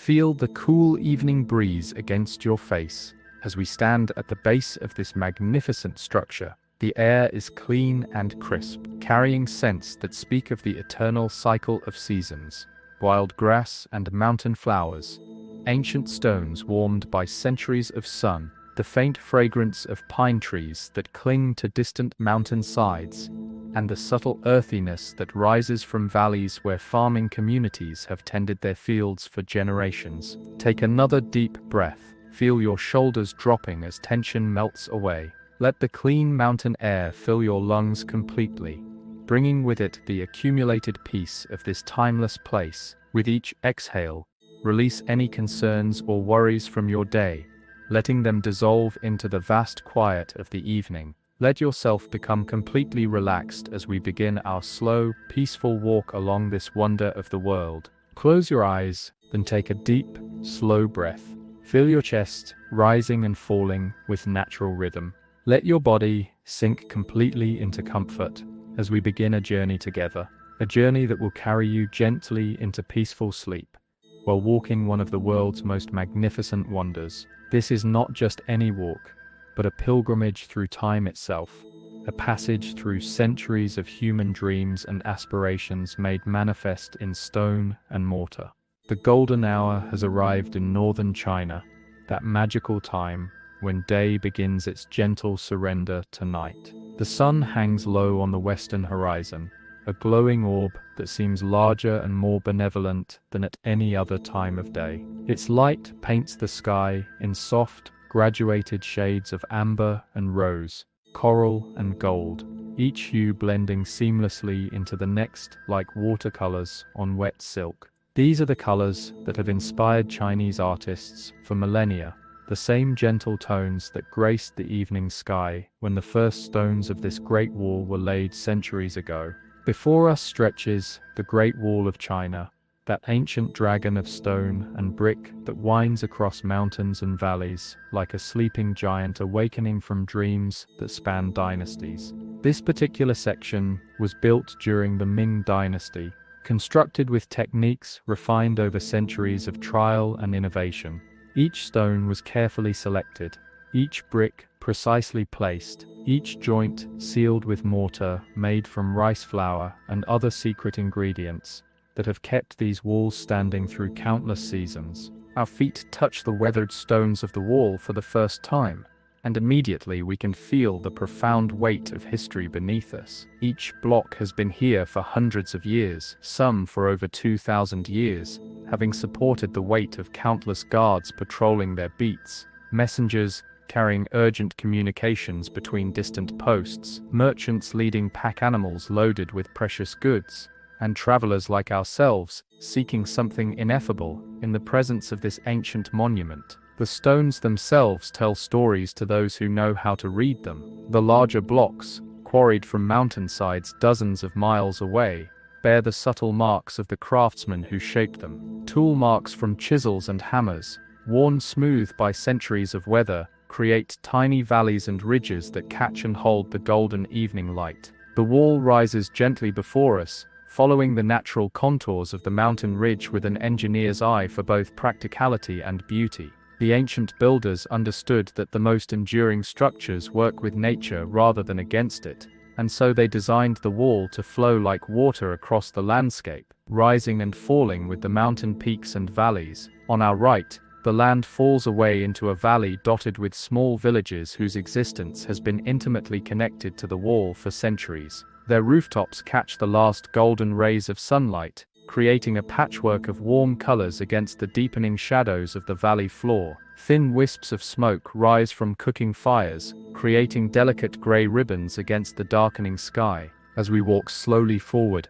Feel the cool evening breeze against your face. As we stand at the base of this magnificent structure, the air is clean and crisp, carrying scents that speak of the eternal cycle of seasons. Wild grass and mountain flowers, ancient stones warmed by centuries of sun, the faint fragrance of pine trees that cling to distant mountain sides, and the subtle earthiness that rises from valleys where farming communities have tended their fields for generations. Take another deep breath. Feel your shoulders dropping as tension melts away. Let the clean mountain air fill your lungs completely, bringing with it the accumulated peace of this timeless place. With each exhale, release any concerns or worries from your day, letting them dissolve into the vast quiet of the evening. Let yourself become completely relaxed as we begin our slow, peaceful walk along this wonder of the world. Close your eyes, then take a deep, slow breath. Feel your chest rising and falling with natural rhythm. Let your body sink completely into comfort as we begin a journey together, a journey that will carry you gently into peaceful sleep while walking one of the world's most magnificent wonders. This is not just any walk, but a pilgrimage through time itself, a passage through centuries of human dreams and aspirations made manifest in stone and mortar. The golden hour has arrived in northern China, that magical time when day begins its gentle surrender to night. The sun hangs low on the western horizon, a glowing orb that seems larger and more benevolent than at any other time of day. Its light paints the sky in soft, graduated shades of amber and rose, coral and gold, each hue blending seamlessly into the next like watercolors on wet silk. These are the colors that have inspired Chinese artists for millennia, the same gentle tones that graced the evening sky when the first stones of this Great Wall were laid centuries ago. Before us stretches the Great Wall of China, that ancient dragon of stone and brick that winds across mountains and valleys like a sleeping giant awakening from dreams that span dynasties. This particular section was built during the Ming Dynasty, constructed with techniques refined over centuries of trial and innovation. Each stone was carefully selected, each brick precisely placed, each joint sealed with mortar made from rice flour and other secret ingredients that have kept these walls standing through countless seasons. Our feet touch the weathered stones of the wall for the first time, and immediately we can feel the profound weight of history beneath us. Each block has been here for hundreds of years, some for over 2,000 years, having supported the weight of countless guards patrolling their beats, messengers carrying urgent communications between distant posts, merchants leading pack animals loaded with precious goods, and travelers like ourselves seeking something ineffable in the presence of this ancient monument. The stones themselves tell stories to those who know how to read them. The larger blocks, quarried from mountainsides dozens of miles away, bear the subtle marks of the craftsmen who shaped them. Tool marks from chisels and hammers, worn smooth by centuries of weather, create tiny valleys and ridges that catch and hold the golden evening light. The wall rises gently before us, following the natural contours of the mountain ridge with an engineer's eye for both practicality and beauty. The ancient builders understood that the most enduring structures work with nature rather than against it, and so they designed the wall to flow like water across the landscape, rising and falling with the mountain peaks and valleys. On our right, the land falls away into a valley dotted with small villages whose existence has been intimately connected to the wall for centuries. Their rooftops catch the last golden rays of sunlight, creating a patchwork of warm colors against the deepening shadows of the valley floor. Thin wisps of smoke rise from cooking fires, creating delicate gray ribbons against the darkening sky. As we walk slowly forward,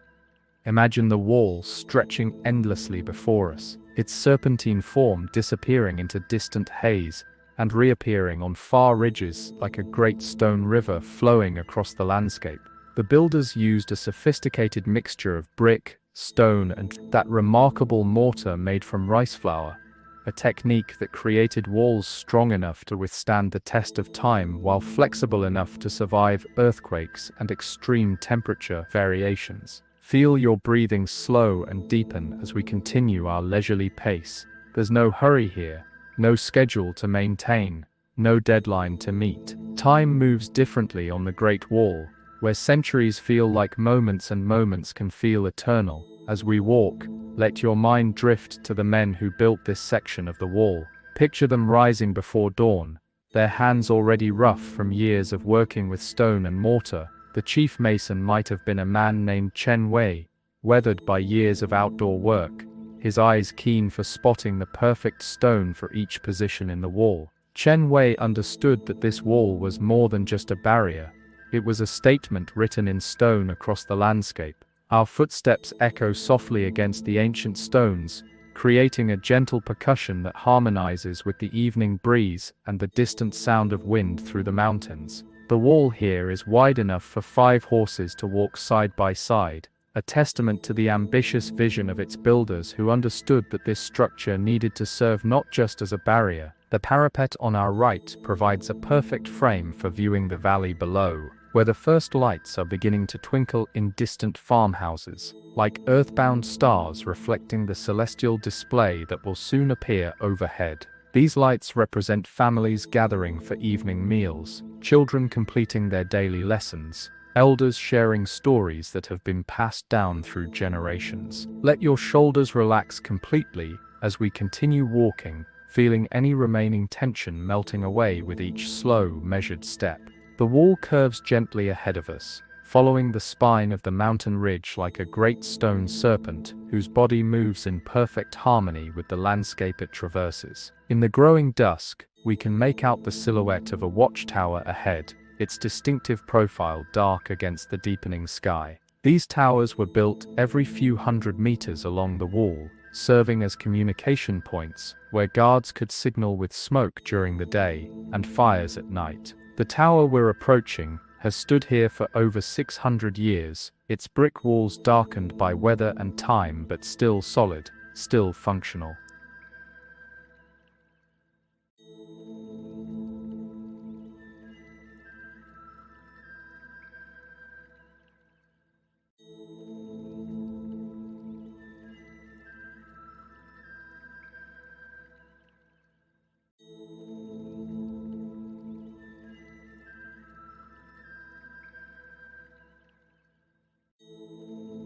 imagine the wall stretching endlessly before us, its serpentine form disappearing into distant haze and reappearing on far ridges like a great stone river flowing across the landscape. The builders used a sophisticated mixture of brick, stone, and that remarkable mortar made from rice flour, a technique that created walls strong enough to withstand the test of time while flexible enough to survive earthquakes and extreme temperature variations. Feel your breathing slow and deepen as we continue our leisurely pace. There's no hurry here, no schedule to maintain, no deadline to meet. Time moves differently on the Great Wall, where centuries feel like moments and moments can feel eternal. As we walk, let your mind drift to the men who built this section of the wall. Picture them rising before dawn, their hands already rough from years of working with stone and mortar. The chief mason might have been a man named Chen Wei, weathered by years of outdoor work, his eyes keen for spotting the perfect stone for each position in the wall. Chen Wei understood that this wall was more than just a barrier. It was a statement written in stone across the landscape. Our footsteps echo softly against the ancient stones, creating a gentle percussion that harmonizes with the evening breeze and the distant sound of wind through the mountains. The wall here is wide enough for 5 horses to walk side by side, a testament to the ambitious vision of its builders who understood that this structure needed to serve not just as a barrier. The parapet on our right provides a perfect frame for viewing the valley below, where the first lights are beginning to twinkle in distant farmhouses, like earthbound stars reflecting the celestial display that will soon appear overhead. These lights represent families gathering for evening meals, children completing their daily lessons, elders sharing stories that have been passed down through generations. Let your shoulders relax completely as we continue walking, feeling any remaining tension melting away with each slow, measured step. The wall curves gently ahead of us, following the spine of the mountain ridge like a great stone serpent whose body moves in perfect harmony with the landscape it traverses. In the growing dusk, we can make out the silhouette of a watchtower ahead, its distinctive profile dark against the deepening sky. These towers were built every few hundred meters along the wall, serving as communication points where guards could signal with smoke during the day and fires at night. The tower we're approaching has stood here for over 600 years, its brick walls darkened by weather and time but still solid, still functional.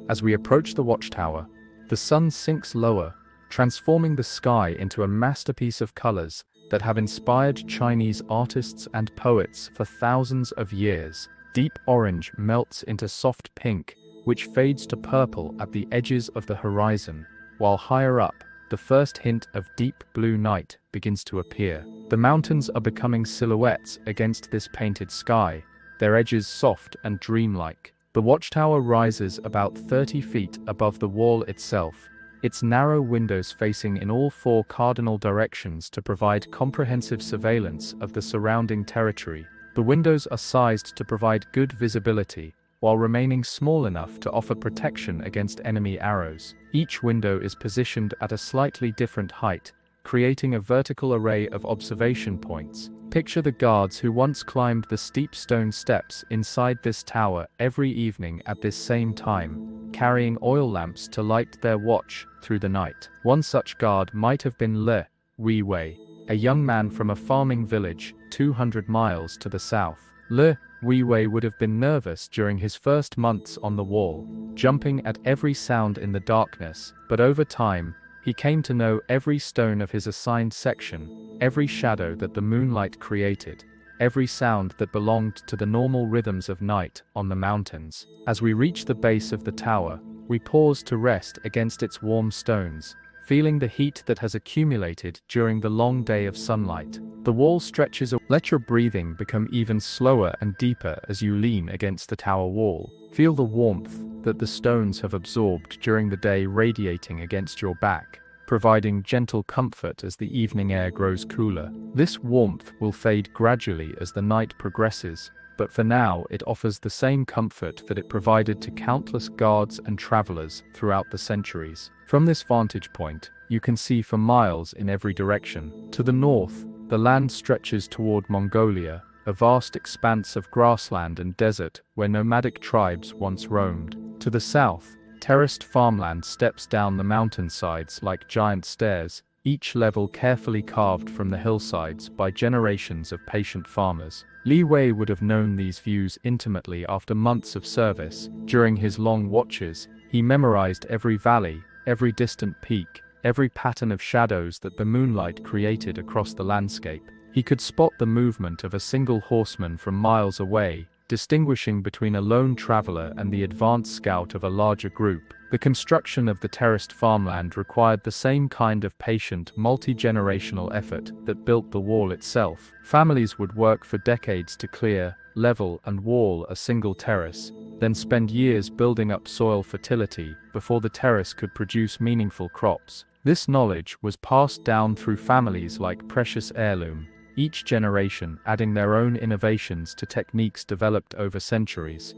As we approach the watchtower, the sun sinks lower, transforming the sky into a masterpiece of colors that have inspired Chinese artists and poets for thousands of years. Deep orange melts into soft pink, which fades to purple at the edges of the horizon, while higher up, the first hint of deep blue night begins to appear. The mountains are becoming silhouettes against this painted sky, their edges soft and dreamlike. The watchtower rises about 30 feet above the wall itself, its narrow windows facing in all 4 cardinal directions to provide comprehensive surveillance of the surrounding territory. The windows are sized to provide good visibility, while remaining small enough to offer protection against enemy arrows. Each window is positioned at a slightly different height, creating a vertical array of observation points. Picture the guards who once climbed the steep stone steps inside this tower every evening at this same time, carrying oil lamps to light their watch through the night. One such guard might have been Le Weiwei, a young man from a farming village 200 miles to the south. Le Weiwei would have been nervous during his first months on the wall, jumping at every sound in the darkness, but over time, he came to know every stone of his assigned section, every shadow that the moonlight created, every sound that belonged to the normal rhythms of night on the mountains. As we reach the base of the tower, we pause to rest against its warm stones, feeling the heat that has accumulated during the long day of sunlight. The wall stretches. Let your breathing become even slower and deeper as you lean against the tower wall. Feel the warmth that the stones have absorbed during the day radiating against your back, providing gentle comfort as the evening air grows cooler. This warmth will fade gradually as the night progresses, but for now it offers the same comfort that it provided to countless guards and travelers throughout the centuries. From this vantage point, you can see for miles in every direction. To the north, the land stretches toward Mongolia, a vast expanse of grassland and desert where nomadic tribes once roamed. To the south, terraced farmland steps down the mountainsides like giant stairs, each level carefully carved from the hillsides by generations of patient farmers. Li Wei would have known these views intimately after months of service. During his long watches, he memorized every valley, every distant peak, every pattern of shadows that the moonlight created across the landscape. He could spot the movement of a single horseman from miles away, distinguishing between a lone traveler and the advance scout of a larger group. The construction of the terraced farmland required the same kind of patient, multi-generational effort that built the wall itself. Families would work for decades to clear, level, and wall a single terrace, then spend years building up soil fertility before the terrace could produce meaningful crops. This knowledge was passed down through families like precious heirloom, each generation adding their own innovations to techniques developed over centuries.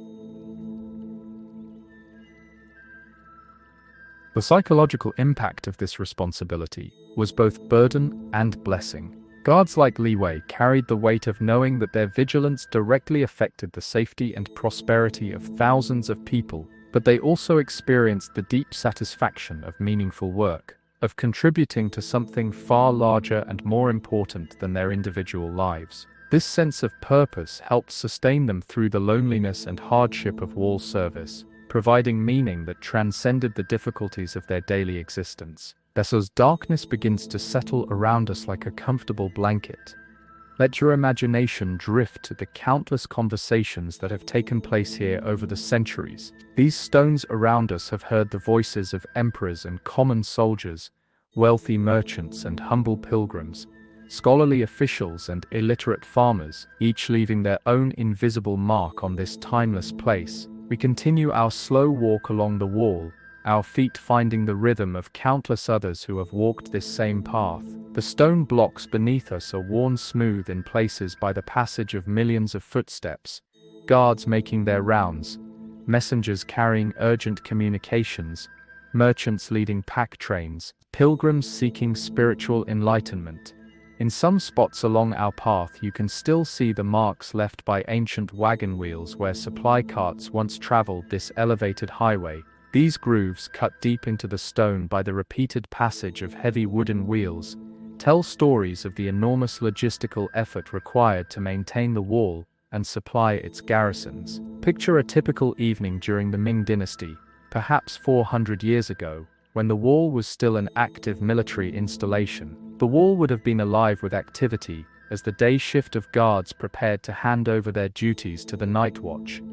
The psychological impact of this responsibility was both burden and blessing. Guards like Li Wei carried the weight of knowing that their vigilance directly affected the safety and prosperity of thousands of people, but they also experienced the deep satisfaction of meaningful work, of contributing to something far larger and more important than their individual lives. This sense of purpose helped sustain them through the loneliness and hardship of wall service, providing meaning that transcended the difficulties of their daily existence. Thus, as darkness begins to settle around us like a comfortable blanket, let your imagination drift to the countless conversations that have taken place here over the centuries. These stones around us have heard the voices of emperors and common soldiers, wealthy merchants and humble pilgrims, scholarly officials and illiterate farmers, each leaving their own invisible mark on this timeless place. We continue our slow walk along the wall, our feet finding the rhythm of countless others who have walked this same path. The stone blocks beneath us are worn smooth in places by the passage of millions of footsteps, guards making their rounds, messengers carrying urgent communications, merchants leading pack trains, pilgrims seeking spiritual enlightenment. In some spots along our path you can still see the marks left by ancient wagon wheels where supply carts once traveled this elevated highway. These grooves, cut deep into the stone by the repeated passage of heavy wooden wheels, tell stories of the enormous logistical effort required to maintain the wall and supply its garrisons. Picture a typical evening during the Ming Dynasty, perhaps 400 years ago, when the wall was still an active military installation. The wall would have been alive with activity as the day shift of guards prepared to hand over their duties to the night watch.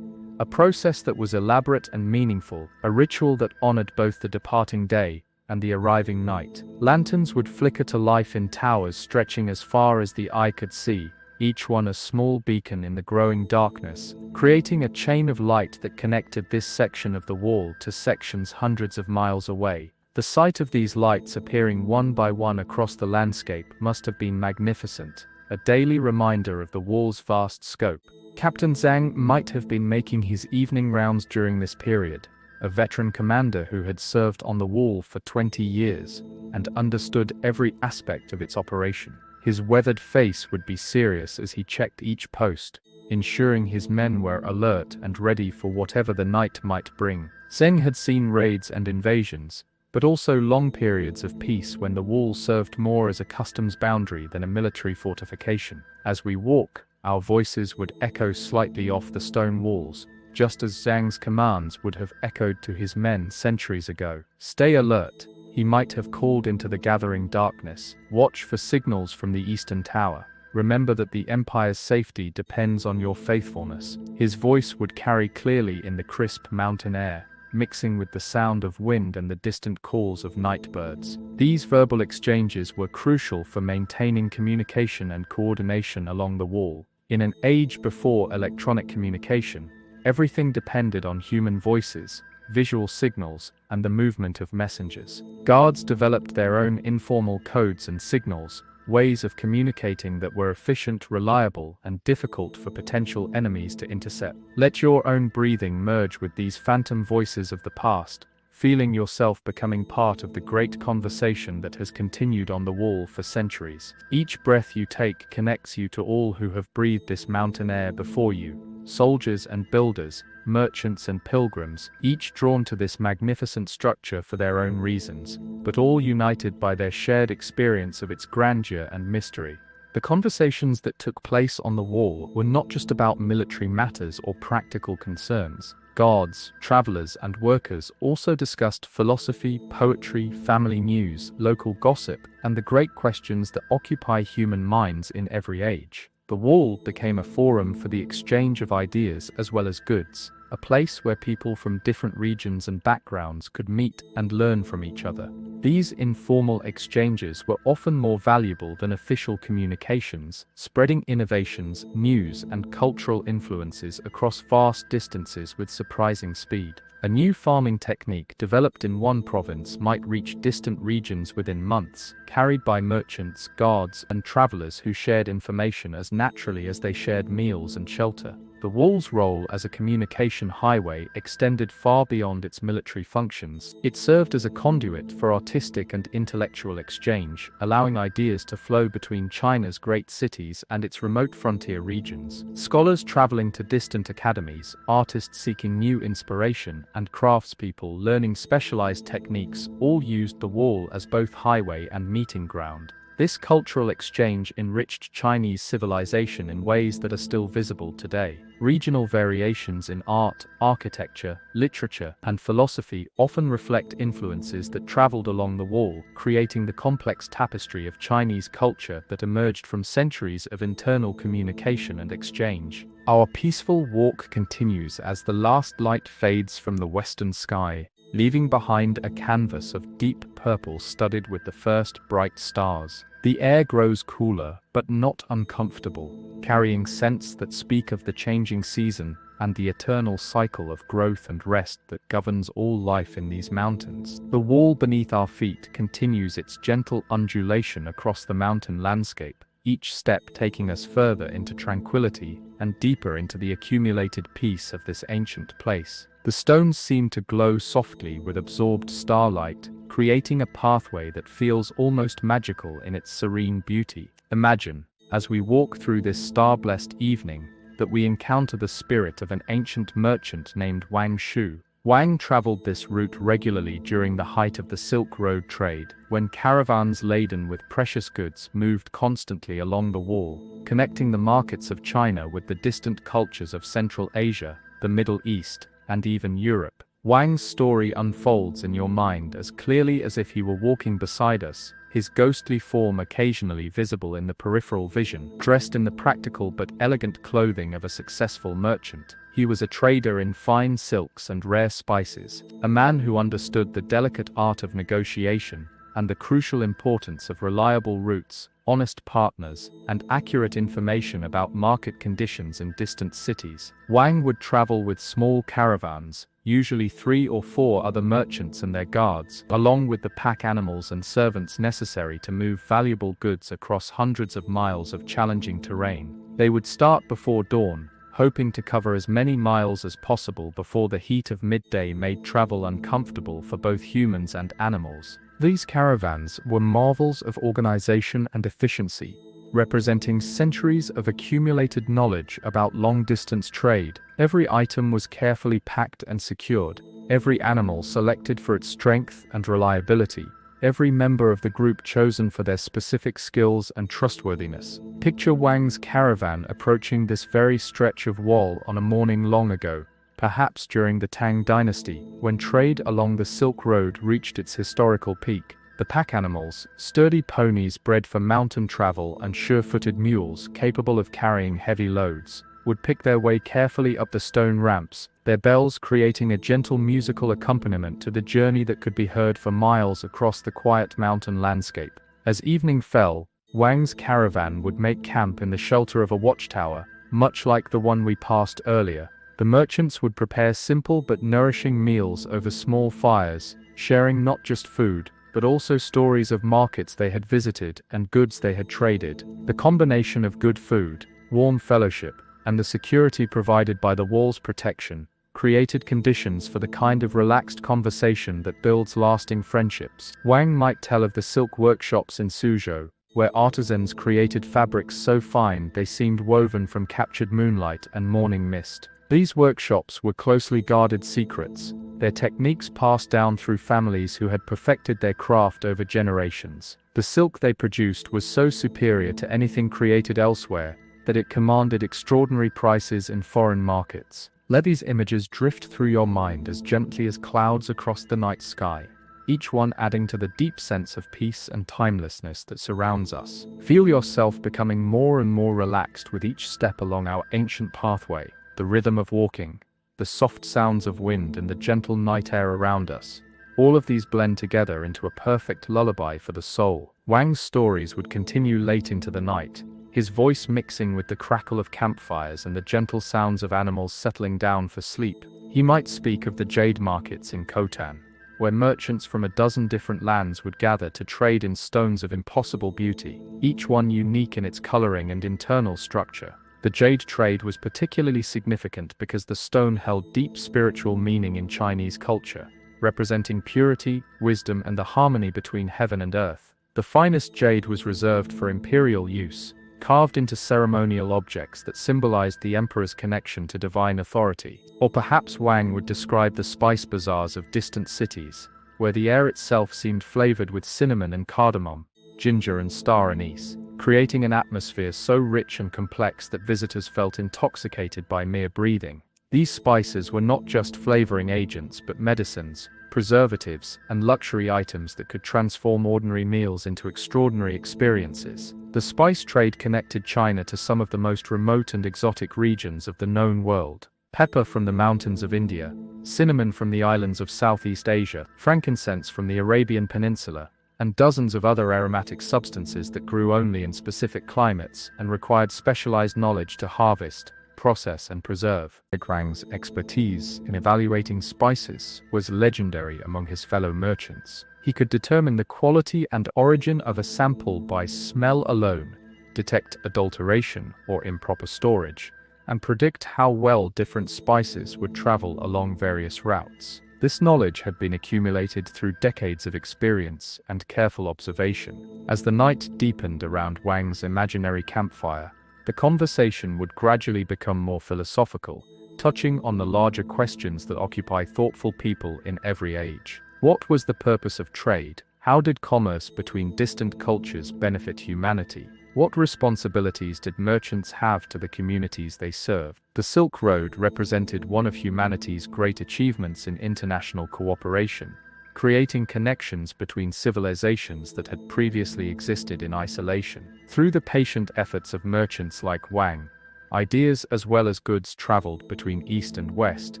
A process that was elaborate and meaningful, a ritual that honored both the departing day and the arriving night. Lanterns would flicker to life in towers stretching as far as the eye could see, each one a small beacon in the growing darkness, creating a chain of light that connected this section of the wall to sections hundreds of miles away. The sight of these lights appearing one by one across the landscape must have been magnificent, a daily reminder of the wall's vast scope. Captain Zhang might have been making his evening rounds during this period, a veteran commander who had served on the wall for 20 years and understood every aspect of its operation. His weathered face would be serious as he checked each post, ensuring his men were alert and ready for whatever the night might bring. Zheng had seen raids and invasions, but also long periods of peace when the wall served more as a customs boundary than a military fortification. As we walk, our voices would echo slightly off the stone walls, just as Zhang's commands would have echoed to his men centuries ago. Stay alert, he might have called into the gathering darkness. Watch for signals from the eastern tower. Remember that the Empire's safety depends on your faithfulness. His voice would carry clearly in the crisp mountain air, mixing with the sound of wind and the distant calls of night birds. These verbal exchanges were crucial for maintaining communication and coordination along the wall. In an age before electronic communication, everything depended on human voices, visual signals, and the movement of messengers. Guards developed their own informal codes and signals, ways of communicating that were efficient, reliable, and difficult for potential enemies to intercept. Let your own breathing merge with these phantom voices of the past, feeling yourself becoming part of the great conversation that has continued on the wall for centuries. Each breath you take connects you to all who have breathed this mountain air before you, soldiers and builders, merchants and pilgrims, each drawn to this magnificent structure for their own reasons, but all united by their shared experience of its grandeur and mystery. The conversations that took place on the wall were not just about military matters or practical concerns. Guards, travelers, and workers also discussed philosophy, poetry, family news, local gossip, and the great questions that occupy human minds in every age. The wall became a forum for the exchange of ideas as well as goods, a place where people from different regions and backgrounds could meet and learn from each other. These informal exchanges were often more valuable than official communications, spreading innovations, news, and cultural influences across vast distances with surprising speed. A new farming technique developed in one province might reach distant regions within months, carried by merchants, guards, and travelers who shared information as naturally as they shared meals and shelter. The wall's role as a communication highway extended far beyond its military functions. It served as a conduit for artistic and intellectual exchange, allowing ideas to flow between China's great cities and its remote frontier regions. Scholars traveling to distant academies, artists seeking new inspiration, and craftspeople learning specialized techniques all used the wall as both highway and meeting ground. This cultural exchange enriched Chinese civilization in ways that are still visible today. Regional variations in art, architecture, literature, and philosophy often reflect influences that traveled along the wall, creating the complex tapestry of Chinese culture that emerged from centuries of internal communication and exchange. Our peaceful walk continues as the last light fades from the western sky, leaving behind a canvas of deep purple studded with the first bright stars. The air grows cooler, but not uncomfortable, carrying scents that speak of the changing season and the eternal cycle of growth and rest that governs all life in these mountains. The wall beneath our feet continues its gentle undulation across the mountain landscape, each step taking us further into tranquility and deeper into the accumulated peace of this ancient place. The stones seem to glow softly with absorbed starlight, creating a pathway that feels almost magical in its serene beauty. Imagine, as we walk through this star-blessed evening, that we encounter the spirit of an ancient merchant named Wang Shu. Wang traveled this route regularly during the height of the Silk Road trade, when caravans laden with precious goods moved constantly along the wall, connecting the markets of China with the distant cultures of Central Asia, the Middle East, and even Europe. Wang's story unfolds in your mind as clearly as if he were walking beside us, his ghostly form occasionally visible in the peripheral vision. Dressed in the practical but elegant clothing of a successful merchant, he was a trader in fine silks and rare spices, a man who understood the delicate art of negotiation and the crucial importance of reliable routes, honest partners, and accurate information about market conditions in distant cities. Wang would travel with small caravans, usually 3 or 4 other merchants and their guards, along with the pack animals and servants necessary to move valuable goods across hundreds of miles of challenging terrain. They would start before dawn, hoping to cover as many miles as possible before the heat of midday made travel uncomfortable for both humans and animals. These caravans were marvels of organization and efficiency, representing centuries of accumulated knowledge about long-distance trade. Every item was carefully packed and secured, every animal selected for its strength and reliability, every member of the group chosen for their specific skills and trustworthiness. Picture Wang's caravan approaching this very stretch of wall on a morning long ago, perhaps during the Tang dynasty, when trade along the Silk Road reached its historical peak. The pack animals, sturdy ponies bred for mountain travel and sure-footed mules capable of carrying heavy loads, would pick their way carefully up the stone ramps, their bells creating a gentle musical accompaniment to the journey that could be heard for miles across the quiet mountain landscape. As evening fell, Wang's caravan would make camp in the shelter of a watchtower, much like the one we passed earlier. The merchants would prepare simple but nourishing meals over small fires, sharing not just food, but also stories of markets they had visited and goods they had traded. The combination of good food, warm fellowship, and the security provided by the wall's protection created conditions for the kind of relaxed conversation that builds lasting friendships. Wang might tell of the silk workshops in Suzhou, where artisans created fabrics so fine they seemed woven from captured moonlight and morning mist. These workshops were closely guarded secrets, their techniques passed down through families who had perfected their craft over generations. The silk they produced was so superior to anything created elsewhere that it commanded extraordinary prices in foreign markets. Let these images drift through your mind as gently as clouds across the night sky, each one adding to the deep sense of peace and timelessness that surrounds us. Feel yourself becoming more and more relaxed with each step along our ancient pathway, the rhythm of walking, the soft sounds of wind and the gentle night air around us. All of these blend together into a perfect lullaby for the soul. Wang's stories would continue late into the night, his voice mixing with the crackle of campfires and the gentle sounds of animals settling down for sleep. He might speak of the jade markets in Khotan, where merchants from a dozen different lands would gather to trade in stones of impossible beauty, each one unique in its coloring and internal structure. The jade trade was particularly significant because the stone held deep spiritual meaning in Chinese culture, representing purity, wisdom, and the harmony between heaven and earth. The finest jade was reserved for imperial use, carved into ceremonial objects that symbolized the emperor's connection to divine authority. Or perhaps Wang would describe the spice bazaars of distant cities, where the air itself seemed flavored with cinnamon and cardamom, ginger and star anise, creating an atmosphere so rich and complex that visitors felt intoxicated by mere breathing. These spices were not just flavoring agents but medicines, preservatives, and luxury items that could transform ordinary meals into extraordinary experiences. The spice trade connected China to some of the most remote and exotic regions of the known world. Pepper from the mountains of India, cinnamon from the islands of Southeast Asia, frankincense from the Arabian Peninsula, and dozens of other aromatic substances that grew only in specific climates and required specialized knowledge to harvest, process, and preserve. Wang's expertise in evaluating spices was legendary among his fellow merchants. He could determine the quality and origin of a sample by smell alone, detect adulteration or improper storage, and predict how well different spices would travel along various routes. This knowledge had been accumulated through decades of experience and careful observation. As the night deepened around Wang's imaginary campfire, the conversation would gradually become more philosophical, touching on the larger questions that occupy thoughtful people in every age. What was the purpose of trade? How did commerce between distant cultures benefit humanity? What responsibilities did merchants have to the communities they served? The Silk Road represented one of humanity's great achievements in international cooperation, creating connections between civilizations that had previously existed in isolation. Through the patient efforts of merchants like Wang, ideas as well as goods traveled between East and West,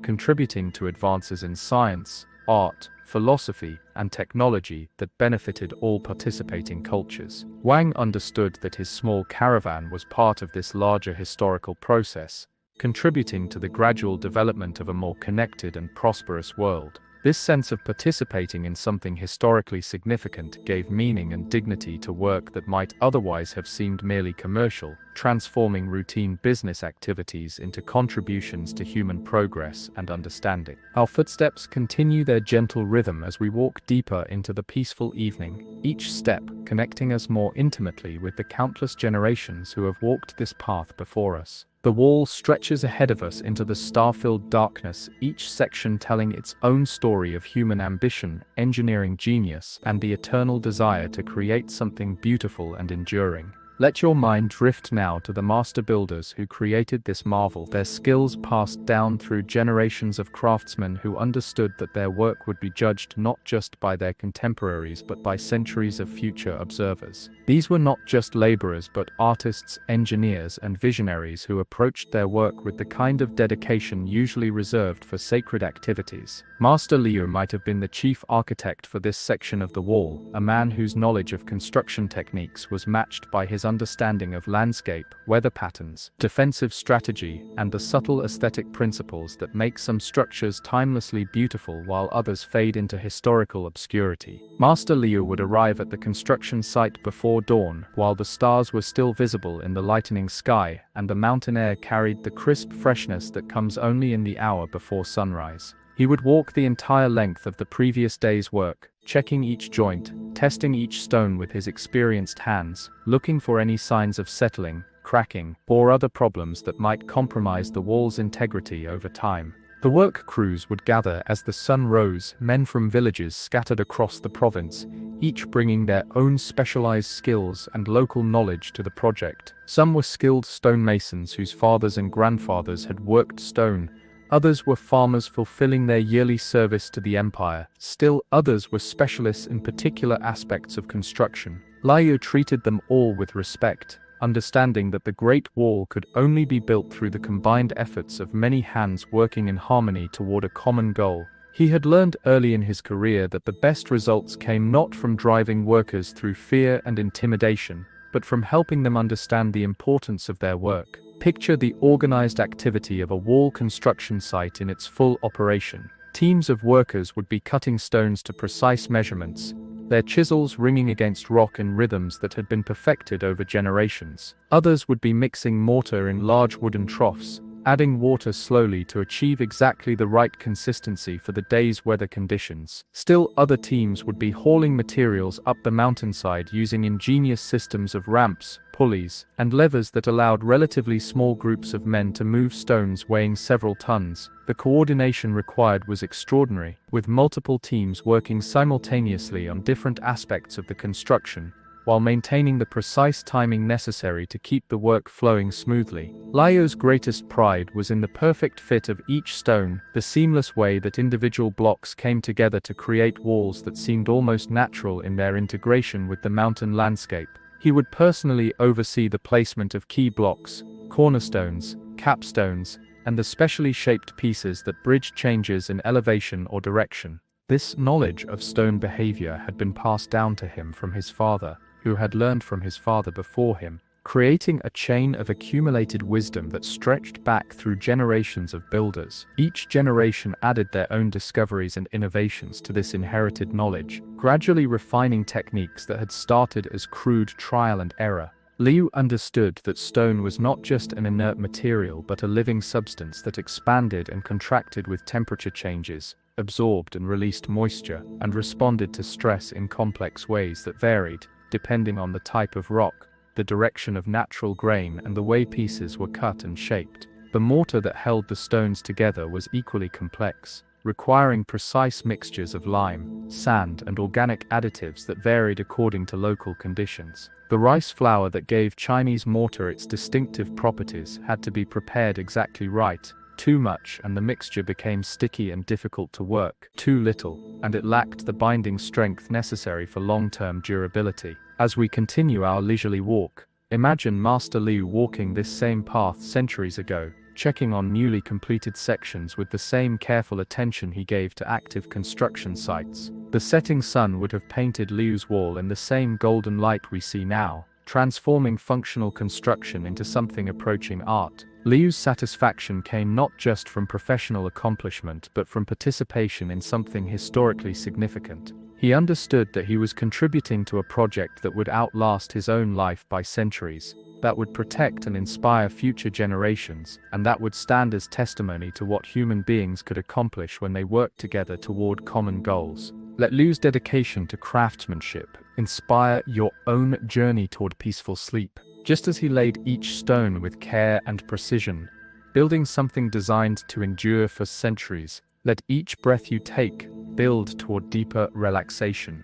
contributing to advances in science, art, philosophy, and technology that benefited all participating cultures. Wang understood that his small caravan was part of this larger historical process, contributing to the gradual development of a more connected and prosperous world. This sense of participating in something historically significant gave meaning and dignity to work that might otherwise have seemed merely commercial, transforming routine business activities into contributions to human progress and understanding. Our footsteps continue their gentle rhythm as we walk deeper into the peaceful evening, each step connecting us more intimately with the countless generations who have walked this path before us. The wall stretches ahead of us into the star-filled darkness, each section telling its own story of human ambition, engineering genius, and the eternal desire to create something beautiful and enduring. Let your mind drift now to the master builders who created this marvel, their skills passed down through generations of craftsmen who understood that their work would be judged not just by their contemporaries but by centuries of future observers. These were not just laborers but artists, engineers, and visionaries who approached their work with the kind of dedication usually reserved for sacred activities. Master Liu might have been the chief architect for this section of the wall, a man whose knowledge of construction techniques was matched by his understanding of landscape, weather patterns, defensive strategy, and the subtle aesthetic principles that make some structures timelessly beautiful while others fade into historical obscurity. Master Liu would arrive at the construction site before dawn, while the stars were still visible in the lightening sky, and the mountain air carried the crisp freshness that comes only in the hour before sunrise. He would walk the entire length of the previous day's work, checking each joint, testing each stone with his experienced hands, looking for any signs of settling, cracking, or other problems that might compromise the wall's integrity over time. The work crews would gather as the sun rose, men from villages scattered across the province, each bringing their own specialized skills and local knowledge to the project. Some were skilled stonemasons whose fathers and grandfathers had worked stone. Others were farmers fulfilling their yearly service to the empire. Still others were specialists in particular aspects of construction. Liu treated them all with respect, understanding that the Great Wall could only be built through the combined efforts of many hands working in harmony toward a common goal. He had learned early in his career that the best results came not from driving workers through fear and intimidation, but from helping them understand the importance of their work. Picture the organized activity of a wall construction site in its full operation. Teams of workers would be cutting stones to precise measurements, their chisels ringing against rock in rhythms that had been perfected over generations. Others would be mixing mortar in large wooden troughs, adding water slowly to achieve exactly the right consistency for the day's weather conditions. Still other teams would be hauling materials up the mountainside using ingenious systems of ramps, pulleys, and levers that allowed relatively small groups of men to move stones weighing several tons. The coordination required was extraordinary, with multiple teams working simultaneously on different aspects of the construction, while maintaining the precise timing necessary to keep the work flowing smoothly. Liu's greatest pride was in the perfect fit of each stone, the seamless way that individual blocks came together to create walls that seemed almost natural in their integration with the mountain landscape. He would personally oversee the placement of key blocks, cornerstones, capstones, and the specially shaped pieces that bridged changes in elevation or direction. This knowledge of stone behavior had been passed down to him from his father, who had learned from his father before him, creating a chain of accumulated wisdom that stretched back through generations of builders. Each generation added their own discoveries and innovations to this inherited knowledge, gradually refining techniques that had started as crude trial and error. Liu understood that stone was not just an inert material but a living substance that expanded and contracted with temperature changes, absorbed and released moisture, and responded to stress in complex ways that varied, depending on the type of rock, the direction of natural grain, and the way pieces were cut and shaped. The mortar that held the stones together was equally complex, requiring precise mixtures of lime, sand, and organic additives that varied according to local conditions. The rice flour that gave Chinese mortar its distinctive properties had to be prepared exactly right. Too much and the mixture became sticky and difficult to work. Too little, and it lacked the binding strength necessary for long-term durability. As we continue our leisurely walk, imagine Master Liu walking this same path centuries ago, checking on newly completed sections with the same careful attention he gave to active construction sites. The setting sun would have painted Liu's wall in the same golden light we see now, transforming functional construction into something approaching art. Liu's satisfaction came not just from professional accomplishment but from participation in something historically significant. He understood that he was contributing to a project that would outlast his own life by centuries, that would protect and inspire future generations, and that would stand as testimony to what human beings could accomplish when they worked together toward common goals. Let Liu's dedication to craftsmanship inspire your own journey toward peaceful sleep. Just as he laid each stone with care and precision, building something designed to endure for centuries, let each breath you take build toward deeper relaxation.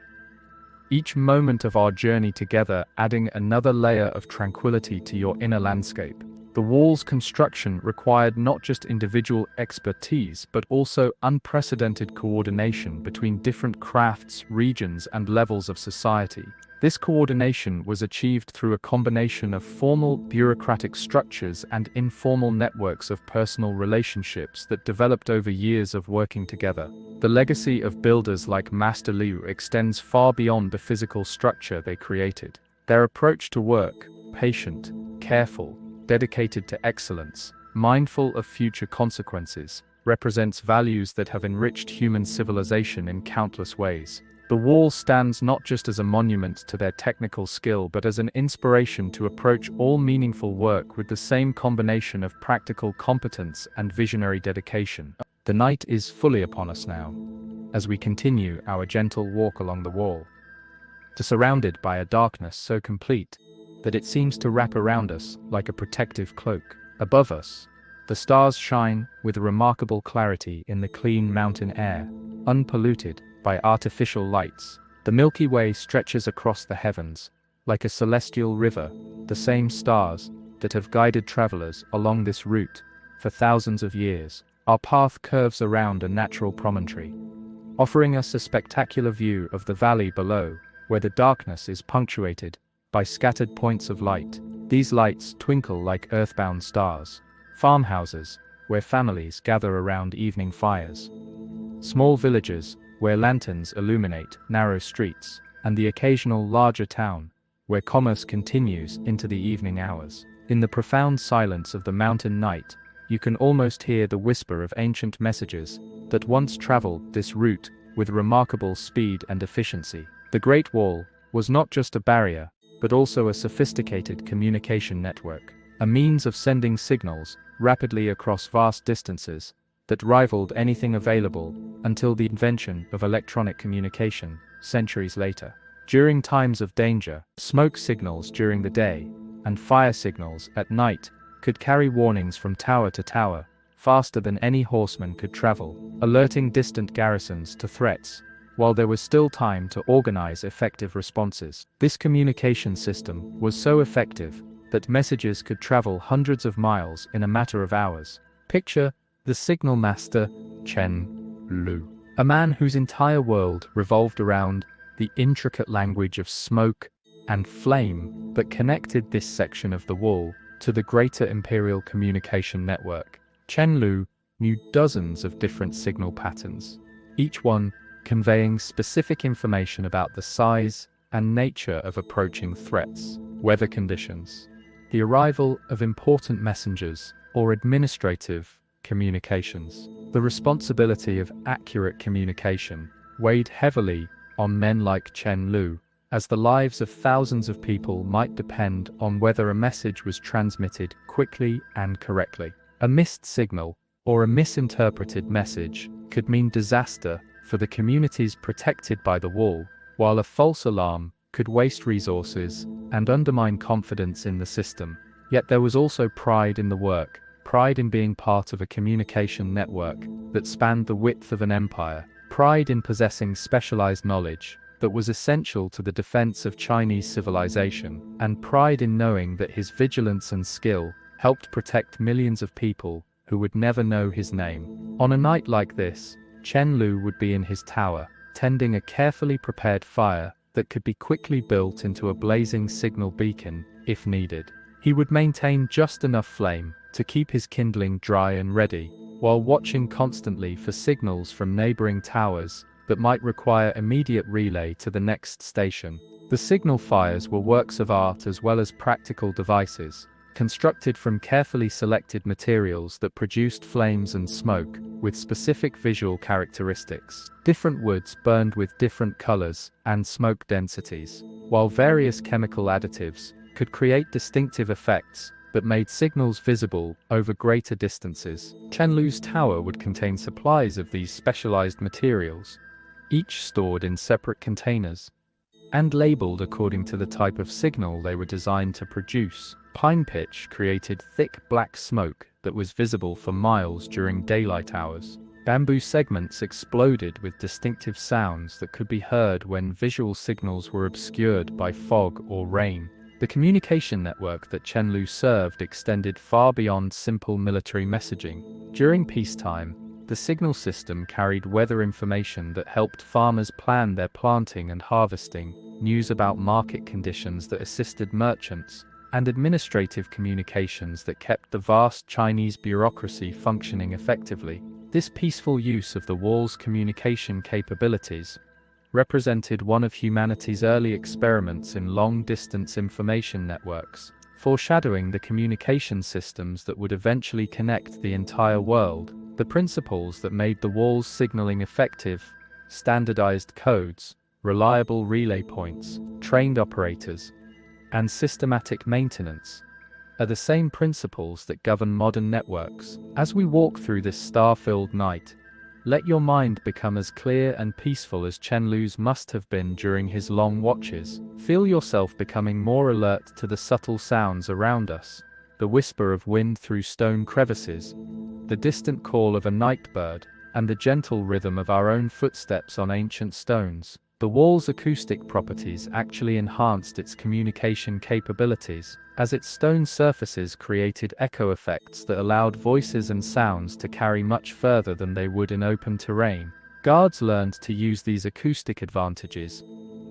Each moment of our journey together adding another layer of tranquility to your inner landscape. The wall's construction required not just individual expertise but also unprecedented coordination between different crafts, regions, and levels of society. This coordination was achieved through a combination of formal bureaucratic structures and informal networks of personal relationships that developed over years of working together. The legacy of builders like Master Liu extends far beyond the physical structure they created. Their approach to work, patient, careful, dedicated to excellence, mindful of future consequences, represents values that have enriched human civilization in countless ways. The wall stands not just as a monument to their technical skill but as an inspiration to approach all meaningful work with the same combination of practical competence and visionary dedication. The night is fully upon us now, as we continue our gentle walk along the wall. Surrounded by a darkness so complete that it seems to wrap around us like a protective cloak. Above us, the stars shine with remarkable clarity in the clean mountain air, unpolluted by artificial lights. The Milky Way stretches across the heavens, like a celestial river, the same stars that have guided travelers along this route for thousands of years. Our path curves around a natural promontory, offering us a spectacular view of the valley below, where the darkness is punctuated by scattered points of light. These lights twinkle like earthbound stars. Farmhouses, where families gather around evening fires. Small villages, where lanterns illuminate narrow streets, and the occasional larger town, where commerce continues into the evening hours. In the profound silence of the mountain night, you can almost hear the whisper of ancient messages that once traveled this route with remarkable speed and efficiency. The Great Wall was not just a barrier, but also a sophisticated communication network, a means of sending signals rapidly across vast distances that rivaled anything available until the invention of electronic communication centuries later. During times of danger, smoke signals during the day and fire signals at night could carry warnings from tower to tower faster than any horseman could travel, alerting distant garrisons to threats, while there was still time to organize effective responses. This communication system was so effective that messages could travel hundreds of miles in a matter of hours. Picture the signal master Chen Lu, a man whose entire world revolved around the intricate language of smoke and flame that connected this section of the wall to the greater imperial communication network. Chen Lu knew dozens of different signal patterns, each one conveying specific information about the size and nature of approaching threats, weather conditions, the arrival of important messengers, or administrative communications. The responsibility of accurate communication weighed heavily on men like Chen Lu, as the lives of thousands of people might depend on whether a message was transmitted quickly and correctly. A missed signal or a misinterpreted message could mean disaster for the communities protected by the wall, while a false alarm could waste resources and undermine confidence in the system. Yet there was also pride in the work, pride in being part of a communication network that spanned the width of an empire, pride in possessing specialized knowledge that was essential to the defense of Chinese civilization, and pride in knowing that his vigilance and skill helped protect millions of people who would never know his name. On a night like this, Chen Lu would be in his tower, tending a carefully prepared fire that could be quickly built into a blazing signal beacon if needed. He would maintain just enough flame to keep his kindling dry and ready, while watching constantly for signals from neighboring towers that might require immediate relay to the next station. The signal fires were works of art as well as practical devices, constructed from carefully selected materials that produced flames and smoke with specific visual characteristics. Different woods burned with different colors and smoke densities, while various chemical additives could create distinctive effects that made signals visible over greater distances. Chen Lu's tower would contain supplies of these specialized materials, each stored in separate containers and labeled according to the type of signal they were designed to produce. Pine pitch created thick black smoke that was visible for miles during daylight hours. Bamboo segments exploded with distinctive sounds that could be heard when visual signals were obscured by fog or rain. The communication network that Chen Lu served extended far beyond simple military messaging. During peacetime, the signal system carried weather information that helped farmers plan their planting and harvesting, news about market conditions that assisted merchants, and administrative communications that kept the vast Chinese bureaucracy functioning effectively. This peaceful use of the wall's communication capabilities represented one of humanity's early experiments in long-distance information networks, foreshadowing the communication systems that would eventually connect the entire world. The principles that made the wall's signaling effective, standardized codes, reliable relay points, trained operators, and systematic maintenance, are the same principles that govern modern networks. As we walk through this star-filled night, Let your mind become as clear and peaceful as Chen Lu's must have been during his long watches. Feel yourself becoming more alert to the subtle sounds around us, the whisper of wind through stone crevices, the distant call of a night bird, and the gentle rhythm of our own footsteps on ancient stones. The wall's acoustic properties actually enhanced its communication capabilities, as its stone surfaces created echo effects that allowed voices and sounds to carry much further than they would in open terrain. Guards learned to use these acoustic advantages,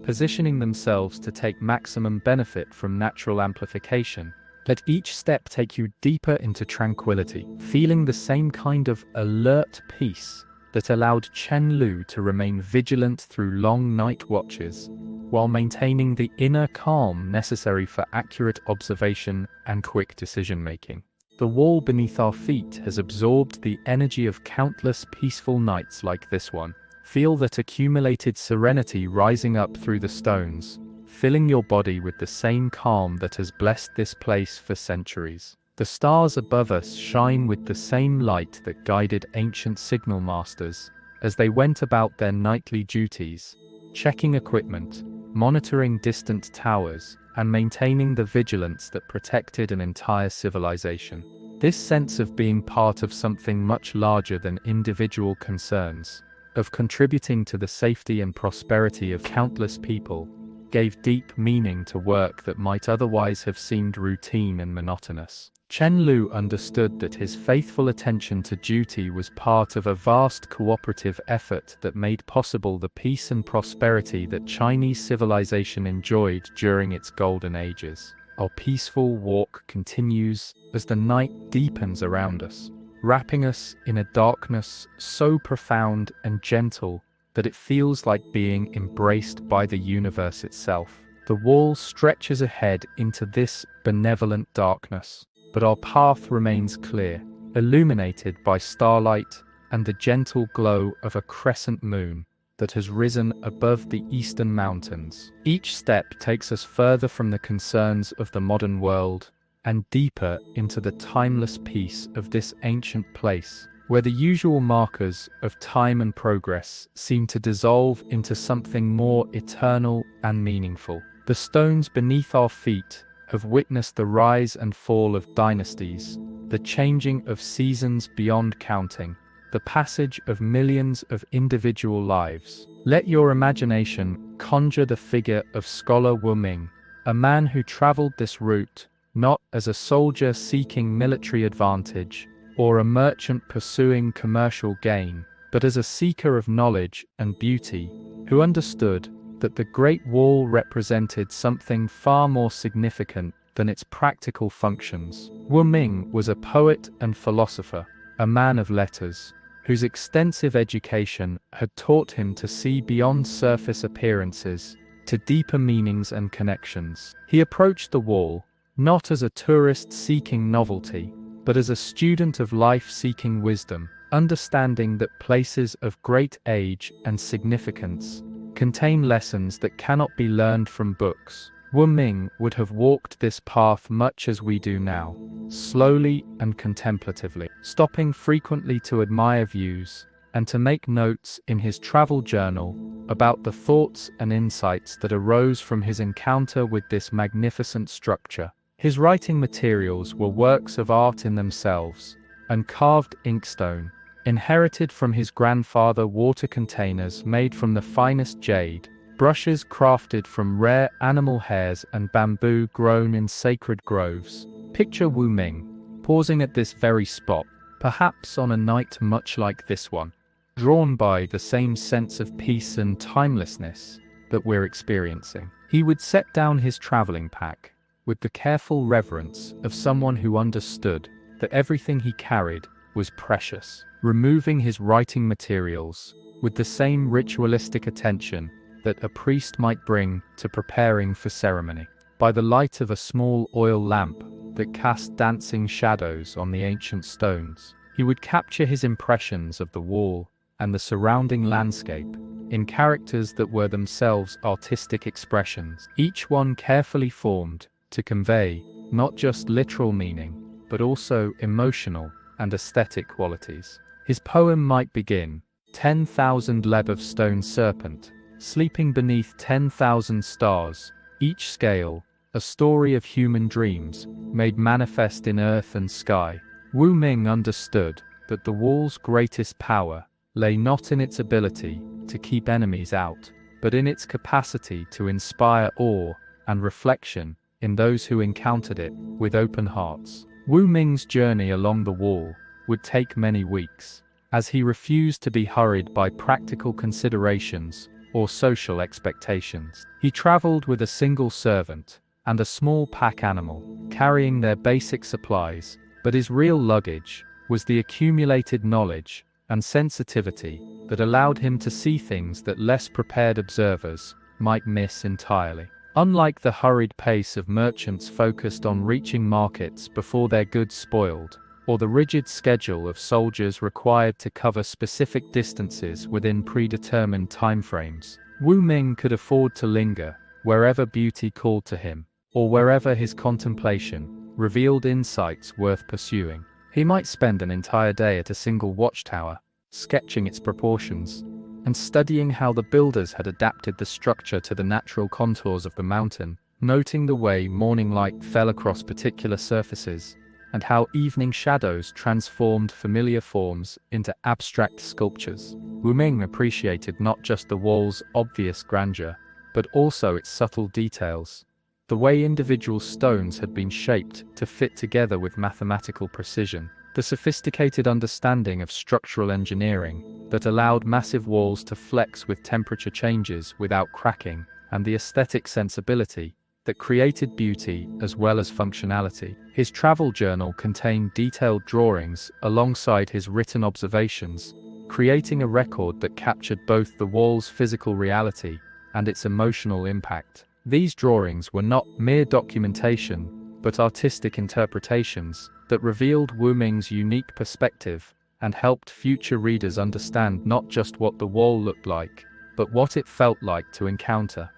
positioning themselves to take maximum benefit from natural amplification. Let each step take you deeper into tranquility, feeling the same kind of alert peace that allowed Chen Lu to remain vigilant through long night watches, while maintaining the inner calm necessary for accurate observation and quick decision-making. The wall beneath our feet has absorbed the energy of countless peaceful nights like this one. Feel that accumulated serenity rising up through the stones, filling your body with the same calm that has blessed this place for centuries. The stars above us shine with the same light that guided ancient signal masters as they went about their nightly duties, checking equipment, monitoring distant towers, and maintaining the vigilance that protected an entire civilization. This sense of being part of something much larger than individual concerns, of contributing to the safety and prosperity of countless people, gave deep meaning to work that might otherwise have seemed routine and monotonous. Chen Lu understood that his faithful attention to duty was part of a vast cooperative effort that made possible the peace and prosperity that Chinese civilization enjoyed during its golden ages. Our peaceful walk continues as the night deepens around us, wrapping us in a darkness so profound and gentle that it feels like being embraced by the universe itself. The wall stretches ahead into this benevolent darkness, but our path remains clear, illuminated by starlight and the gentle glow of a crescent moon that has risen above the eastern mountains. Each step takes us further from the concerns of the modern world and deeper into the timeless peace of this ancient place, where the usual markers of time and progress seem to dissolve into something more eternal and meaningful. The stones beneath our feet have witnessed the rise and fall of dynasties, the changing of seasons beyond counting, the passage of millions of individual lives. Let your imagination conjure the figure of Scholar Wu Ming, a man who traveled this route not as a soldier seeking military advantage or a merchant pursuing commercial gain, but as a seeker of knowledge and beauty, who understood that the Great Wall represented something far more significant than its practical functions. Wu Ming was a poet and philosopher, a man of letters, whose extensive education had taught him to see beyond surface appearances to deeper meanings and connections. He approached the wall not as a tourist seeking novelty, but as a student of life seeking wisdom, understanding that places of great age and significance contain lessons that cannot be learned from books. Wu Ming would have walked this path much as we do now, slowly and contemplatively, stopping frequently to admire views and to make notes in his travel journal about the thoughts and insights that arose from his encounter with this magnificent structure. His writing materials were works of art in themselves, and carved inkstone, inherited from his grandfather, water containers made from the finest jade, brushes crafted from rare animal hairs, and bamboo grown in sacred groves. Picture Wu Ming, pausing at this very spot, perhaps on a night much like this one, drawn by the same sense of peace and timelessness that we're experiencing. He would set down his traveling pack with the careful reverence of someone who understood that everything he carried was precious, removing his writing materials with the same ritualistic attention that a priest might bring to preparing for ceremony. By the light of a small oil lamp that cast dancing shadows on the ancient stones, he would capture his impressions of the wall and the surrounding landscape in characters that were themselves artistic expressions, each one carefully formed to convey not just literal meaning, but also emotional and aesthetic qualities. His poem might begin, 10,000 leb of stone serpent, sleeping beneath 10,000 stars, each scale, a story of human dreams, made manifest in earth and sky. Wu Ming understood that the wall's greatest power lay not in its ability to keep enemies out, but in its capacity to inspire awe and reflection in those who encountered it with open hearts. Wu Ming's journey along the wall would take many weeks, as he refused to be hurried by practical considerations or social expectations. He traveled with a single servant and a small pack animal, carrying their basic supplies, but his real luggage was the accumulated knowledge and sensitivity that allowed him to see things that less prepared observers might miss entirely. Unlike the hurried pace of merchants focused on reaching markets before their goods spoiled, or the rigid schedule of soldiers required to cover specific distances within predetermined timeframes, Wu Ming could afford to linger wherever beauty called to him, or wherever his contemplation revealed insights worth pursuing. He might spend an entire day at a single watchtower, sketching its proportions, and studying how the builders had adapted the structure to the natural contours of the mountain, noting the way morning light fell across particular surfaces, and how evening shadows transformed familiar forms into abstract sculptures. Wu Ming appreciated not just the wall's obvious grandeur, but also its subtle details. The way individual stones had been shaped to fit together with mathematical precision, the sophisticated understanding of structural engineering that allowed massive walls to flex with temperature changes without cracking, and the aesthetic sensibility that created beauty as well as functionality. His travel journal contained detailed drawings alongside his written observations, creating a record that captured both the wall's physical reality and its emotional impact. These drawings were not mere documentation, but artistic interpretations that revealed Wu Ming's unique perspective and helped future readers understand not just what the wall looked like, but what it felt like to encounter.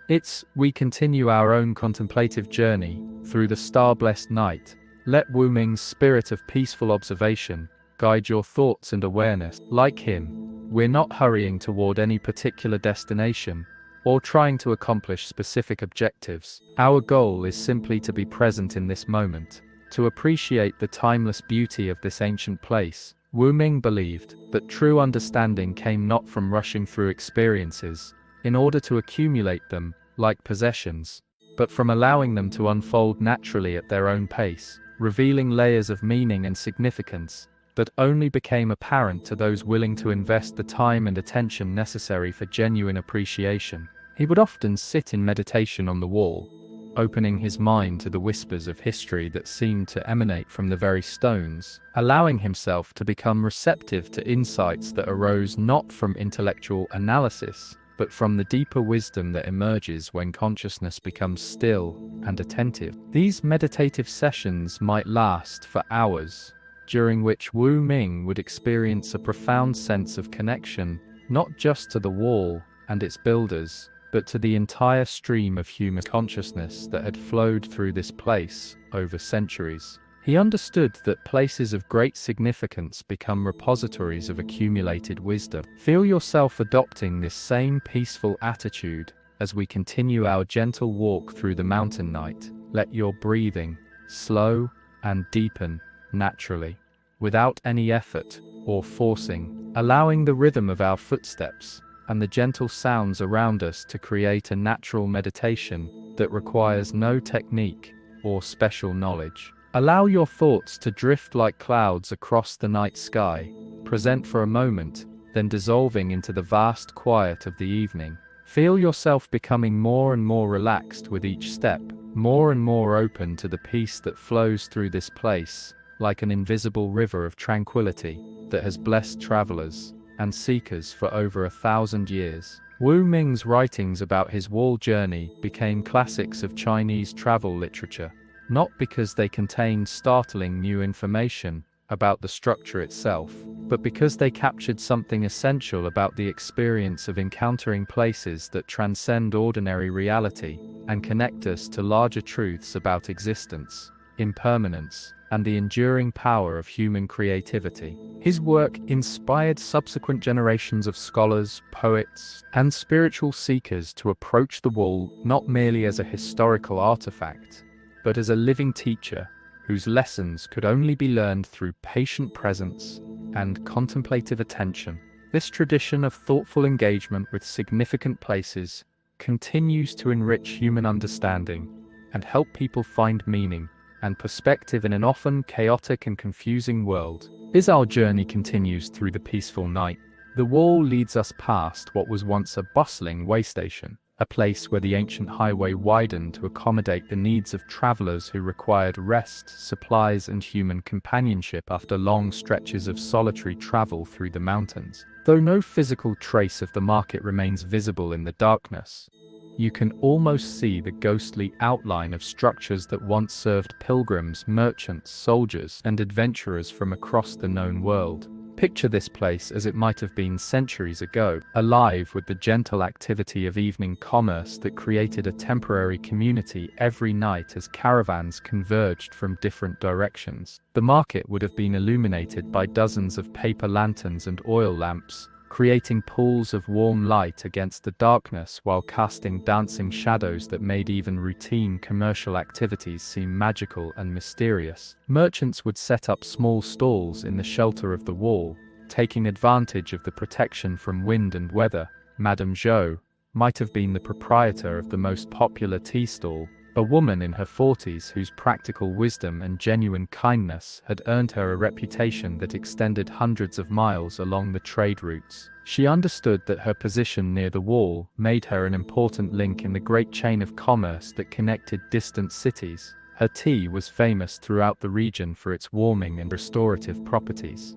We continue our own contemplative journey through the star-blessed night. Let Wu Ming's spirit of peaceful observation guide your thoughts and awareness. Like him, we're not hurrying toward any particular destination or trying to accomplish specific objectives. Our goal is simply to be present in this moment, to appreciate the timeless beauty of this ancient place. Wu Ming believed that true understanding came not from rushing through experiences in order to accumulate them like possessions, but from allowing them to unfold naturally at their own pace, revealing layers of meaning and significance that only became apparent to those willing to invest the time and attention necessary for genuine appreciation. He would often sit in meditation on the wall, opening his mind to the whispers of history that seemed to emanate from the very stones, allowing himself to become receptive to insights that arose not from intellectual analysis, but from the deeper wisdom that emerges when consciousness becomes still and attentive. These meditative sessions might last for hours, during which Wu Ming would experience a profound sense of connection, not just to the wall and its builders, but to the entire stream of human consciousness that had flowed through this place over centuries. He understood that places of great significance become repositories of accumulated wisdom. Feel yourself adopting this same peaceful attitude as we continue our gentle walk through the mountain night. Let your breathing slow and deepen naturally, without any effort or forcing, allowing the rhythm of our footsteps and the gentle sounds around us to create a natural meditation that requires no technique or special knowledge. Allow your thoughts to drift like clouds across the night sky, present for a moment, then dissolving into the vast quiet of the evening. Feel yourself becoming more and more relaxed with each step, more and more open to the peace that flows through this place, like an invisible river of tranquility that has blessed travelers and seekers for over 1,000 years. Wu Ming's writings about his wall journey became classics of Chinese travel literature, not because they contained startling new information about the structure itself, but because they captured something essential about the experience of encountering places that transcend ordinary reality and connect us to larger truths about existence, impermanence, and the enduring power of human creativity. His work inspired subsequent generations of scholars, poets, and spiritual seekers to approach the wall not merely as a historical artifact, but as a living teacher whose lessons could only be learned through patient presence and contemplative attention. This tradition of thoughtful engagement with significant places continues to enrich human understanding and help people find meaning and perspective in an often chaotic and confusing world. As our journey continues through the peaceful night, the wall leads us past what was once a bustling way station, a place where the ancient highway widened to accommodate the needs of travelers who required rest, supplies, and human companionship after long stretches of solitary travel through the mountains. Though no physical trace of the market remains visible in the darkness, you can almost see the ghostly outline of structures that once served pilgrims, merchants, soldiers, and adventurers from across the known world. Picture this place as it might have been centuries ago, alive with the gentle activity of evening commerce that created a temporary community every night as caravans converged from different directions. The market would have been illuminated by dozens of paper lanterns and oil lamps, creating pools of warm light against the darkness while casting dancing shadows that made even routine commercial activities seem magical and mysterious. Merchants would set up small stalls in the shelter of the wall, taking advantage of the protection from wind and weather. Madame Zhou might have been the proprietor of the most popular tea stall, a woman in her 40s whose practical wisdom and genuine kindness had earned her a reputation that extended hundreds of miles along the trade routes. She understood that her position near the wall made her an important link in the great chain of commerce that connected distant cities. Her tea was famous throughout the region for its warming and restorative properties,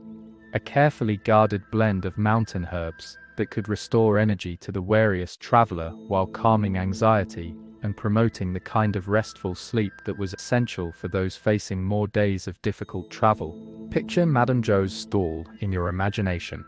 a carefully guarded blend of mountain herbs that could restore energy to the weariest traveler while calming anxiety and promoting the kind of restful sleep that was essential for those facing more days of difficult travel. Picture Madame Zhou's stall in your imagination.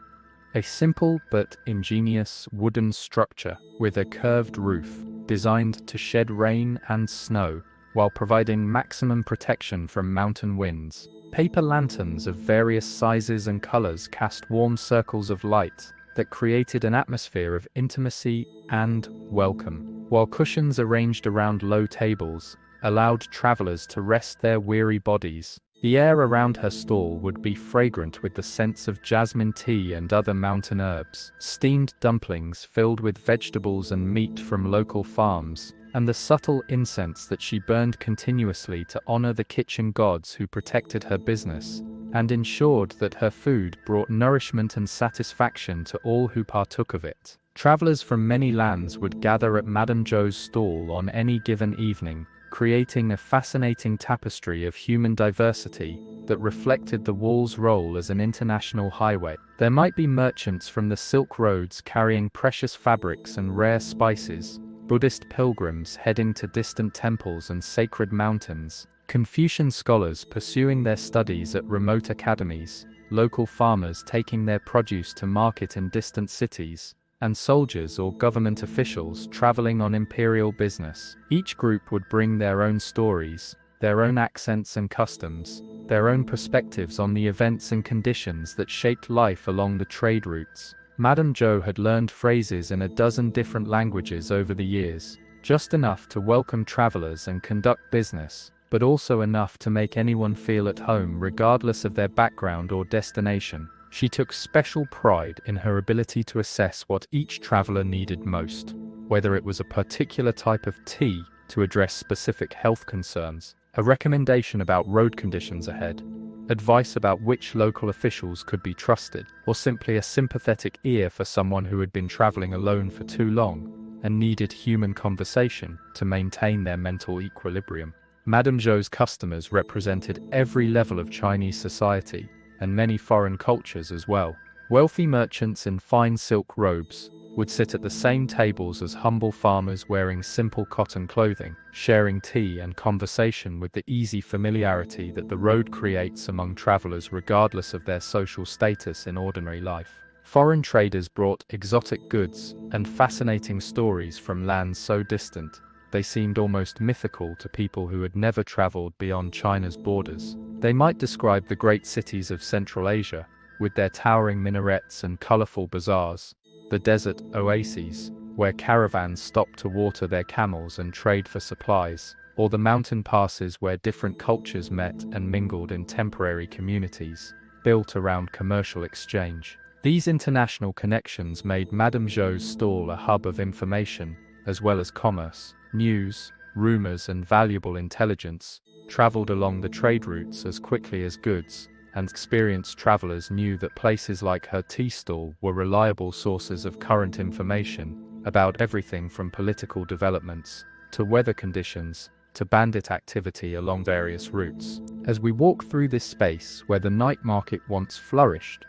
A simple but ingenious wooden structure with a curved roof designed to shed rain and snow while providing maximum protection from mountain winds. Paper lanterns of various sizes and colors cast warm circles of light that created an atmosphere of intimacy and welcome, while cushions arranged around low tables allowed travelers to rest their weary bodies. The air around her stall would be fragrant with the scents of jasmine tea and other mountain herbs, steamed dumplings filled with vegetables and meat from local farms, and the subtle incense that she burned continuously to honor the kitchen gods who protected her business and ensured that her food brought nourishment and satisfaction to all who partook of it. Travelers from many lands would gather at Madame Zhou's stall on any given evening, creating a fascinating tapestry of human diversity that reflected the wall's role as an international highway. There might be merchants from the Silk Roads carrying precious fabrics and rare spices, Buddhist pilgrims heading to distant temples and sacred mountains, Confucian scholars pursuing their studies at remote academies, local farmers taking their produce to market in distant cities, and soldiers or government officials traveling on imperial business. Each group would bring their own stories, their own accents and customs, their own perspectives on the events and conditions that shaped life along the trade routes. Madame Zhou had learned phrases in a dozen different languages over the years, just enough to welcome travelers and conduct business, but also enough to make anyone feel at home regardless of their background or destination. She took special pride in her ability to assess what each traveler needed most, whether it was a particular type of tea to address specific health concerns, a recommendation about road conditions ahead, advice about which local officials could be trusted, or simply a sympathetic ear for someone who had been traveling alone for too long and needed human conversation to maintain their mental equilibrium. Madame Zhou's customers represented every level of Chinese society, and many foreign cultures as well. Wealthy merchants in fine silk robes would sit at the same tables as humble farmers wearing simple cotton clothing, sharing tea and conversation with the easy familiarity that the road creates among travelers regardless of their social status in ordinary life. Foreign traders brought exotic goods and fascinating stories from lands so distant they seemed almost mythical to people who had never traveled beyond China's borders. They might describe the great cities of Central Asia, with their towering minarets and colorful bazaars, the desert oases, where caravans stop to water their camels and trade for supplies, or the mountain passes where different cultures met and mingled in temporary communities, built around commercial exchange. These international connections made Madame Zhou's stall a hub of information, as well as commerce. News, rumors, and valuable intelligence traveled along the trade routes as quickly as goods, and experienced travelers knew that places like her tea stall were reliable sources of current information about everything from political developments to weather conditions to bandit activity along various routes. As we walk through this space where the night market once flourished,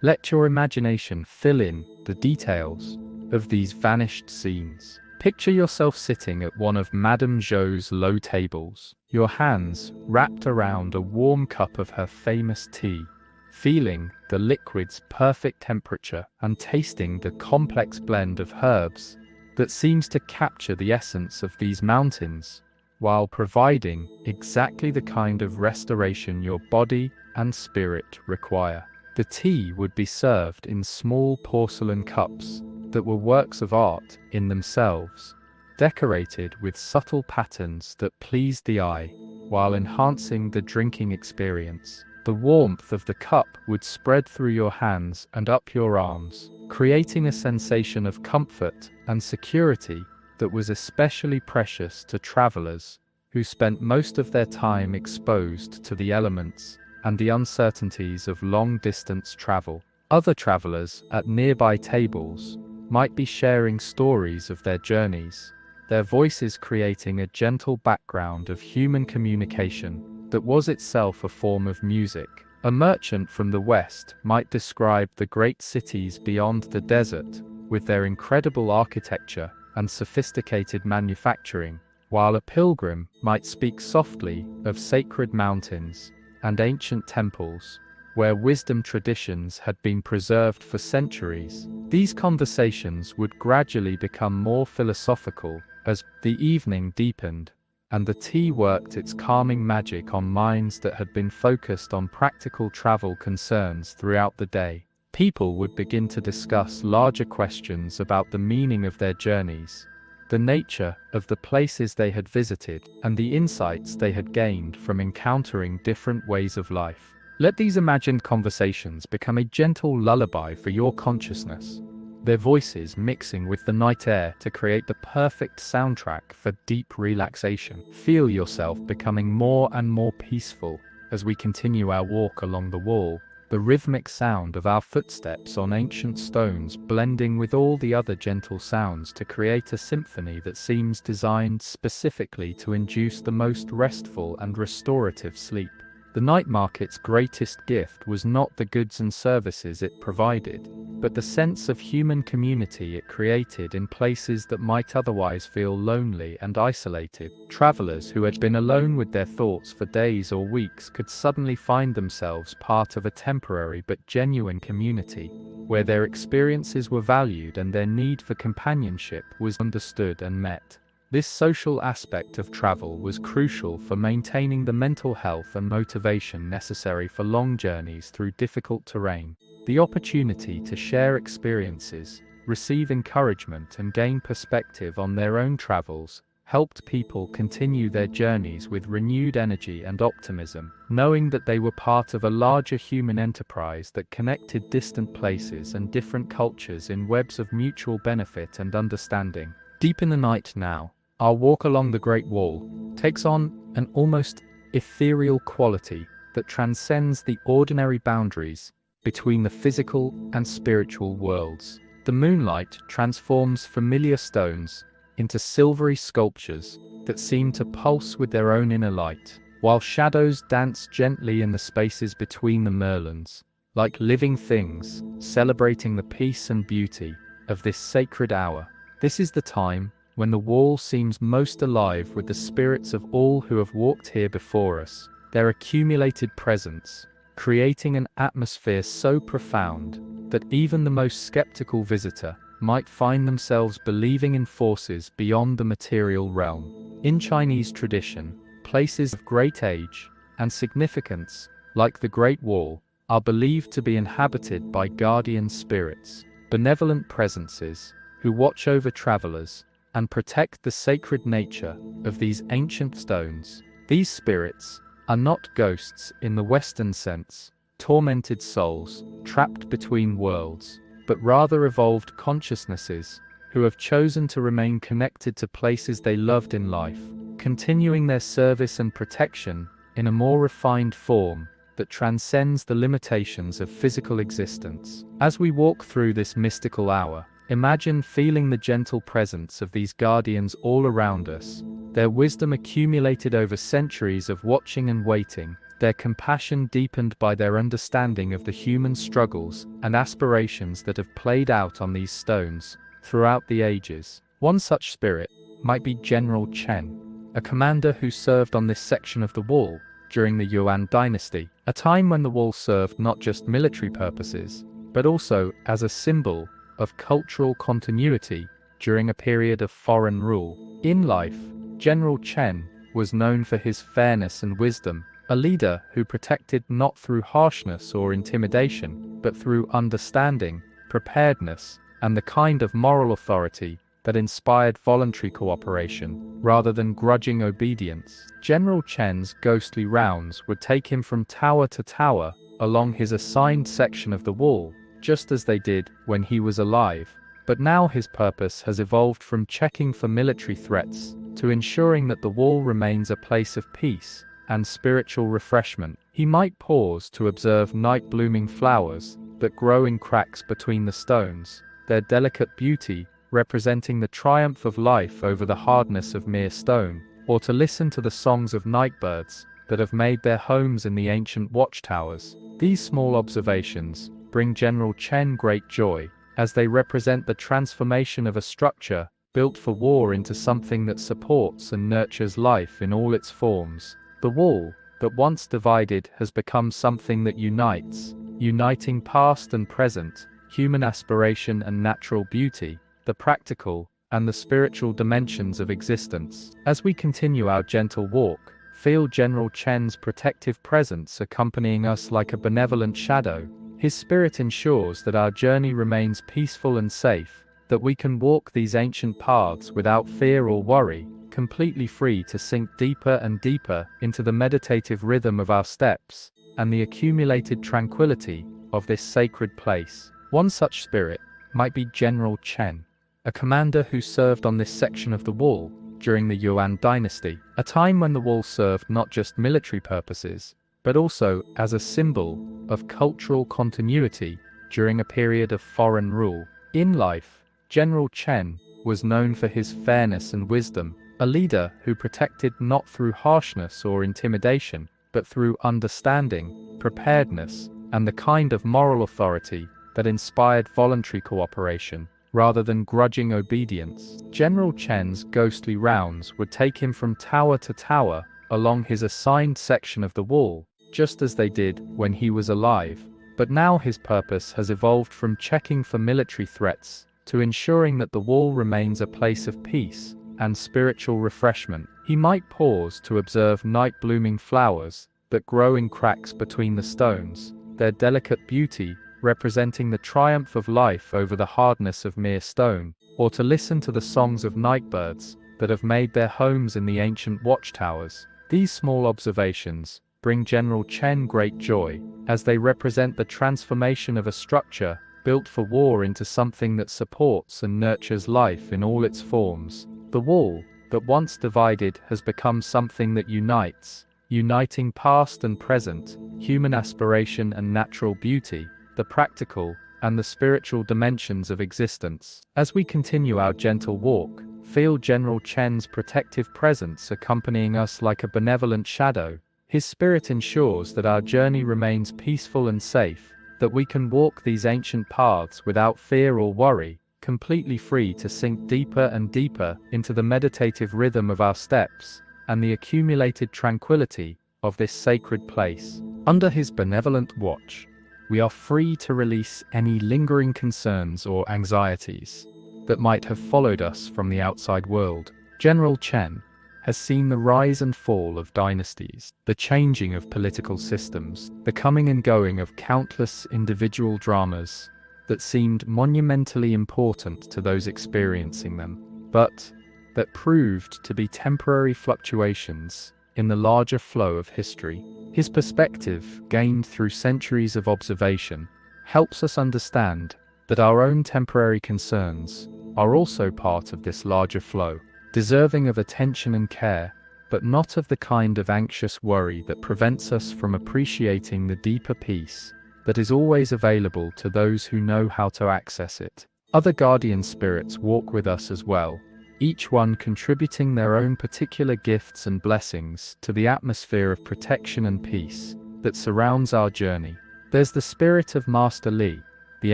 let your imagination fill in the details of these vanished scenes. Picture yourself sitting at one of Madame Zhou's low tables, your hands wrapped around a warm cup of her famous tea, feeling the liquid's perfect temperature and tasting the complex blend of herbs that seems to capture the essence of these mountains, while providing exactly the kind of restoration your body and spirit require. The tea would be served in small porcelain cups that were works of art in themselves, decorated with subtle patterns that pleased the eye, while enhancing the drinking experience. The warmth of the cup would spread through your hands and up your arms, creating a sensation of comfort and security that was especially precious to travelers who spent most of their time exposed to the elements and the uncertainties of long-distance travel. Other travelers at nearby tables might be sharing stories of their journeys, their voices creating a gentle background of human communication that was itself a form of music. A merchant from the West might describe the great cities beyond the desert, with their incredible architecture and sophisticated manufacturing, while a pilgrim might speak softly of sacred mountains and ancient temples, where wisdom traditions had been preserved for centuries. These conversations would gradually become more philosophical as the evening deepened, and the tea worked its calming magic on minds that had been focused on practical travel concerns throughout the day. People would begin to discuss larger questions about the meaning of their journeys, the nature of the places they had visited, and the insights they had gained from encountering different ways of life. Let these imagined conversations become a gentle lullaby for your consciousness, their voices mixing with the night air to create the perfect soundtrack for deep relaxation. Feel yourself becoming more and more peaceful as we continue our walk along the wall, the rhythmic sound of our footsteps on ancient stones blending with all the other gentle sounds to create a symphony that seems designed specifically to induce the most restful and restorative sleep. The night market's greatest gift was not the goods and services it provided, but the sense of human community it created in places that might otherwise feel lonely and isolated. Travelers who had been alone with their thoughts for days or weeks could suddenly find themselves part of a temporary but genuine community, where their experiences were valued and their need for companionship was understood and met. This social aspect of travel was crucial for maintaining the mental health and motivation necessary for long journeys through difficult terrain. The opportunity to share experiences, receive encouragement, and gain perspective on their own travels helped people continue their journeys with renewed energy and optimism, knowing that they were part of a larger human enterprise that connected distant places and different cultures in webs of mutual benefit and understanding. Deep in the night now, our walk along the Great Wall takes on an almost ethereal quality that transcends the ordinary boundaries between the physical and spiritual worlds. The moonlight transforms familiar stones into silvery sculptures that seem to pulse with their own inner light, while shadows dance gently in the spaces between the merlons, like living things celebrating the peace and beauty of this sacred hour. This is the time when the wall seems most alive with the spirits of all who have walked here before us, their accumulated presence, creating an atmosphere so profound that even the most skeptical visitor might find themselves believing in forces beyond the material realm. In Chinese tradition, places of great age and significance, like the Great Wall, are believed to be inhabited by guardian spirits, benevolent presences, who watch over travelers and protect the sacred nature of these ancient stones. These spirits are not ghosts in the Western sense, tormented souls trapped between worlds, but rather evolved consciousnesses who have chosen to remain connected to places they loved in life, continuing their service and protection in a more refined form that transcends the limitations of physical existence. As we walk through this mystical hour, imagine feeling the gentle presence of these guardians all around us, their wisdom accumulated over centuries of watching and waiting, their compassion deepened by their understanding of the human struggles and aspirations that have played out on these stones throughout the ages. One such spirit might be General Chen, a commander who served on this section of the wall during the Yuan dynasty, a time when the wall served not just military purposes, but also as a symbol of cultural continuity during a period of foreign rule. In life, General Chen was known for his fairness and wisdom, a leader who protected not through harshness or intimidation, but through understanding, preparedness, and the kind of moral authority that inspired voluntary cooperation rather than grudging obedience. General Chen's ghostly rounds would take him from tower to tower along his assigned section of the wall, just as they did when he was alive. But now his purpose has evolved from checking for military threats to ensuring that the wall remains a place of peace and spiritual refreshment. He might pause to observe night-blooming flowers that grow in cracks between the stones, their delicate beauty representing the triumph of life over the hardness of mere stone, or to listen to the songs of nightbirds that have made their homes in the ancient watchtowers. These small observations bring General Chen great joy, as they represent the transformation of a structure built for war into something that supports and nurtures life in all its forms. The wall that once divided has become something that unites, uniting past and present, human aspiration and natural beauty, the practical and the spiritual dimensions of existence. As we continue our gentle walk, feel General Chen's protective presence accompanying us like a benevolent shadow. His spirit ensures that our journey remains peaceful and safe, that we can walk these ancient paths without fear or worry, completely free to sink deeper and deeper into the meditative rhythm of our steps and the accumulated tranquility of this sacred place. One such spirit might be General Chen, a commander who served on this section of the wall during the Yuan dynasty, a time when the wall served not just military purposes, but also as a symbol of cultural continuity during a period of foreign rule. In life, General Chen was known for his fairness and wisdom, a leader who protected not through harshness or intimidation, but through understanding, preparedness, and the kind of moral authority that inspired voluntary cooperation rather than grudging obedience. General Chen's ghostly rounds would take him from tower to tower along his assigned section of the wall, just as they did when he was alive. But now his purpose has evolved from checking for military threats to ensuring that the wall remains a place of peace and spiritual refreshment. He might pause to observe night-blooming flowers that grow in cracks between the stones, their delicate beauty representing the triumph of life over the hardness of mere stone, or to listen to the songs of nightbirds that have made their homes in the ancient watchtowers. These small observations bring General Chen great joy, as they represent the transformation of a structure built for war into something that supports and nurtures life in all its forms. The wall that once divided has become something that unites, uniting past and present, human aspiration and natural beauty, the practical and the spiritual dimensions of existence. As we continue our gentle walk, feel General Chen's protective presence accompanying us like a benevolent shadow. His spirit ensures that our journey remains peaceful and safe, that we can walk these ancient paths without fear or worry, completely free to sink deeper and deeper into the meditative rhythm of our steps and the accumulated tranquility of this sacred place. Under his benevolent watch, we are free to release any lingering concerns or anxieties that might have followed us from the outside world. General Chen, has seen the rise and fall of dynasties, the changing of political systems, the coming and going of countless individual dramas that seemed monumentally important to those experiencing them, but that proved to be temporary fluctuations in the larger flow of history. His perspective, gained through centuries of observation, helps us understand that our own temporary concerns are also part of this larger flow, deserving of attention and care, but not of the kind of anxious worry that prevents us from appreciating the deeper peace that is always available to those who know how to access it. Other guardian spirits walk with us as well, each one contributing their own particular gifts and blessings to the atmosphere of protection and peace that surrounds our journey. There's the spirit of Master Li, the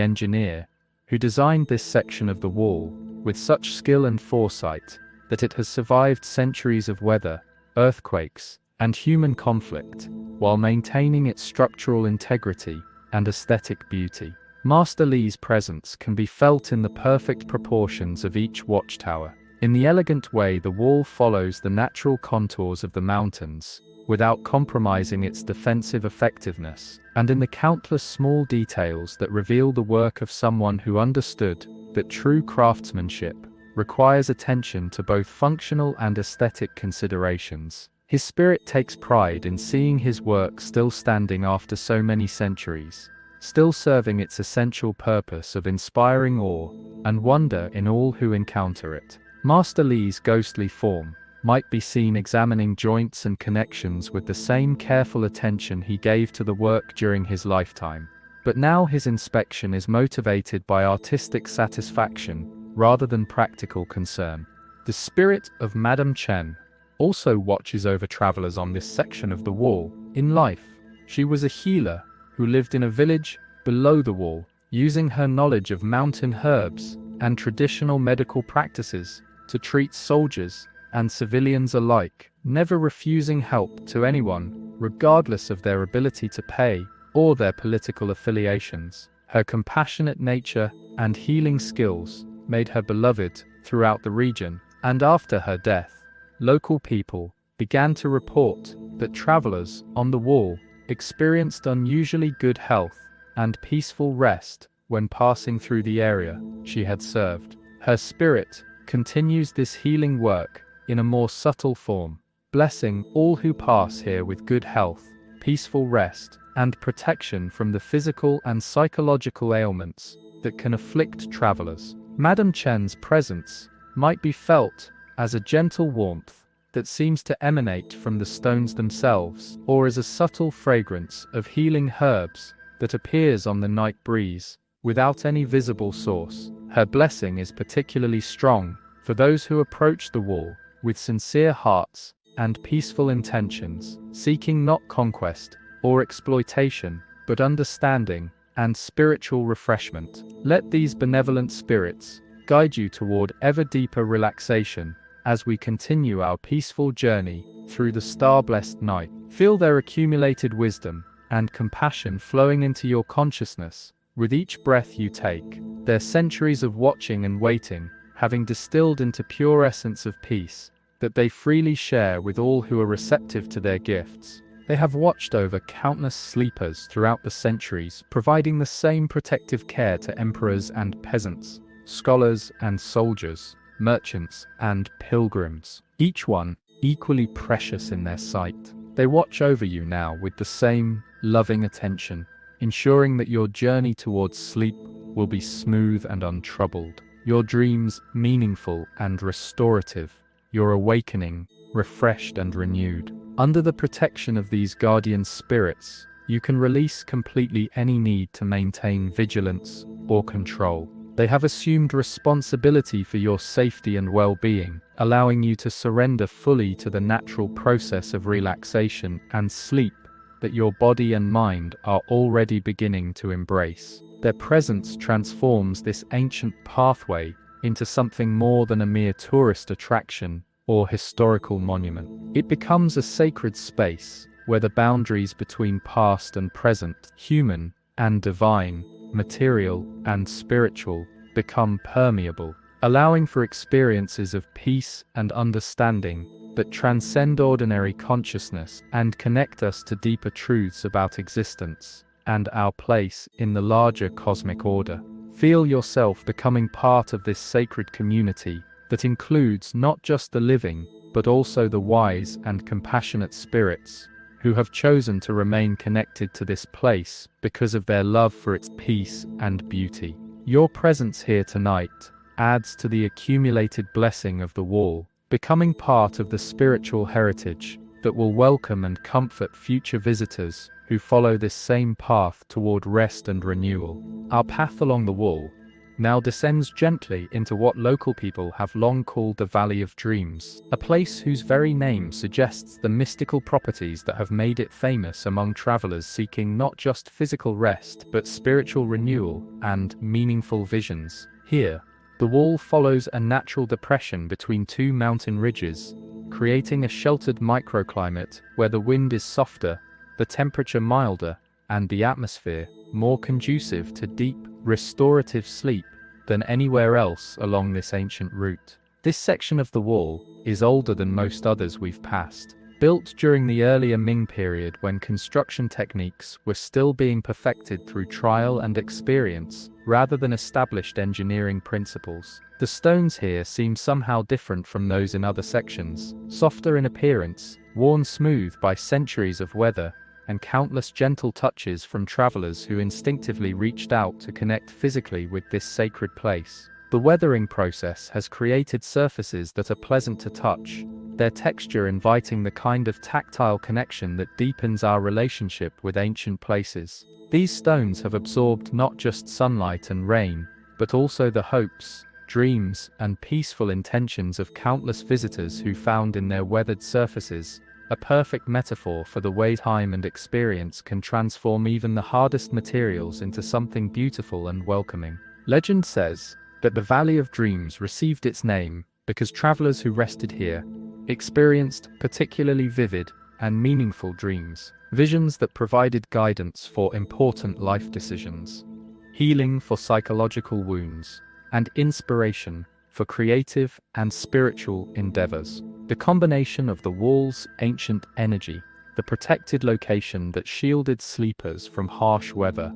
engineer, who designed this section of the wall with such skill and foresight that it has survived centuries of weather, earthquakes, and human conflict, while maintaining its structural integrity and aesthetic beauty. Master Li's presence can be felt in the perfect proportions of each watchtower. In the elegant way the wall follows the natural contours of the mountains, without compromising its defensive effectiveness, and in the countless small details that reveal the work of someone who understood that true craftsmanship requires attention to both functional and aesthetic considerations. His spirit takes pride in seeing his work still standing after so many centuries, still serving its essential purpose of inspiring awe and wonder in all who encounter it. Master Li's ghostly form might be seen examining joints and connections with the same careful attention he gave to the work during his lifetime. But now his inspection is motivated by artistic satisfaction rather than practical concern. The spirit of Madame Chen also watches over travelers on this section of the wall. In life, she was a healer who lived in a village below the wall, using her knowledge of mountain herbs and traditional medical practices to treat soldiers and civilians alike, never refusing help to anyone, regardless of their ability to pay or their political affiliations. Her compassionate nature and healing skills made her beloved throughout the region, and after her death, local people began to report that travelers on the wall experienced unusually good health and peaceful rest when passing through the area she had served. Her spirit continues this healing work in a more subtle form, blessing all who pass here with good health, peaceful rest, and protection from the physical and psychological ailments that can afflict travelers. Madame Chen's presence might be felt as a gentle warmth that seems to emanate from the stones themselves, or as a subtle fragrance of healing herbs that appears on the night breeze without any visible source. Her blessing is particularly strong for those who approach the wall with sincere hearts and peaceful intentions, seeking not conquest or exploitation, but understanding and spiritual refreshment. Let these benevolent spirits guide you toward ever deeper relaxation as we continue our peaceful journey through the star-blessed night. Feel their accumulated wisdom and compassion flowing into your consciousness with each breath you take, their centuries of watching and waiting having distilled into pure essence of peace that they freely share with all who are receptive to their gifts. They have watched over countless sleepers throughout the centuries, providing the same protective care to emperors and peasants, scholars and soldiers, merchants and pilgrims, each one equally precious in their sight. They watch over you now with the same loving attention, ensuring that your journey towards sleep will be smooth and untroubled, your dreams meaningful and restorative, your awakening refreshed and renewed. Under the protection of these guardian spirits, you can release completely any need to maintain vigilance or control. They have assumed responsibility for your safety and well-being, allowing you to surrender fully to the natural process of relaxation and sleep that your body and mind are already beginning to embrace. Their presence transforms this ancient pathway into something more than a mere tourist attraction or historical monument. It becomes a sacred space where the boundaries between past and present, human and divine, material and spiritual, become permeable, allowing for experiences of peace and understanding that transcend ordinary consciousness and connect us to deeper truths about existence and our place in the larger cosmic order. Feel yourself becoming part of this sacred community that includes not just the living, but also the wise and compassionate spirits who have chosen to remain connected to this place because of their love for its peace and beauty. Your presence here tonight adds to the accumulated blessing of the wall, becoming part of the spiritual heritage that will welcome and comfort future visitors who follow this same path toward rest and renewal. Our path along the wall now descends gently into what local people have long called the Valley of Dreams, a place whose very name suggests the mystical properties that have made it famous among travelers seeking not just physical rest but spiritual renewal and meaningful visions. Here, the wall follows a natural depression between two mountain ridges, creating a sheltered microclimate where the wind is softer, the temperature milder, and the atmosphere more conducive to deep, restorative sleep than anywhere else along this ancient route. This section of the wall is older than most others we've passed, built during the earlier Ming period when construction techniques were still being perfected through trial and experience rather than established engineering principles. The stones here seem somehow different from those in other sections, softer in appearance, worn smooth by centuries of weather, and countless gentle touches from travelers who instinctively reached out to connect physically with this sacred place. The weathering process has created surfaces that are pleasant to touch, their texture inviting the kind of tactile connection that deepens our relationship with ancient places. These stones have absorbed not just sunlight and rain, but also the hopes, dreams, and peaceful intentions of countless visitors who found in their weathered surfaces a perfect metaphor for the way time and experience can transform even the hardest materials into something beautiful and welcoming. Legend says that the Valley of Dreams received its name because travelers who rested here experienced particularly vivid and meaningful dreams, visions that provided guidance for important life decisions, healing for psychological wounds, and inspiration for creative and spiritual endeavors. The combination of the wall's ancient energy, the protected location that shielded sleepers from harsh weather,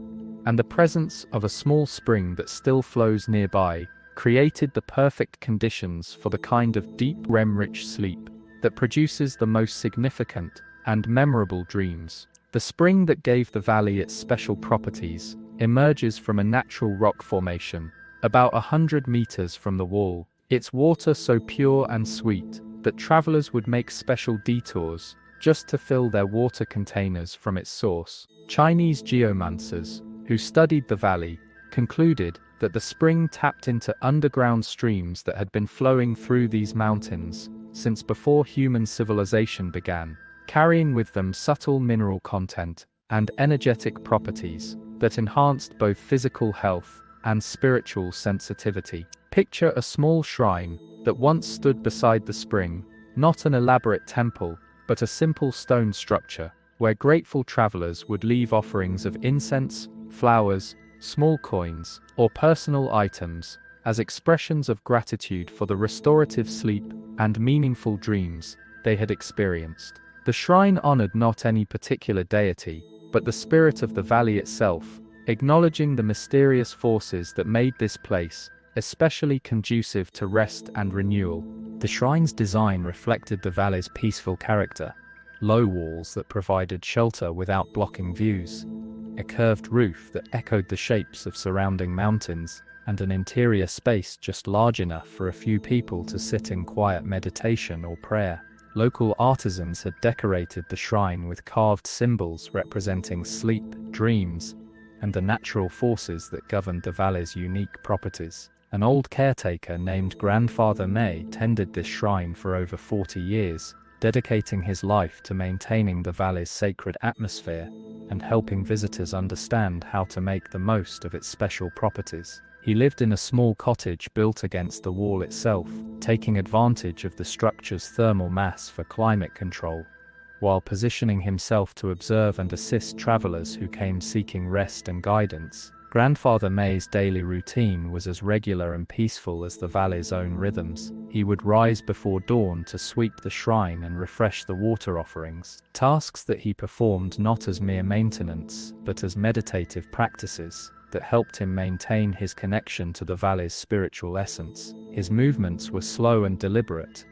and the presence of a small spring that still flows nearby created the perfect conditions for the kind of deep REM-rich sleep that produces the most significant and memorable dreams. The spring that gave the valley its special properties emerges from a natural rock formation about 100 meters from the wall, its water so pure and sweet that travelers would make special detours just to fill their water containers from its source. Chinese geomancers, who studied the valley, concluded that the spring tapped into underground streams that had been flowing through these mountains since before human civilization began, carrying with them subtle mineral content and energetic properties that enhanced both physical health and spiritual sensitivity. Picture a small shrine that once stood beside the spring, not an elaborate temple, but a simple stone structure, where grateful travelers would leave offerings of incense, flowers, small coins, or personal items as expressions of gratitude for the restorative sleep and meaningful dreams they had experienced. The shrine honored not any particular deity, but the spirit of the valley itself, acknowledging the mysterious forces that made this place especially conducive to rest and renewal. The shrine's design reflected the valley's peaceful character: low walls that provided shelter without blocking views, a curved roof that echoed the shapes of surrounding mountains, and an interior space just large enough for a few people to sit in quiet meditation or prayer. Local artisans had decorated the shrine with carved symbols representing sleep, dreams, and the natural forces that governed the valley's unique properties. An old caretaker named Grandfather May tended this shrine for over 40 years, dedicating his life to maintaining the valley's sacred atmosphere and helping visitors understand how to make the most of its special properties. He lived in a small cottage built against the wall itself, taking advantage of the structure's thermal mass for climate control, while positioning himself to observe and assist travelers who came seeking rest and guidance. Grandfather May's daily routine was as regular and peaceful as the valley's own rhythms. He would rise before dawn to sweep the shrine and refresh the water offerings, tasks that he performed not as mere maintenance, but as meditative practices that helped him maintain his connection to the valley's spiritual essence. His movements were slow and deliberate,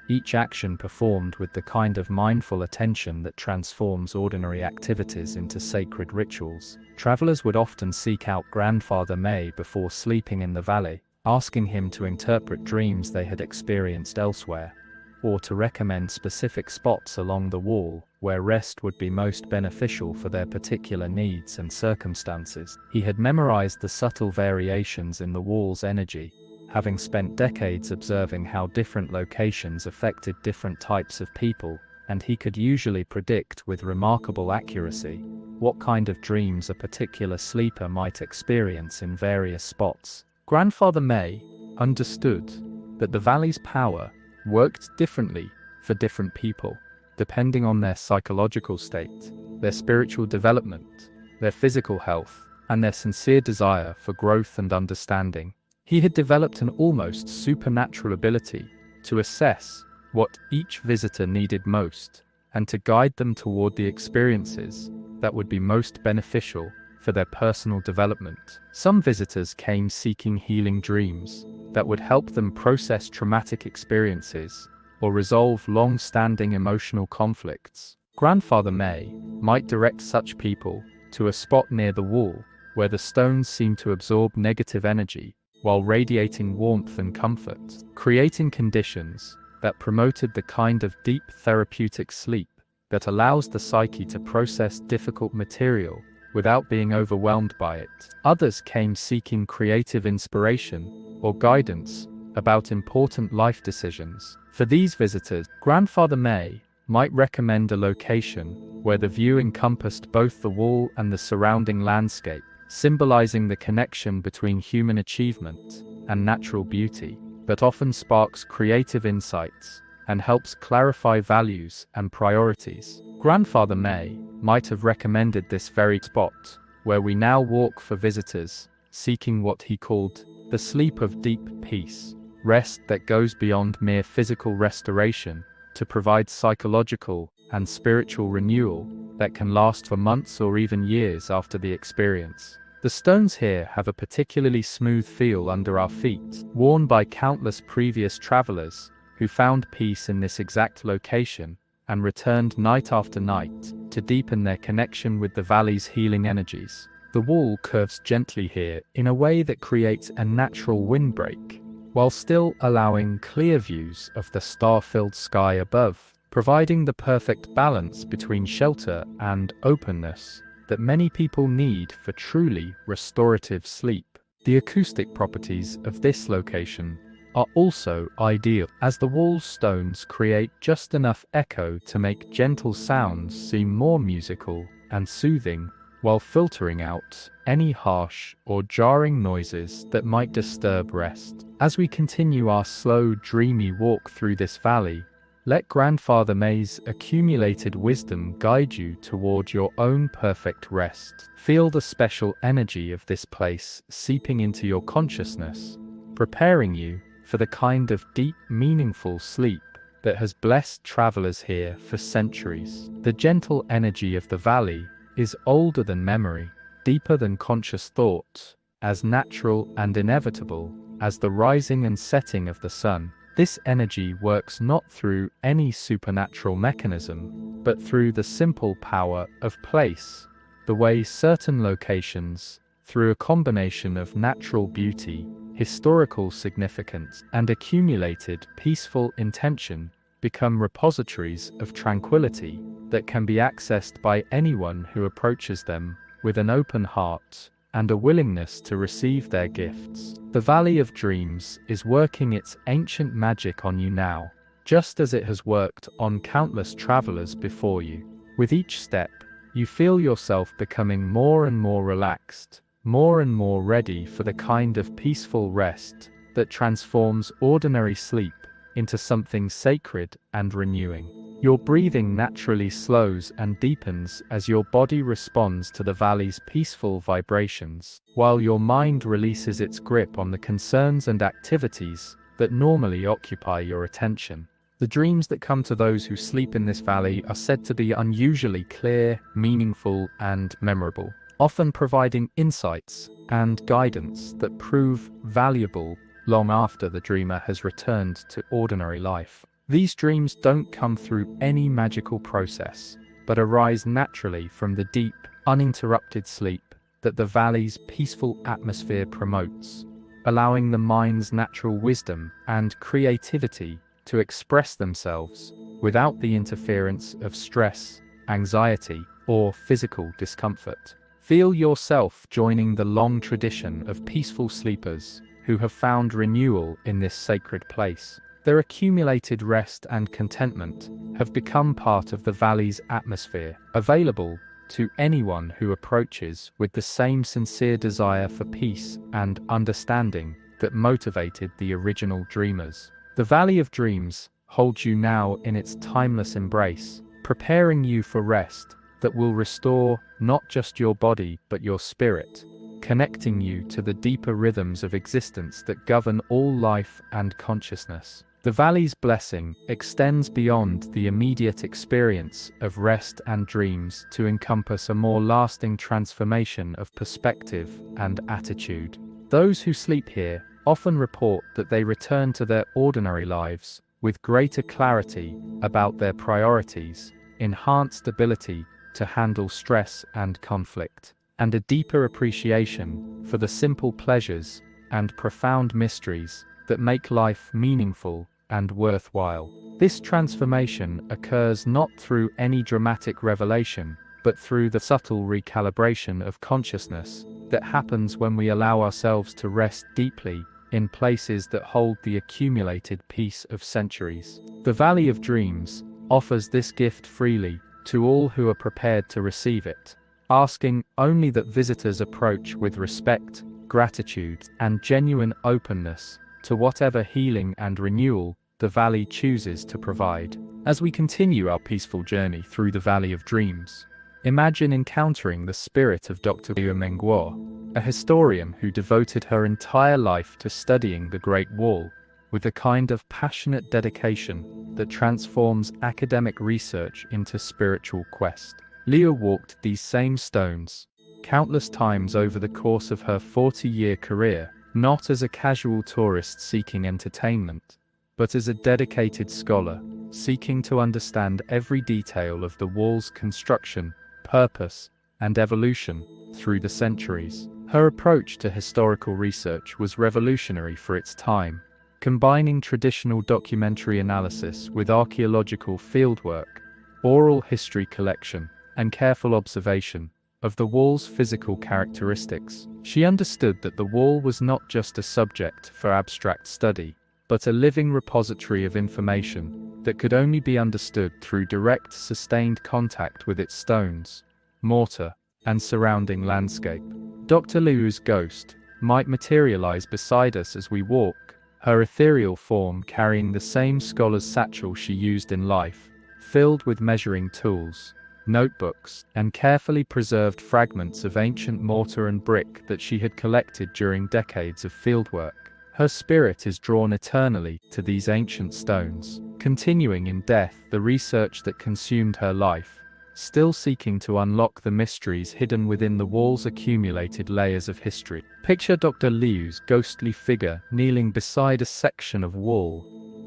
each action performed with the kind of mindful attention that transforms ordinary activities into sacred rituals. Travelers would often seek out Grandfather May before sleeping in the valley, asking him to interpret dreams they had experienced elsewhere, or to recommend specific spots along the wall where rest would be most beneficial for their particular needs and circumstances. He had memorized the subtle variations in the wall's energy, having spent decades observing how different locations affected different types of people, and he could usually predict with remarkable accuracy what kind of dreams a particular sleeper might experience in various spots. Grandfather May understood that the valley's power worked differently for different people, depending on their psychological state, their spiritual development, their physical health, and their sincere desire for growth and understanding. He had developed an almost supernatural ability to assess what each visitor needed most and to guide them toward the experiences that would be most beneficial for their personal development. Some visitors came seeking healing dreams that would help them process traumatic experiences or resolve long-standing emotional conflicts. Grandfather May might direct such people to a spot near the wall where the stones seemed to absorb negative energy while radiating warmth and comfort, creating conditions that promoted the kind of deep therapeutic sleep that allows the psyche to process difficult material without being overwhelmed by it. Others came seeking creative inspiration or guidance about important life decisions. For these visitors, Grandfather May might recommend a location where the view encompassed both the wall and the surrounding landscape, symbolizing the connection between human achievement and natural beauty, but often sparks creative insights and helps clarify values and priorities. Grandfather May might have recommended this very spot where we now walk for visitors seeking what he called the sleep of deep peace, rest that goes beyond mere physical restoration to provide psychological and spiritual renewal that can last for months or even years after the experience. The stones here have a particularly smooth feel under our feet, worn by countless previous travelers who found peace in this exact location and returned night after night to deepen their connection with the valley's healing energies. The wall curves gently here in a way that creates a natural windbreak, while still allowing clear views of the star-filled sky above, providing the perfect balance between shelter and openness that many people need for truly restorative sleep. The acoustic properties of this location are also ideal, as the wall stones create just enough echo to make gentle sounds seem more musical and soothing, while filtering out any harsh or jarring noises that might disturb rest. As we continue our slow, dreamy walk through this valley, let Grandfather May's accumulated wisdom guide you toward your own perfect rest. Feel the special energy of this place seeping into your consciousness, preparing you for the kind of deep, meaningful sleep that has blessed travelers here for centuries. The gentle energy of the valley is older than memory, deeper than conscious thought, as natural and inevitable as the rising and setting of the sun. This energy works not through any supernatural mechanism, but through the simple power of place, the way certain locations, through a combination of natural beauty, historical significance, and accumulated peaceful intention, become repositories of tranquility that can be accessed by anyone who approaches them with an open heart and a willingness to receive their gifts. The Valley of Dreams is working its ancient magic on you now, just as it has worked on countless travelers before you. With each step, you feel yourself becoming more and more relaxed, more and more ready for the kind of peaceful rest that transforms ordinary sleep into something sacred and renewing. Your breathing naturally slows and deepens as your body responds to the valley's peaceful vibrations, while your mind releases its grip on the concerns and activities that normally occupy your attention. The dreams that come to those who sleep in this valley are said to be unusually clear, meaningful, and memorable, often providing insights and guidance that prove valuable long after the dreamer has returned to ordinary life. These dreams don't come through any magical process, but arise naturally from the deep, uninterrupted sleep that the valley's peaceful atmosphere promotes, allowing the mind's natural wisdom and creativity to express themselves without the interference of stress, anxiety, or physical discomfort. Feel yourself joining the long tradition of peaceful sleepers who have found renewal in this sacred place. Their accumulated rest and contentment have become part of the valley's atmosphere, available to anyone who approaches with the same sincere desire for peace and understanding that motivated the original dreamers. The Valley of Dreams holds you now in its timeless embrace, preparing you for rest that will restore not just your body but your spirit, connecting you to the deeper rhythms of existence that govern all life and consciousness. The valley's blessing extends beyond the immediate experience of rest and dreams to encompass a more lasting transformation of perspective and attitude. Those who sleep here often report that they return to their ordinary lives with greater clarity about their priorities, enhanced ability to handle stress and conflict, and a deeper appreciation for the simple pleasures and profound mysteries that make life meaningful and worthwhile. This transformation occurs not through any dramatic revelation, but through the subtle recalibration of consciousness that happens when we allow ourselves to rest deeply in places that hold the accumulated peace of centuries. The Valley of Dreams offers this gift freely to all who are prepared to receive it, asking only that visitors approach with respect, gratitude, and genuine openness to whatever healing and renewal the valley chooses to provide. As we continue our peaceful journey through the Valley of Dreams, imagine encountering the spirit of Dr. Liu Mengguo, a historian who devoted her entire life to studying the Great Wall with a kind of passionate dedication that transforms academic research into spiritual quest. Liu walked these same stones countless times over the course of her 40-year career, not as a casual tourist seeking entertainment, but as a dedicated scholar, seeking to understand every detail of the wall's construction, purpose, and evolution through the centuries. Her approach to historical research was revolutionary for its time, combining traditional documentary analysis with archaeological fieldwork, oral history collection, and careful observation of the wall's physical characteristics. She understood that the wall was not just a subject for abstract study, but a living repository of information that could only be understood through direct, sustained contact with its stones, mortar, and surrounding landscape. Dr. Liu's ghost might materialize beside us as we walk, her ethereal form carrying the same scholar's satchel she used in life, filled with measuring tools, notebooks, and carefully preserved fragments of ancient mortar and brick that she had collected during decades of fieldwork. Her spirit is drawn eternally to these ancient stones, continuing in death the research that consumed her life, still seeking to unlock the mysteries hidden within the wall's accumulated layers of history. Picture Dr. Liu's ghostly figure kneeling beside a section of wall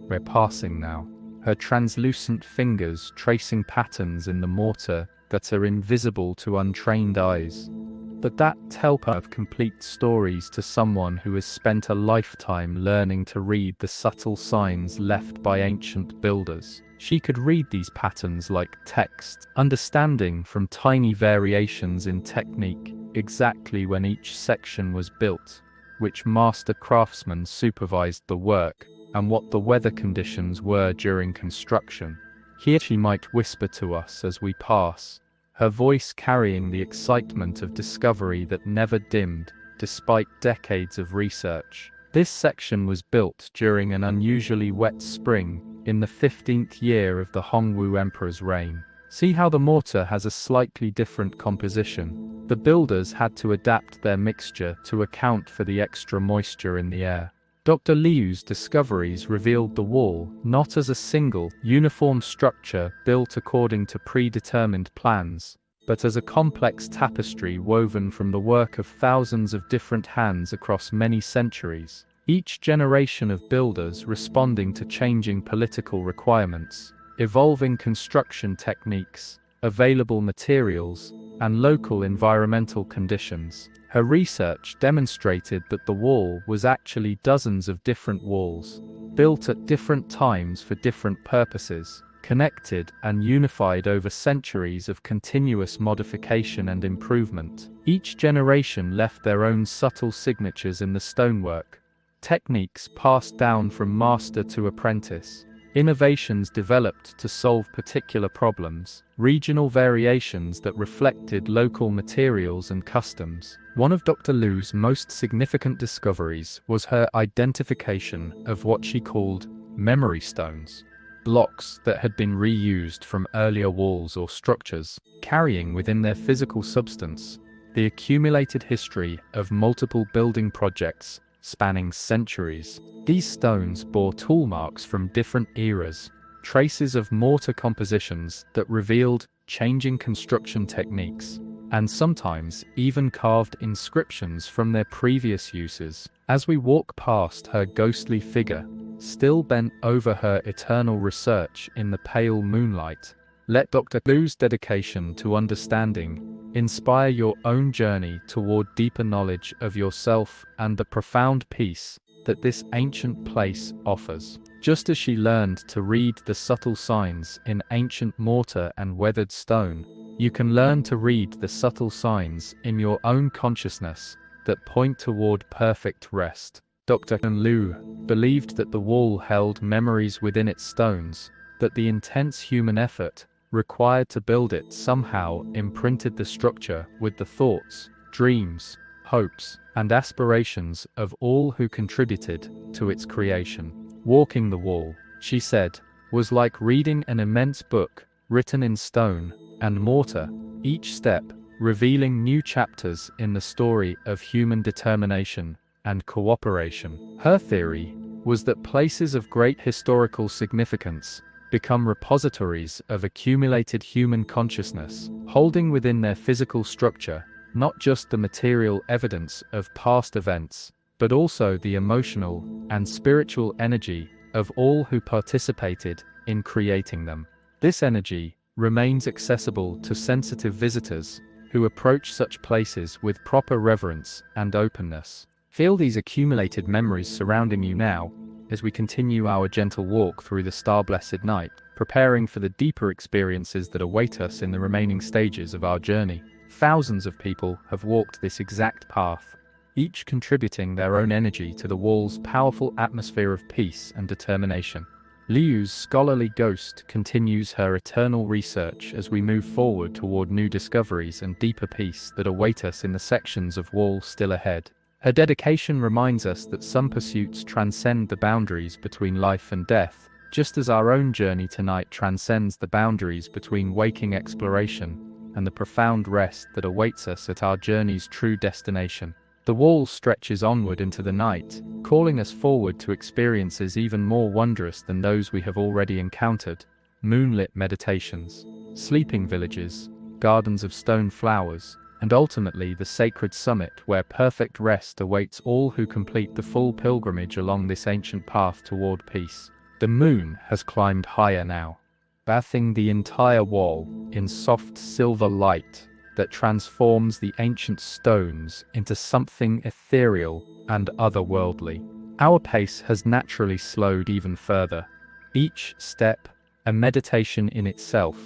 we're passing now, her translucent fingers tracing patterns in the mortar that are invisible to untrained eyes. But that tells of complete stories to someone who has spent a lifetime learning to read the subtle signs left by ancient builders. She could read these patterns like text, understanding from tiny variations in technique exactly when each section was built, which master craftsman supervised the work, and what the weather conditions were during construction. Here she might whisper to us as we pass, her voice carrying the excitement of discovery that never dimmed, despite decades of research. This section was built during an unusually wet spring in the 15th year of the Hongwu Emperor's reign. See how the mortar has a slightly different composition. The builders had to adapt their mixture to account for the extra moisture in the air. Dr. Liu's discoveries revealed the wall not as a single, uniform structure built according to predetermined plans, but as a complex tapestry woven from the work of thousands of different hands across many centuries, each generation of builders responding to changing political requirements, evolving construction techniques, available materials, and local environmental conditions. Her research demonstrated that the wall was actually dozens of different walls, built at different times for different purposes, connected and unified over centuries of continuous modification and improvement. Each generation left their own subtle signatures in the stonework, techniques passed down from master to apprentice, innovations developed to solve particular problems, regional variations that reflected local materials and customs. One of Dr. Liu's most significant discoveries was her identification of what she called memory stones, blocks that had been reused from earlier walls or structures, carrying within their physical substance the accumulated history of multiple building projects spanning centuries. These stones bore tool marks from different eras, traces of mortar compositions that revealed changing construction techniques, and sometimes even carved inscriptions from their previous uses. As we walk past her ghostly figure, still bent over her eternal research in the pale moonlight, let Dr. Liu's dedication to understanding inspire your own journey toward deeper knowledge of yourself and the profound peace that this ancient place offers. Just as she learned to read the subtle signs in ancient mortar and weathered stone, you can learn to read the subtle signs in your own consciousness that point toward perfect rest. Dr. Liu believed that the wall held memories within its stones, that the intense human effort required to build it somehow imprinted the structure with the thoughts, dreams, hopes, and aspirations of all who contributed to its creation. Walking the wall, she said, was like reading an immense book written in stone and mortar, each step revealing new chapters in the story of human determination and cooperation. Her theory was that places of great historical significance become repositories of accumulated human consciousness, holding within their physical structure not just the material evidence of past events, but also the emotional and spiritual energy of all who participated in creating them. This energy remains accessible to sensitive visitors who approach such places with proper reverence and openness. Feel these accumulated memories surrounding you now, as we continue our gentle walk through the star-blessed night, preparing for the deeper experiences that await us in the remaining stages of our journey. Thousands of people have walked this exact path, each contributing their own energy to the wall's powerful atmosphere of peace and determination. Liu's scholarly ghost continues her eternal research as we move forward toward new discoveries and deeper peace that await us in the sections of wall still ahead. Her dedication reminds us that some pursuits transcend the boundaries between life and death, just as our own journey tonight transcends the boundaries between waking exploration and the profound rest that awaits us at our journey's true destination. The wall stretches onward into the night, calling us forward to experiences even more wondrous than those we have already encountered: moonlit meditations, sleeping villages, gardens of stone flowers, and ultimately the sacred summit where perfect rest awaits all who complete the full pilgrimage along this ancient path toward peace. The moon has climbed higher now, bathing the entire wall in soft silver light that transforms the ancient stones into something ethereal and otherworldly. Our pace has naturally slowed even further, each step a meditation in itself,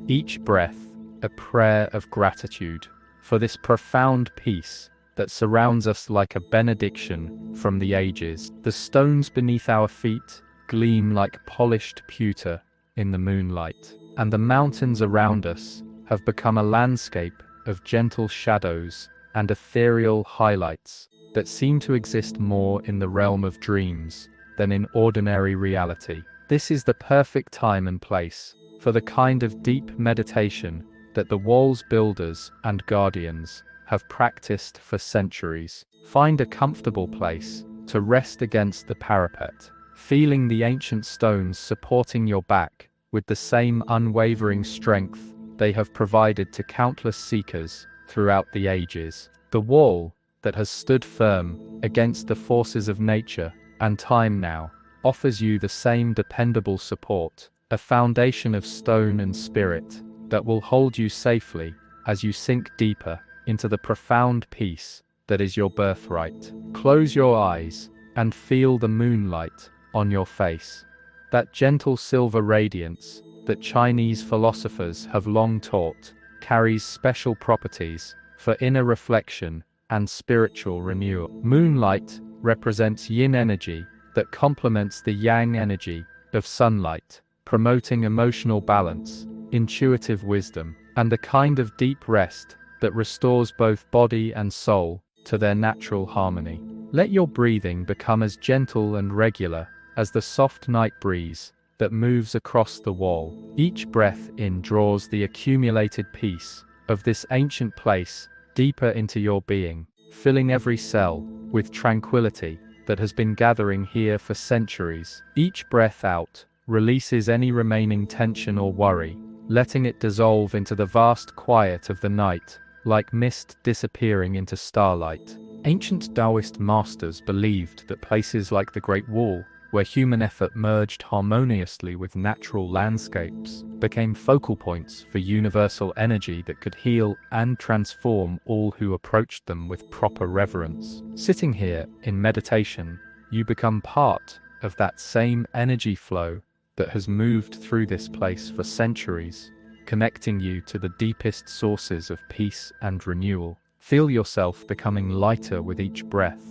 each breath a prayer of gratitude for this profound peace that surrounds us like a benediction from the ages. The stones beneath our feet gleam like polished pewter in the moonlight, and the mountains around us have become a landscape of gentle shadows and ethereal highlights that seem to exist more in the realm of dreams than in ordinary reality. This is the perfect time and place for the kind of deep meditation that the wall's builders and guardians have practiced for centuries. Find a comfortable place to rest against the parapet, feeling the ancient stones supporting your back with the same unwavering strength they have provided to countless seekers throughout the ages. The wall that has stood firm against the forces of nature and time now offers you the same dependable support, a foundation of stone and spirit that will hold you safely as you sink deeper into the profound peace that is your birthright. Close your eyes and feel the moonlight on your face, that gentle silver radiance that Chinese philosophers have long taught carries special properties for inner reflection and spiritual renewal. Moonlight represents yin energy that complements the yang energy of sunlight, promoting emotional balance, intuitive wisdom, and the kind of deep rest that restores both body and soul to their natural harmony. Let your breathing become as gentle and regular as the soft night breeze that moves across the wall. Each breath in draws the accumulated peace of this ancient place deeper into your being, filling every cell with tranquility that has been gathering here for centuries. Each breath out releases any remaining tension or worry, letting it dissolve into the vast quiet of the night, like mist disappearing into starlight. Ancient Taoist masters believed that places like the Great Wall, where human effort merged harmoniously with natural landscapes, became focal points for universal energy that could heal and transform all who approached them with proper reverence. Sitting here in meditation, you become part of that same energy flow that has moved through this place for centuries, connecting you to the deepest sources of peace and renewal. Feel yourself becoming lighter with each breath,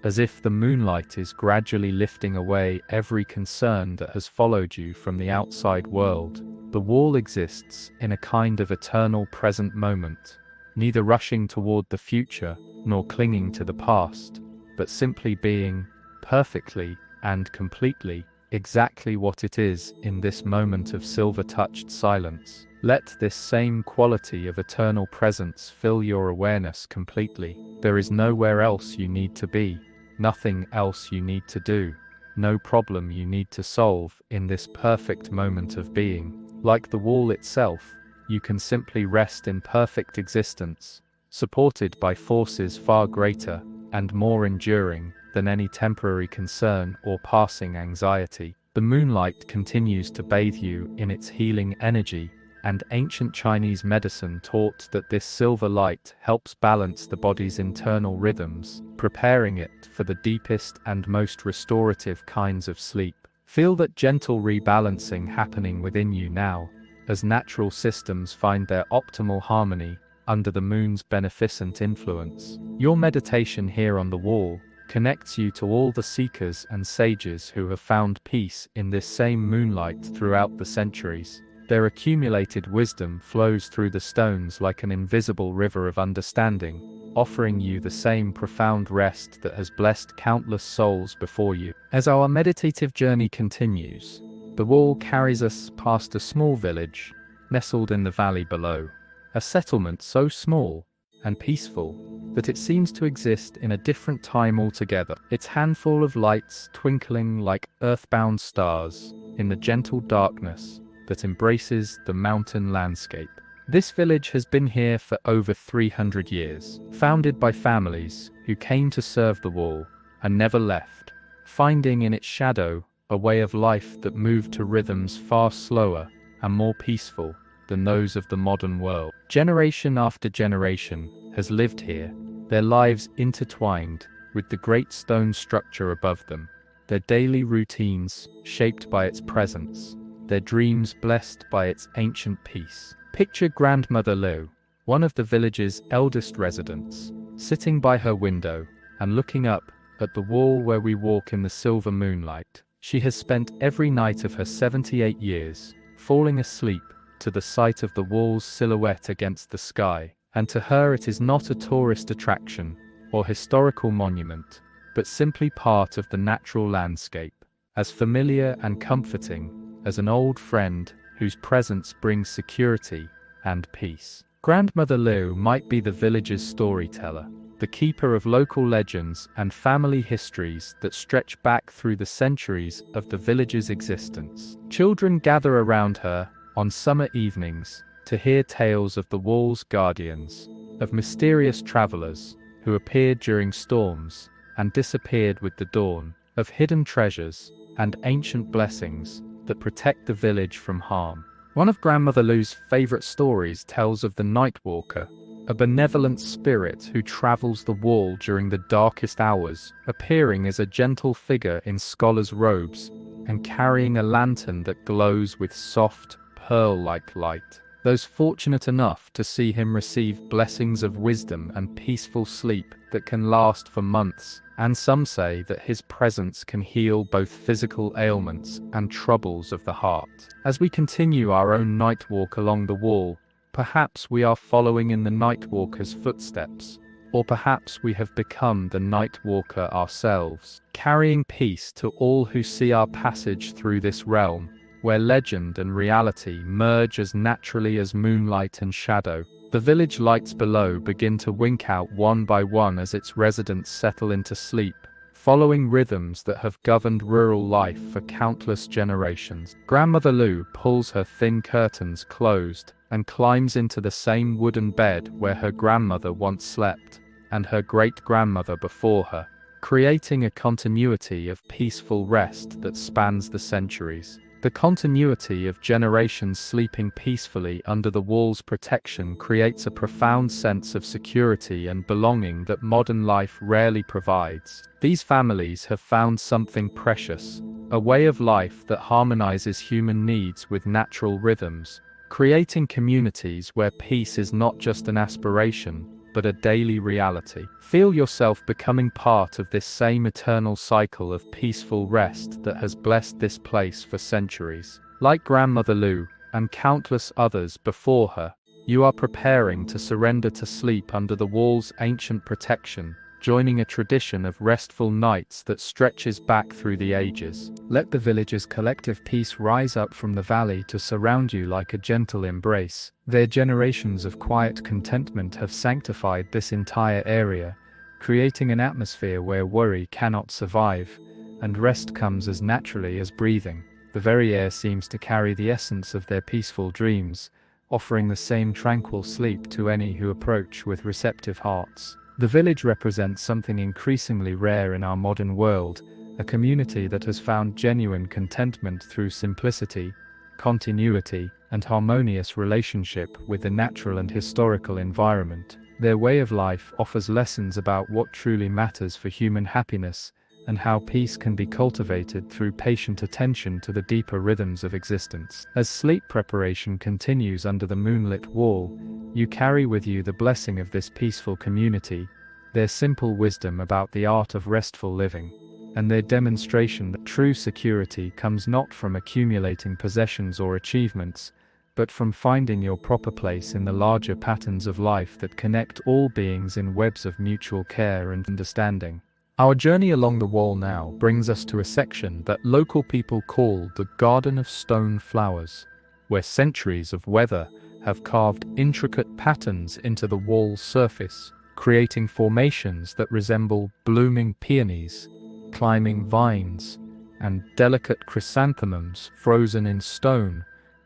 as if the moonlight is gradually lifting away every concern that has followed you from the outside world. The wall exists in a kind of eternal present moment, neither rushing toward the future nor clinging to the past, but simply being, perfectly and completely, exactly what it is in this moment of silver-touched silence. Let this same quality of eternal presence fill your awareness completely. There is nowhere else you need to be, nothing else you need to do, no problem you need to solve in this perfect moment of being. Like the wall itself, you can simply rest in perfect existence, supported by forces far greater and more enduring than any temporary concern or passing anxiety. The moonlight continues to bathe you in its healing energy, and ancient Chinese medicine taught that this silver light helps balance the body's internal rhythms, preparing it for the deepest and most restorative kinds of sleep. Feel that gentle rebalancing happening within you now, as natural systems find their optimal harmony under the moon's beneficent influence. Your meditation here on the wall connects you to all the seekers and sages who have found peace in this same moonlight throughout the centuries. Their accumulated wisdom flows through the stones like an invisible river of understanding, offering you the same profound rest that has blessed countless souls before you. As our meditative journey continues, the wall carries us past a small village, nestled in the valley below, a settlement so small and peaceful that it seems to exist in a different time altogether, its handful of lights twinkling like earthbound stars in the gentle darkness that embraces the mountain landscape. This village has been here for over 300 years, founded by families who came to serve the wall and never left, finding in its shadow a way of life that moved to rhythms far slower and more peaceful than those of the modern world. Generation after generation has lived here, their lives intertwined with the great stone structure above them, their daily routines shaped by its presence, their dreams blessed by its ancient peace. Picture Grandmother Liu, one of the village's eldest residents, sitting by her window and looking up at the wall where we walk in the silver moonlight. She has spent every night of her 78 years falling asleep to the sight of the wall's silhouette against the sky, and to her it is not a tourist attraction or historical monument, but simply part of the natural landscape, as familiar and comforting as an old friend whose presence brings security and peace. Grandmother Liu might be the village's storyteller, the keeper of local legends and family histories that stretch back through the centuries of the village's existence. Children gather around her on summer evenings to hear tales of the wall's guardians, of mysterious travelers who appeared during storms and disappeared with the dawn, of hidden treasures and ancient blessings that protect the village from harm. One of Grandmother Lu's favorite stories tells of the Nightwalker, a benevolent spirit who travels the wall during the darkest hours, appearing as a gentle figure in scholar's robes and carrying a lantern that glows with soft, pearl-like light. Those fortunate enough to see him receive blessings of wisdom and peaceful sleep that can last for months, and some say that his presence can heal both physical ailments and troubles of the heart. As we continue our own night walk along the wall, perhaps we are following in the Nightwalker's footsteps, or perhaps we have become the Nightwalker ourselves, carrying peace to all who see our passage through this realm, where legend and reality merge as naturally as moonlight and shadow. The village lights below begin to wink out one by one as its residents settle into sleep, following rhythms that have governed rural life for countless generations. Grandmother Lu pulls her thin curtains closed and climbs into the same wooden bed where her grandmother once slept, and her great-grandmother before her, creating a continuity of peaceful rest that spans the centuries. The continuity of generations sleeping peacefully under the wall's protection creates a profound sense of security and belonging that modern life rarely provides. These families have found something precious, a way of life that harmonizes human needs with natural rhythms, creating communities where peace is not just an aspiration, but a daily reality. Feel yourself becoming part of this same eternal cycle of peaceful rest that has blessed this place for centuries. Like Grandmother Lu and countless others before her, you are preparing to surrender to sleep under the wall's ancient protection, joining a tradition of restful nights that stretches back through the ages. Let the village's collective peace rise up from the valley to surround you like a gentle embrace. Their generations of quiet contentment have sanctified this entire area, creating an atmosphere where worry cannot survive, and rest comes as naturally as breathing. The very air seems to carry the essence of their peaceful dreams, offering the same tranquil sleep to any who approach with receptive hearts. The village represents something increasingly rare in our modern world, a community that has found genuine contentment through simplicity, continuity, and harmonious relationship with the natural and historical environment. Their way of life offers lessons about what truly matters for human happiness and how peace can be cultivated through patient attention to the deeper rhythms of existence. As sleep preparation continues under the moonlit wall, you carry with you the blessing of this peaceful community, their simple wisdom about the art of restful living, and their demonstration that true security comes not from accumulating possessions or achievements, but from finding your proper place in the larger patterns of life that connect all beings in webs of mutual care and understanding. Our journey along the wall now brings us to a section that local people call the Garden of Stone Flowers, where centuries of weather have carved intricate patterns into the wall's surface, creating formations that resemble blooming peonies, climbing vines, and delicate chrysanthemums frozen in stone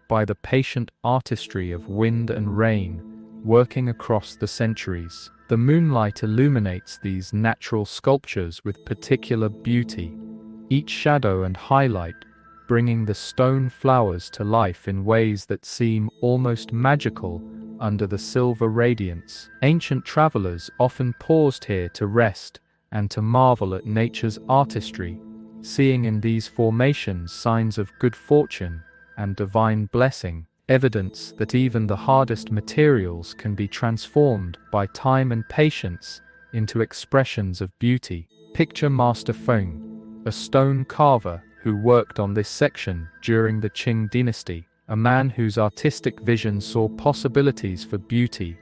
by the patient artistry of wind and rain working across the centuries. The moonlight illuminates these natural sculptures with particular beauty, each shadow and highlight bringing the stone flowers to life in ways that seem almost magical under the silver radiance. Ancient travelers often paused here to rest and to marvel at nature's artistry, seeing in these formations signs of good fortune and divine blessing, evidence that even the hardest materials can be transformed by time and patience into expressions of beauty. Picture Master Feng, a stone carver who worked on this section during the Qing dynasty, a man whose artistic vision saw possibilities for beauty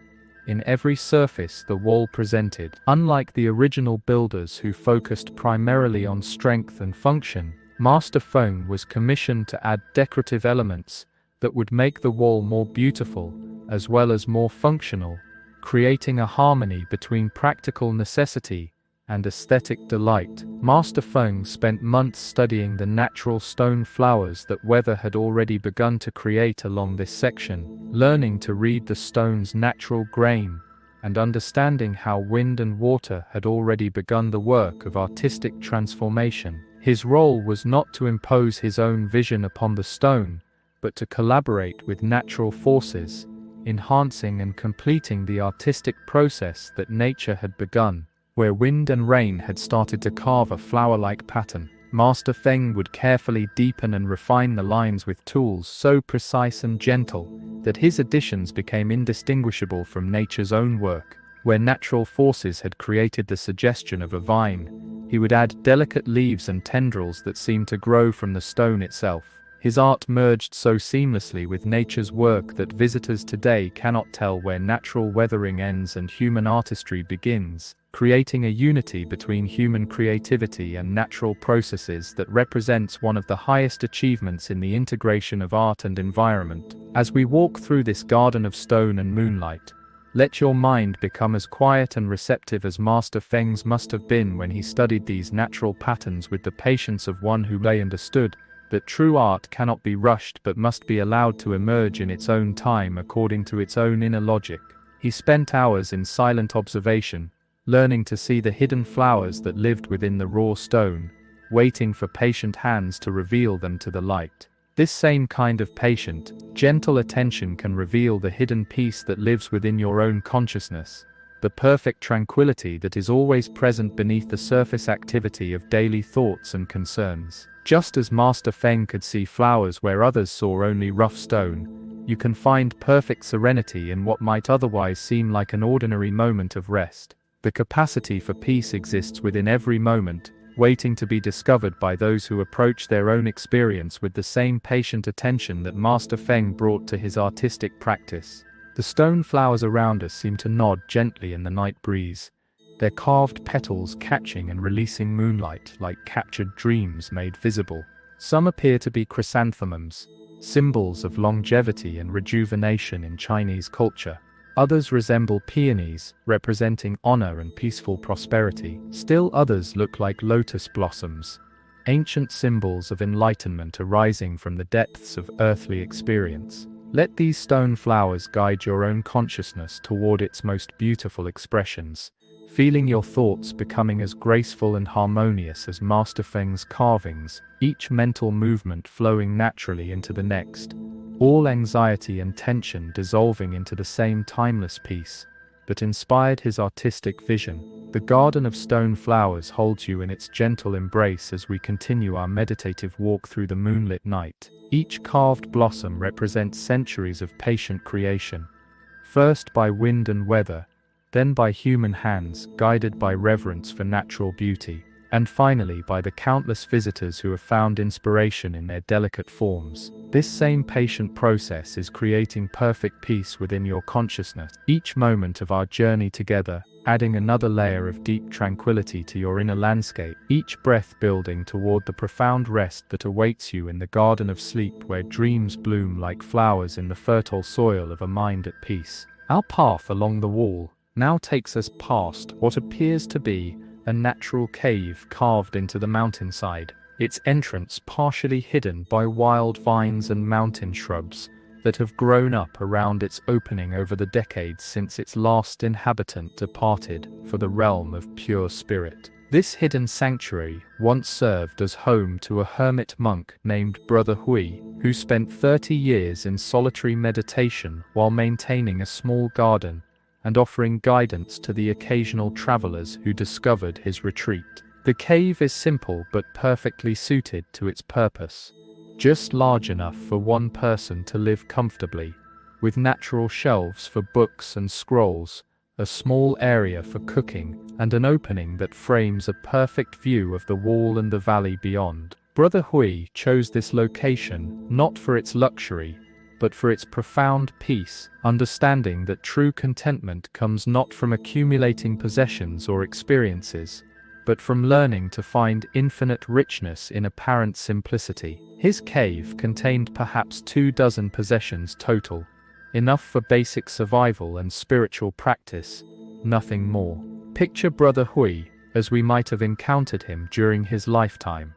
in every surface the wall presented. Unlike the original builders who focused primarily on strength and function, Master Feng was commissioned to add decorative elements that would make the wall more beautiful as well as more functional, creating a harmony between practical necessity and aesthetic delight. Master Feng spent months studying the natural stone flowers that weather had already begun to create along this section, learning to read the stone's natural grain and understanding how wind and water had already begun the work of artistic transformation. His role was not to impose his own vision upon the stone, but to collaborate with natural forces, enhancing and completing the artistic process that nature had begun. Where wind and rain had started to carve a flower-like pattern, Master Feng would carefully deepen and refine the lines with tools so precise and gentle that his additions became indistinguishable from nature's own work. Where natural forces had created the suggestion of a vine, he would add delicate leaves and tendrils that seemed to grow from the stone itself. His art merged so seamlessly with nature's work that visitors today cannot tell where natural weathering ends and human artistry begins, creating a unity between human creativity and natural processes that represents one of the highest achievements in the integration of art and environment. As we walk through this garden of stone and moonlight, let your mind become as quiet and receptive as Master Feng's must have been when he studied these natural patterns with the patience of one who understood that true art cannot be rushed but must be allowed to emerge in its own time according to its own inner logic. He spent hours in silent observation, learning to see the hidden flowers that lived within the raw stone, waiting for patient hands to reveal them to the light. This same kind of patient, gentle attention can reveal the hidden peace that lives within your own consciousness, the perfect tranquility that is always present beneath the surface activity of daily thoughts and concerns. Just as Master Feng could see flowers where others saw only rough stone, you can find perfect serenity in what might otherwise seem like an ordinary moment of rest. The capacity for peace exists within every moment, waiting to be discovered by those who approach their own experience with the same patient attention that Master Feng brought to his artistic practice. The stone flowers around us seem to nod gently in the night breeze, their carved petals catching and releasing moonlight like captured dreams made visible. Some appear to be chrysanthemums, symbols of longevity and rejuvenation in Chinese culture. Others resemble peonies, representing honor and peaceful prosperity. Still others look like lotus blossoms, ancient symbols of enlightenment arising from the depths of earthly experience. Let these stone flowers guide your own consciousness toward its most beautiful expressions, feeling your thoughts becoming as graceful and harmonious as Master Feng's carvings, each mental movement flowing naturally into the next, all anxiety and tension dissolving into the same timeless peace that inspired his artistic vision. The garden of stone flowers holds you in its gentle embrace as we continue our meditative walk through the moonlit night. Each carved blossom represents centuries of patient creation, first by wind and weather, then by human hands guided by reverence for natural beauty, and finally by the countless visitors who have found inspiration in their delicate forms. This same patient process is creating perfect peace within your consciousness, each moment of our journey together, adding another layer of deep tranquility to your inner landscape, each breath building toward the profound rest that awaits you in the garden of sleep where dreams bloom like flowers in the fertile soil of a mind at peace. Our path along the wall now takes us past what appears to be a natural cave carved into the mountainside, its entrance partially hidden by wild vines and mountain shrubs that have grown up around its opening over the decades since its last inhabitant departed for the realm of pure spirit. This hidden sanctuary once served as home to a hermit monk named Brother Hui, who spent 30 years in solitary meditation while maintaining a small garden and offering guidance to the occasional travelers who discovered his retreat. The cave is simple but perfectly suited to its purpose, just large enough for one person to live comfortably, with natural shelves for books and scrolls, a small area for cooking, and an opening that frames a perfect view of the wall and the valley beyond. Brother Hui chose this location not for its luxury, but for its profound peace, understanding that true contentment comes not from accumulating possessions or experiences, but from learning to find infinite richness in apparent simplicity. His cave contained perhaps 24 possessions total, enough for basic survival and spiritual practice, nothing more. Picture Brother Hui as we might have encountered him during his lifetime.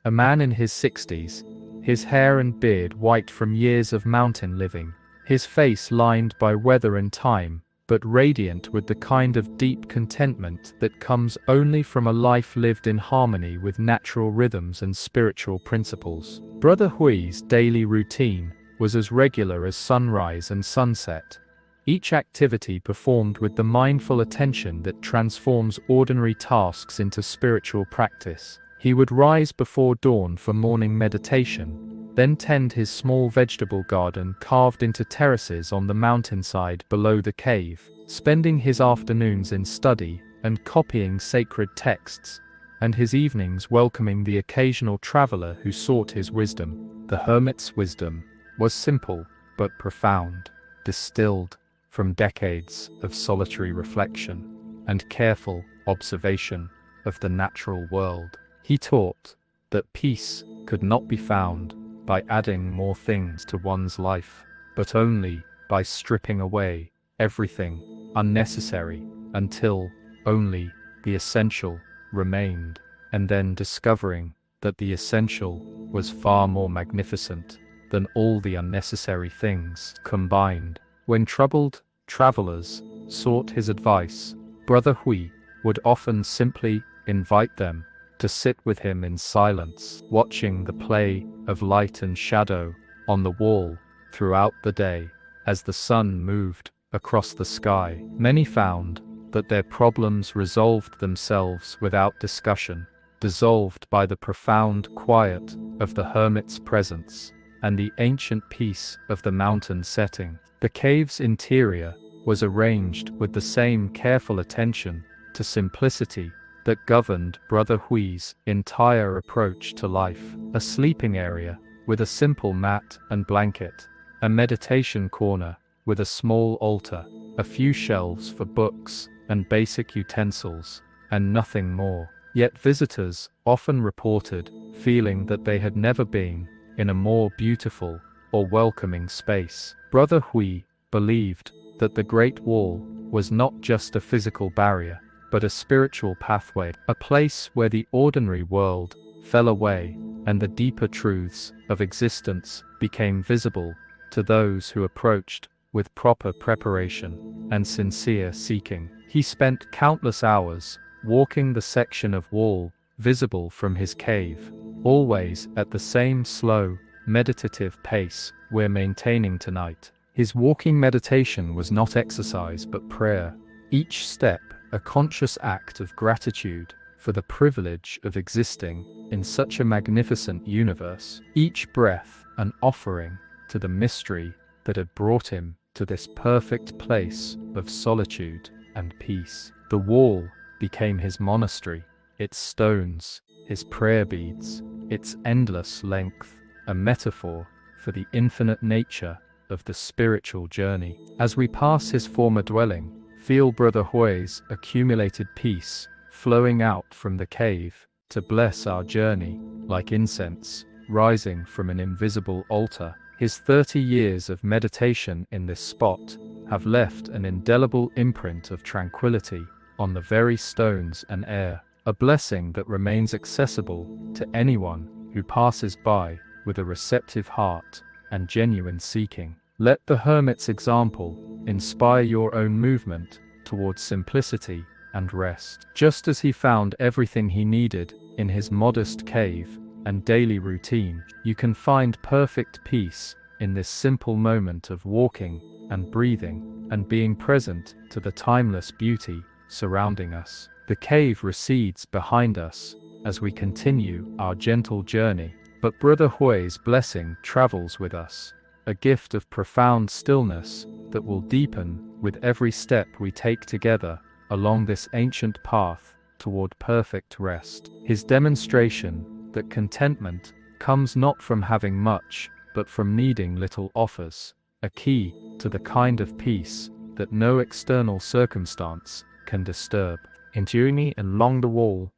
A man in his 60s, his hair and beard white from years of mountain living, his face lined by weather and time, but radiant with the kind of deep contentment that comes only from a life lived in harmony with natural rhythms and spiritual principles. Brother Hui's daily routine was as regular as sunrise and sunset, each activity performed with the mindful attention that transforms ordinary tasks into spiritual practice. He would rise before dawn for morning meditation, then tend his small vegetable garden carved into terraces on the mountainside below the cave, spending his afternoons in study and copying sacred texts, and his evenings welcoming the occasional traveler who sought his wisdom. The hermit's wisdom was simple but profound, distilled from decades of solitary reflection and careful observation of the natural world. He taught that peace could not be found by adding more things to one's life, but only by stripping away everything unnecessary until only the essential remained, and then discovering that the essential was far more magnificent than all the unnecessary things combined. When troubled travelers sought his advice, Brother Hui would often simply invite them to sit with him in silence, watching the play of light and shadow on the wall throughout the day. As the sun moved across the sky, many found that their problems resolved themselves without discussion, dissolved by the profound quiet of the hermit's presence and the ancient peace of the mountain setting. The cave's interior was arranged with the same careful attention to simplicity that governed Brother Hui's entire approach to life. A sleeping area with a simple mat and blanket, a meditation corner with a small altar, a few shelves for books and basic utensils, and nothing more. Yet visitors often reported feeling that they had never been in a more beautiful or welcoming space. Brother Hui believed that the Great Wall was not just a physical barrier, but a spiritual pathway, a place where the ordinary world fell away and the deeper truths of existence became visible to those who approached with proper preparation and sincere seeking. He spent countless hours walking the section of wall visible from his cave, always at the same slow, meditative pace we're maintaining tonight. His walking meditation was not exercise but prayer, each step a conscious act of gratitude for the privilege of existing in such a magnificent universe, each breath an offering to the mystery that had brought him to this perfect place of solitude and peace. The wall became his monastery, its stones, his prayer beads, its endless length, a metaphor for the infinite nature of the spiritual journey. As we pass his former dwelling, feel Brother Hui's accumulated peace flowing out from the cave to bless our journey like incense rising from an invisible altar. His 30 years of meditation in this spot have left an indelible imprint of tranquility on the very stones and air, a blessing that remains accessible to anyone who passes by with a receptive heart and genuine seeking. Let the hermit's example inspire your own movement towards simplicity and rest. Just as he found everything he needed in his modest cave and daily routine, you can find perfect peace in this simple moment of walking and breathing and being present to the timeless beauty surrounding us. The cave recedes behind us as we continue our gentle journey, but Brother Hui's blessing travels with us, a gift of profound stillness that will deepen with every step we take together along this ancient path toward perfect rest. His demonstration that contentment comes not from having much, but from needing little offers, a key to the kind of peace that no external circumstance can disturb. In journey along the wall,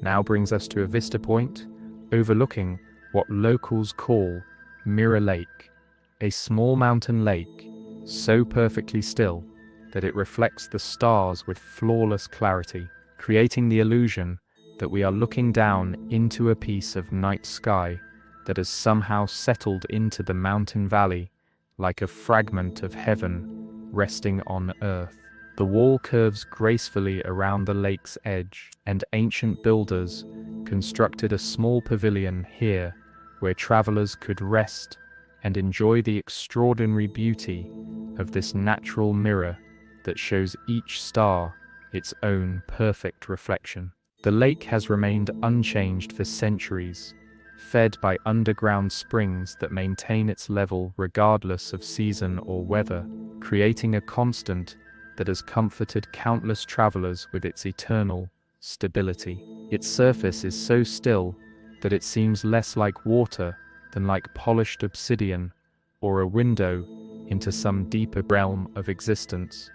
now brings us to a vista point overlooking what locals call Mirror Lake, a small mountain lake so perfectly still that it reflects the stars with flawless clarity, creating the illusion that we are looking down into a piece of night sky that has somehow settled into the mountain valley like a fragment of heaven resting on earth. The wall curves gracefully around the lake's edge, and ancient builders constructed a small pavilion here where travelers could rest and enjoy the extraordinary beauty of this natural mirror that shows each star its own perfect reflection. The lake has remained unchanged for centuries, fed by underground springs that maintain its level regardless of season or weather, creating a constant that has comforted countless travelers with its eternal stability. Its surface is so still that it seems less like water than like polished obsidian or a window into some deeper realm of existence,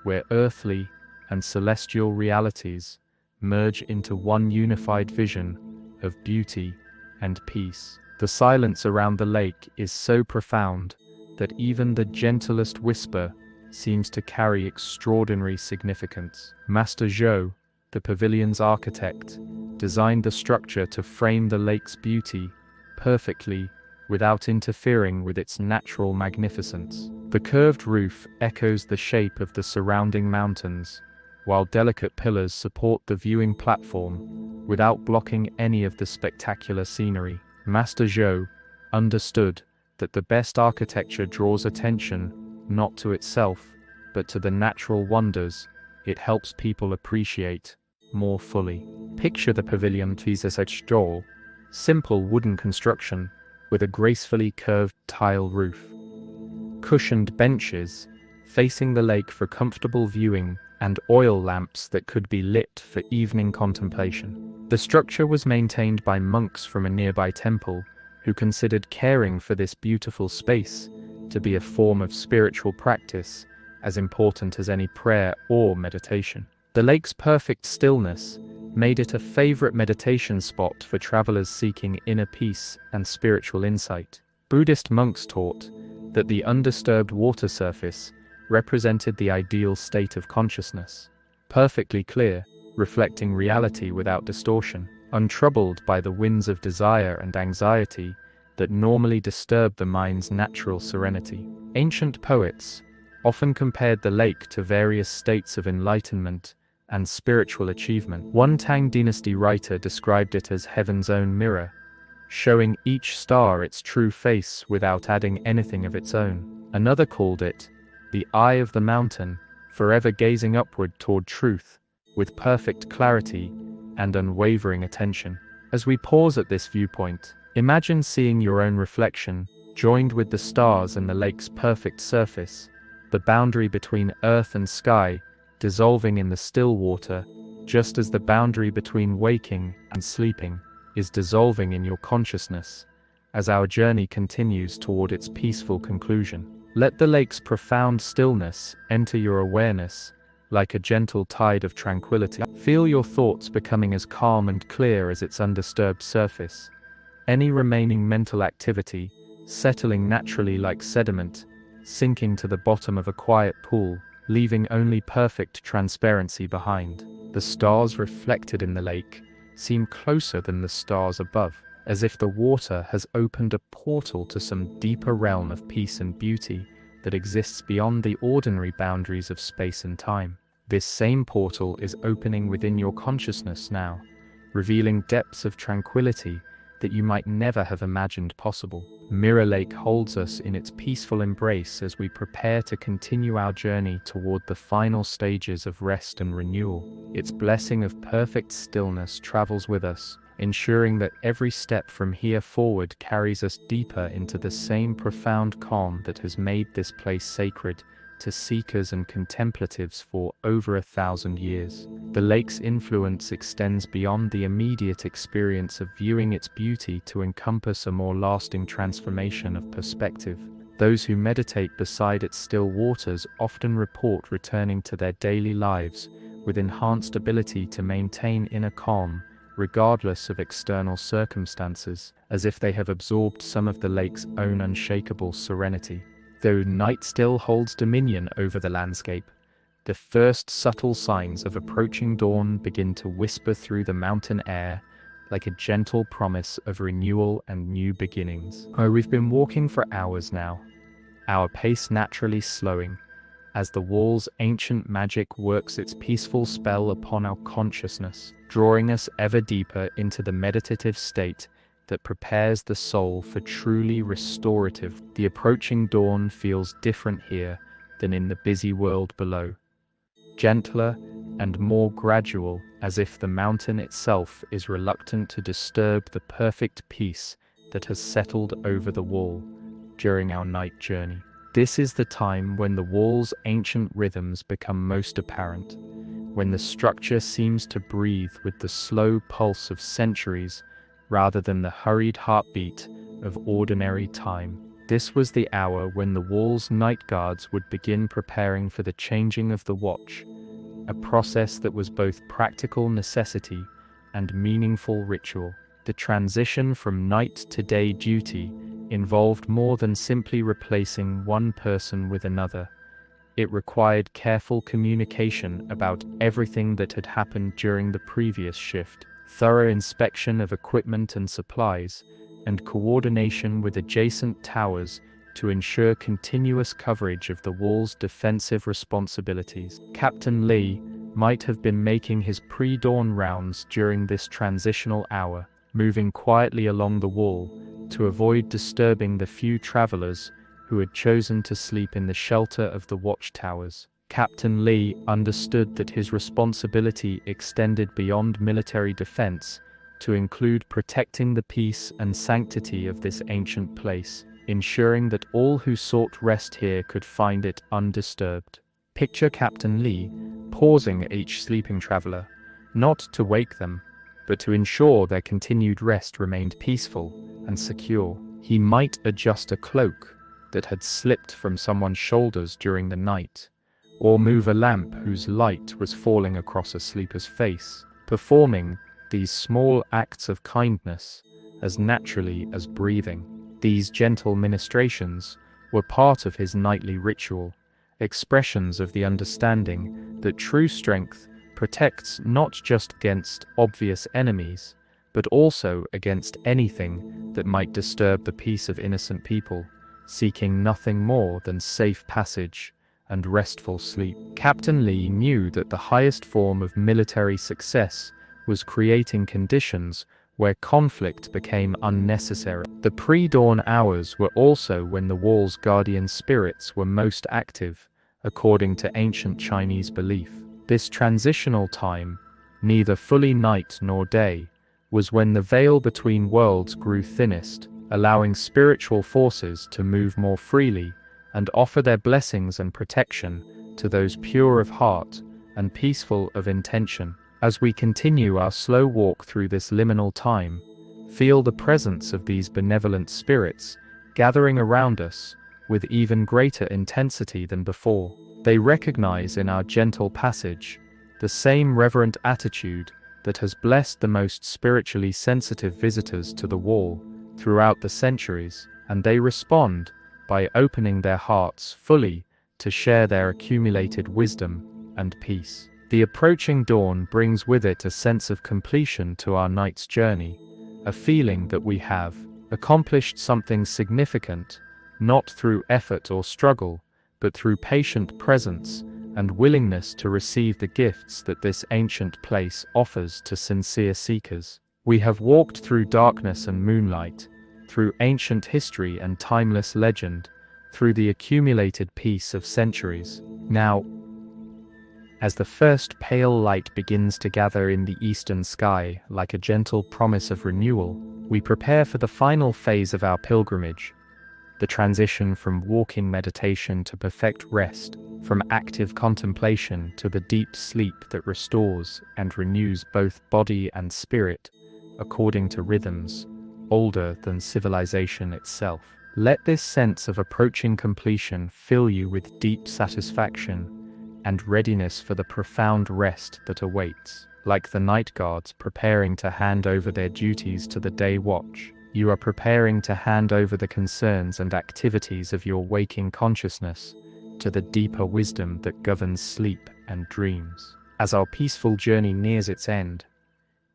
where earthly and celestial realities merge into one unified vision of beauty and peace. The silence around the lake is so profound that even the gentlest whisper seems to carry extraordinary significance. Master Zhou, the pavilion's architect, designed the structure to frame the lake's beauty perfectly without interfering with its natural magnificence. The curved roof echoes the shape of the surrounding mountains, while delicate pillars support the viewing platform without blocking any of the spectacular scenery. Master Zhou understood that the best architecture draws attention not to itself, but to the natural wonders it helps people appreciate more fully. Picture the pavilion Tvisesexjol, simple wooden construction with a gracefully curved tile roof. Cushioned benches facing the lake for comfortable viewing and oil lamps that could be lit for evening contemplation. The structure was maintained by monks from a nearby temple who considered caring for this beautiful space to be a form of spiritual practice as important as any prayer or meditation. The lake's perfect stillness made it a favorite meditation spot for travelers seeking inner peace and spiritual insight. Buddhist monks taught that the undisturbed water surface represented the ideal state of consciousness, perfectly clear, reflecting reality without distortion, untroubled by the winds of desire and anxiety that normally disturb the mind's natural serenity. Ancient poets often compared the lake to various states of enlightenment and spiritual achievement. One Tang Dynasty writer described it as heaven's own mirror, showing each star its true face without adding anything of its own. Another called it the eye of the mountain, forever gazing upward toward truth, with perfect clarity and unwavering attention. As we pause at this viewpoint, imagine seeing your own reflection, joined with the stars and the lake's perfect surface, the boundary between earth and sky dissolving in the still water, just as the boundary between waking and sleeping is dissolving in your consciousness, as our journey continues toward its peaceful conclusion. Let the lake's profound stillness enter your awareness like a gentle tide of tranquility. Feel your thoughts becoming as calm and clear as its undisturbed surface. Any remaining mental activity settling naturally like sediment, sinking to the bottom of a quiet pool, leaving only perfect transparency behind. The stars reflected in the lake seem closer than the stars above, as if the water has opened a portal to some deeper realm of peace and beauty that exists beyond the ordinary boundaries of space and time. This same portal is opening within your consciousness now, revealing depths of tranquility that you might never have imagined possible. Mirror Lake holds us in its peaceful embrace as we prepare to continue our journey toward the final stages of rest and renewal. Its blessing of perfect stillness travels with us, ensuring that every step from here forward carries us deeper into the same profound calm that has made this place sacred to seekers and contemplatives for over 1,000 years. The lake's influence extends beyond the immediate experience of viewing its beauty to encompass a more lasting transformation of perspective. Those who meditate beside its still waters often report returning to their daily lives with enhanced ability to maintain inner calm, regardless of external circumstances, as if they have absorbed some of the lake's own unshakable serenity. Though night still holds dominion over the landscape, the first subtle signs of approaching dawn begin to whisper through the mountain air like a gentle promise of renewal and new beginnings. We've been walking for hours now, our pace naturally slowing, as the wall's ancient magic works its peaceful spell upon our consciousness, drawing us ever deeper into the meditative state that prepares the soul for truly restorative. The approaching dawn feels different here than in the busy world below, gentler and more gradual, as if the mountain itself is reluctant to disturb the perfect peace that has settled over the wall during our night journey. This is the time when the wall's ancient rhythms become most apparent, when the structure seems to breathe with the slow pulse of centuries rather than the hurried heartbeat of ordinary time. This was the hour when the wall's night guards would begin preparing for the changing of the watch, a process that was both practical necessity and meaningful ritual. The transition from night to day duty involved more than simply replacing one person with another. It required careful communication about everything that had happened during the previous shift, thorough inspection of equipment and supplies, and coordination with adjacent towers to ensure continuous coverage of the wall's defensive responsibilities. Captain Lee might have been making his pre-dawn rounds during this transitional hour, moving quietly along the wall to avoid disturbing the few travelers who had chosen to sleep in the shelter of the watchtowers. Captain Lee understood that his responsibility extended beyond military defense to include protecting the peace and sanctity of this ancient place, ensuring that all who sought rest here could find it undisturbed. Picture Captain Lee pausing at each sleeping traveler, not to wake them, but to ensure their continued rest remained peaceful and secure. He might adjust a cloak that had slipped from someone's shoulders during the night, or move a lamp whose light was falling across a sleeper's face, performing these small acts of kindness as naturally as breathing. These gentle ministrations were part of his nightly ritual, expressions of the understanding that true strength protects not just against obvious enemies, but also against anything that might disturb the peace of innocent people, seeking nothing more than safe passage and restful sleep. Captain Lee knew that the highest form of military success was creating conditions where conflict became unnecessary. The pre-dawn hours were also when the wall's guardian spirits were most active, according to ancient Chinese belief. This transitional time, neither fully night nor day, was when the veil between worlds grew thinnest, allowing spiritual forces to move more freely and offer their blessings and protection to those pure of heart and peaceful of intention. As we continue our slow walk through this liminal time, feel the presence of these benevolent spirits gathering around us with even greater intensity than before. They recognize in our gentle passage the same reverent attitude that has blessed the most spiritually sensitive visitors to the wall throughout the centuries, and they respond by opening their hearts fully to share their accumulated wisdom and peace. The approaching dawn brings with it a sense of completion to our night's journey, a feeling that we have accomplished something significant, not through effort or struggle, but through patient presence and willingness to receive the gifts that this ancient place offers to sincere seekers. We have walked through darkness and moonlight, through ancient history and timeless legend, through the accumulated peace of centuries. Now, as the first pale light begins to gather in the eastern sky like a gentle promise of renewal, we prepare for the final phase of our pilgrimage, the transition from walking meditation to perfect rest, from active contemplation to the deep sleep that restores and renews both body and spirit, according to rhythms older than civilization itself. Let this sense of approaching completion fill you with deep satisfaction and readiness for the profound rest that awaits. like the night guards preparing to hand over their duties to the day watch. You are preparing to hand over the concerns and activities of your waking consciousness to the deeper wisdom that governs sleep and dreams. As our peaceful journey nears its end,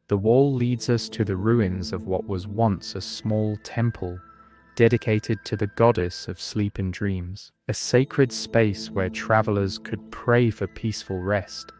the wall leads us to the ruins of what was once a small temple dedicated to the goddess of sleep and dreams, a sacred space where travelers could pray for peaceful rest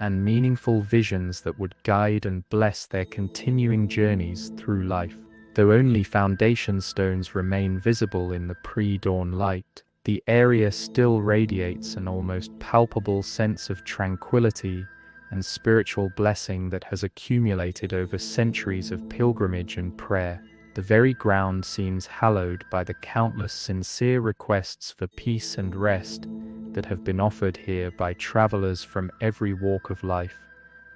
and meaningful visions that would guide and bless their continuing journeys through life. Though only foundation stones remain visible in the pre-dawn light, the area still radiates an almost palpable sense of tranquility and spiritual blessing that has accumulated over centuries of pilgrimage and prayer. The very ground seems hallowed by the countless sincere requests for peace and rest that have been offered here by travelers from every walk of life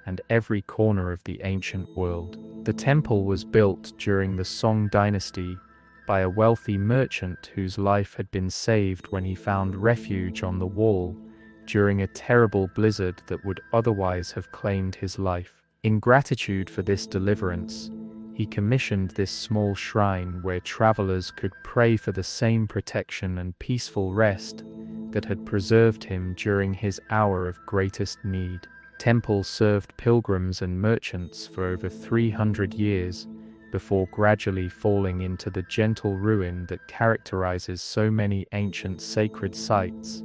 and every corner of the ancient world. The temple was built during the Song dynasty by a wealthy merchant whose life had been saved when he found refuge on the wall during a terrible blizzard that would otherwise have claimed his life. In gratitude for this deliverance, he commissioned this small shrine where travelers could pray for the same protection and peaceful rest that had preserved him during his hour of greatest need. Temple served pilgrims and merchants for over 300 years before gradually falling into the gentle ruin that characterizes so many ancient sacred sites,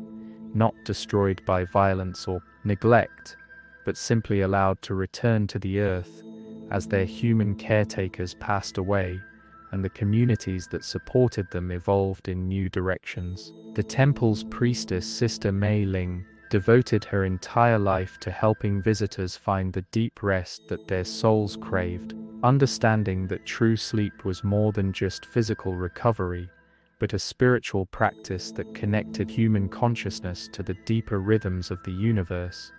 not destroyed by violence or neglect, but simply allowed to return to the earth as their human caretakers passed away and the communities that supported them evolved in new directions. The temple's priestess, Sister Mei Ling, devoted her entire life to helping visitors find the deep rest that their souls craved, understanding that true sleep was more than just physical recovery, but a spiritual practice that connected human consciousness to the deeper rhythms of the universe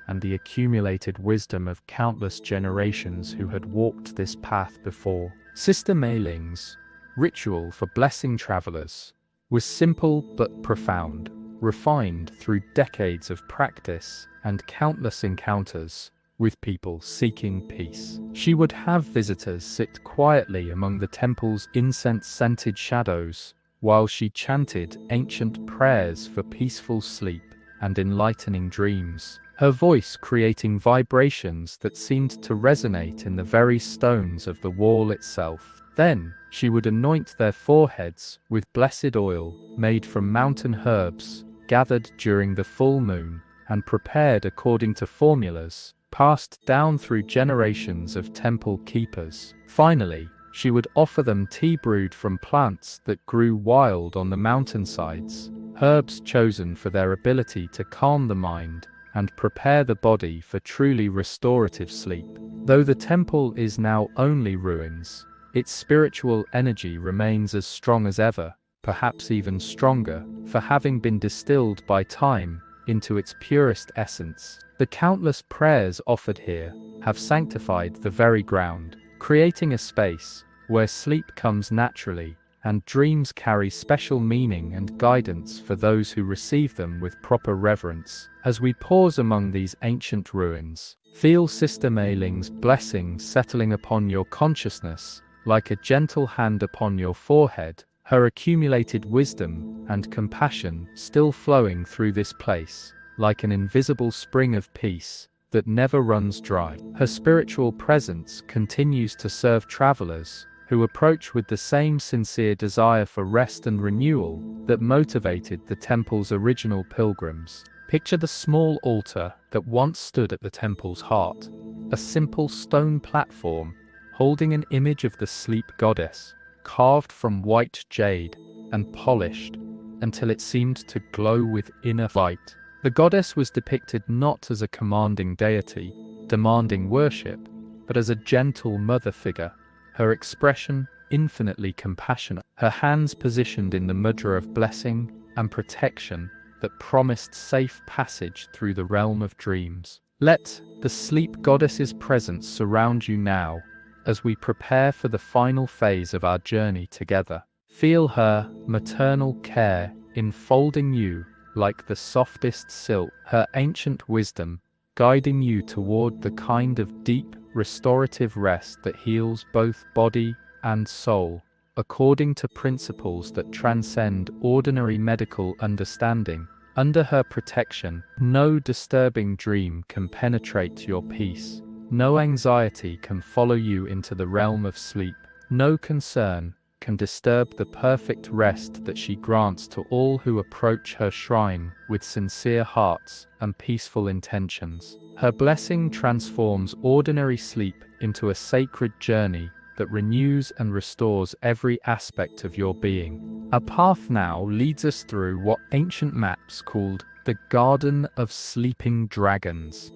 and the accumulated wisdom of countless generations who had walked this path before. Sister Mei Ling's ritual for blessing travelers was simple but profound, refined through decades of practice and countless encounters with people seeking peace. She would have visitors sit quietly among the temple's incense-scented shadows while she chanted ancient prayers for peaceful sleep and enlightening dreams, her voice creating vibrations that seemed to resonate in the very stones of the wall itself. Then, she would anoint their foreheads with blessed oil made from mountain herbs gathered during the full moon and prepared according to formulas passed down through generations of temple keepers. Finally, she would offer them tea brewed from plants that grew wild on the mountainsides, herbs chosen for their ability to calm the mind and prepare the body for truly restorative sleep. Though the temple is now only ruins, its spiritual energy remains as strong as ever, perhaps even stronger, for having been distilled by time into its purest essence. The countless prayers offered here have sanctified the very ground, creating a space where sleep comes naturally and dreams carry special meaning and guidance for those who receive them with proper reverence. As we pause among these ancient ruins, feel Sister Mei Ling's blessing settling upon your consciousness like a gentle hand upon your forehead, her accumulated wisdom and compassion still flowing through this place, like an invisible spring of peace that never runs dry. Her spiritual presence continues to serve travelers who approach with the same sincere desire for rest and renewal that motivated the temple's original pilgrims. Picture the small altar that once stood at the temple's heart, a simple stone platform holding an image of the sleep goddess, carved from white jade and polished until it seemed to glow with inner light. The goddess was depicted not as a commanding deity, demanding worship, but as a gentle mother figure, her expression infinitely compassionate, her hands positioned in the mudra of blessing and protection that promised safe passage through the realm of dreams. Let the sleep goddess's presence surround you now as we prepare for the final phase of our journey together. Feel her maternal care enfolding you like the softest silk, her ancient wisdom guiding you toward the kind of deep, restorative rest that heals both body and soul, according to principles that transcend ordinary medical understanding. Under her protection, no disturbing dream can penetrate your peace. No anxiety can follow you into the realm of sleep. No concern can disturb the perfect rest that she grants to all who approach her shrine with sincere hearts and peaceful intentions. Her blessing transforms ordinary sleep into a sacred journey that renews and restores every aspect of your being. A path now leads us through what ancient maps called the Garden of Sleeping Dragons,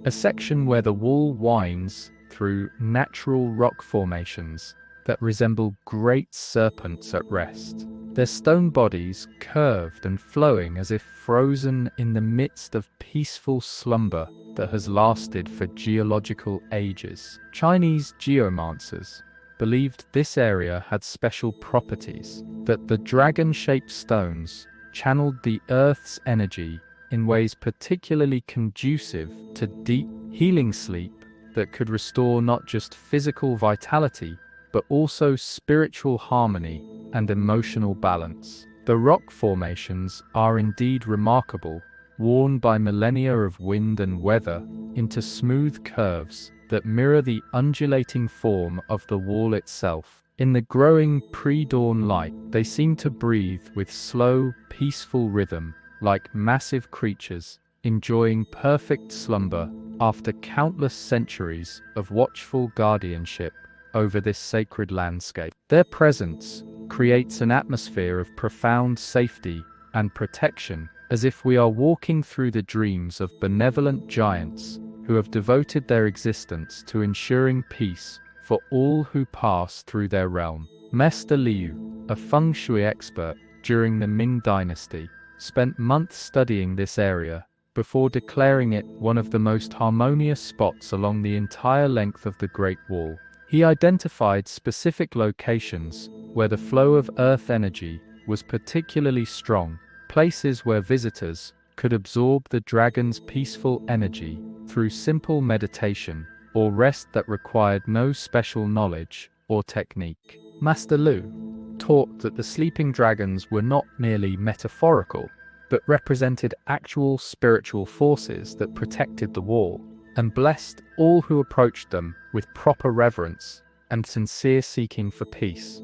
a section where the wall winds through natural rock formations that resemble great serpents at rest. Their stone bodies curved and flowing as if frozen in the midst of peaceful slumber that has lasted for geological ages. Chinese geomancers believed this area had special properties, that the dragon-shaped stones channeled the Earth's energy in ways particularly conducive to deep, healing sleep that could restore not just physical vitality, but also spiritual harmony and emotional balance. The rock formations are indeed remarkable, worn by millennia of wind and weather into smooth curves that mirror the undulating form of the wall itself. In the growing pre-dawn light, they seem to breathe with slow, peaceful rhythm, like massive creatures enjoying perfect slumber after countless centuries of watchful guardianship over this sacred landscape. Their presence creates an atmosphere of profound safety and protection, as if we are walking through the dreams of benevolent giants who have devoted their existence to ensuring peace for all who pass through their realm. Master Liu, a feng shui expert during the Ming Dynasty, spent months studying this area before declaring it one of the most harmonious spots along the entire length of the Great Wall. He identified specific locations where the flow of earth energy was particularly strong, places where visitors could absorb the dragon's peaceful energy through simple meditation or rest that required no special knowledge or technique. Master Lu taught that the sleeping dragons were not merely metaphorical, but represented actual spiritual forces that protected the wall and blessed all who approached them with proper reverence and sincere seeking for peace.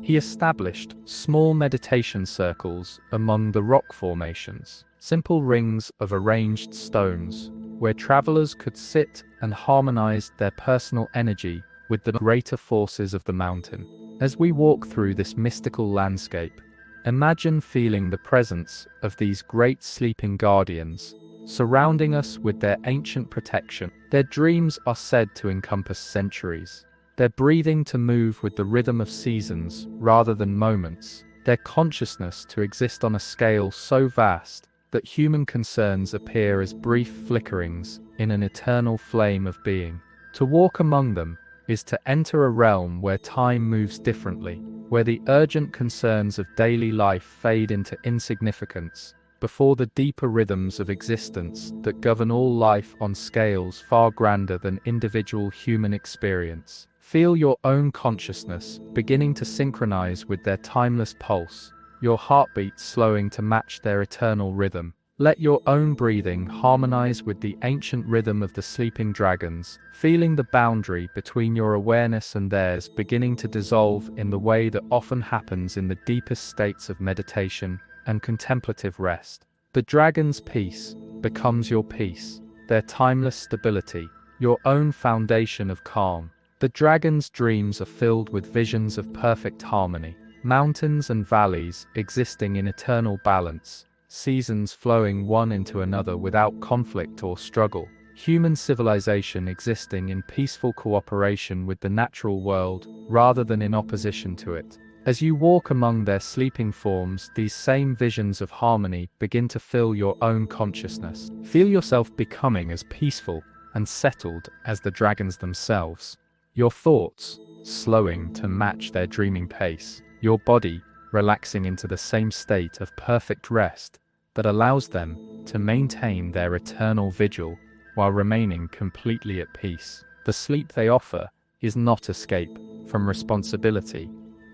He established small meditation circles among the rock formations, simple rings of arranged stones, where travelers could sit and harmonize their personal energy with the greater forces of the mountain. As we walk through this mystical landscape, imagine feeling the presence of these great sleeping guardians, surrounding us with their ancient protection. Their dreams are said to encompass centuries, their breathing to move with the rhythm of seasons rather than moments, their consciousness to exist on a scale so vast that human concerns appear as brief flickerings in an eternal flame of being. To walk among them is to enter a realm where time moves differently, where the urgent concerns of daily life fade into insignificance before the deeper rhythms of existence that govern all life on scales far grander than individual human experience. Feel your own consciousness beginning to synchronize with their timeless pulse, your heartbeat slowing to match their eternal rhythm. Let your own breathing harmonize with the ancient rhythm of the sleeping dragons, feeling the boundary between your awareness and theirs beginning to dissolve in the way that often happens in the deepest states of meditation and contemplative rest. The dragon's peace becomes your peace, their timeless stability, your own foundation of calm. The dragon's dreams are filled with visions of perfect harmony, mountains and valleys existing in eternal balance, seasons flowing one into another without conflict or struggle, human civilization existing in peaceful cooperation with the natural world rather than in opposition to it. As you walk among their sleeping forms, these same visions of harmony begin to fill your own consciousness. Feel yourself becoming as peaceful and settled as the dragons themselves, your thoughts slowing to match their dreaming pace, your body relaxing into the same state of perfect rest that allows them to maintain their eternal vigil while remaining completely at peace. The sleep they offer is not escape from responsibility,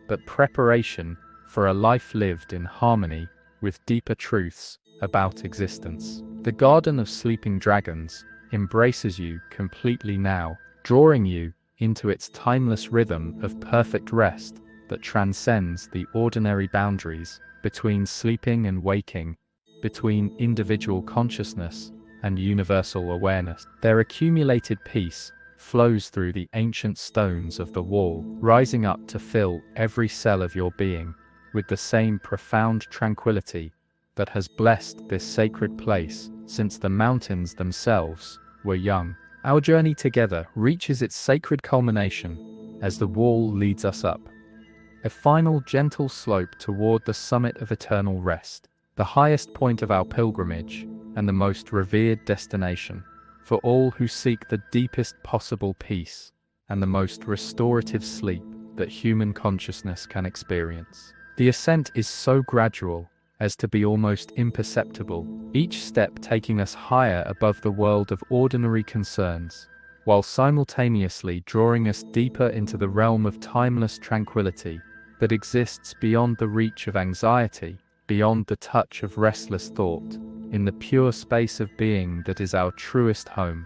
but preparation for a life lived in harmony with deeper truths about existence. The Garden of Sleeping Dragons embraces you completely now, drawing you into its timeless rhythm of perfect rest that transcends the ordinary boundaries between sleeping and waking, between individual consciousness and universal awareness. Their accumulated peace flows through the ancient stones of the wall, rising up to fill every cell of your being with the same profound tranquility that has blessed this sacred place since the mountains themselves were young. Our journey together reaches its sacred culmination as the wall leads us up, a final gentle slope toward the summit of eternal rest, the highest point of our pilgrimage and the most revered destination for all who seek the deepest possible peace and the most restorative sleep that human consciousness can experience. The ascent is so gradual as to be almost imperceptible, each step taking us higher above the world of ordinary concerns, while simultaneously drawing us deeper into the realm of timeless tranquility that exists beyond the reach of anxiety, beyond the touch of restless thought, in the pure space of being that is our truest home.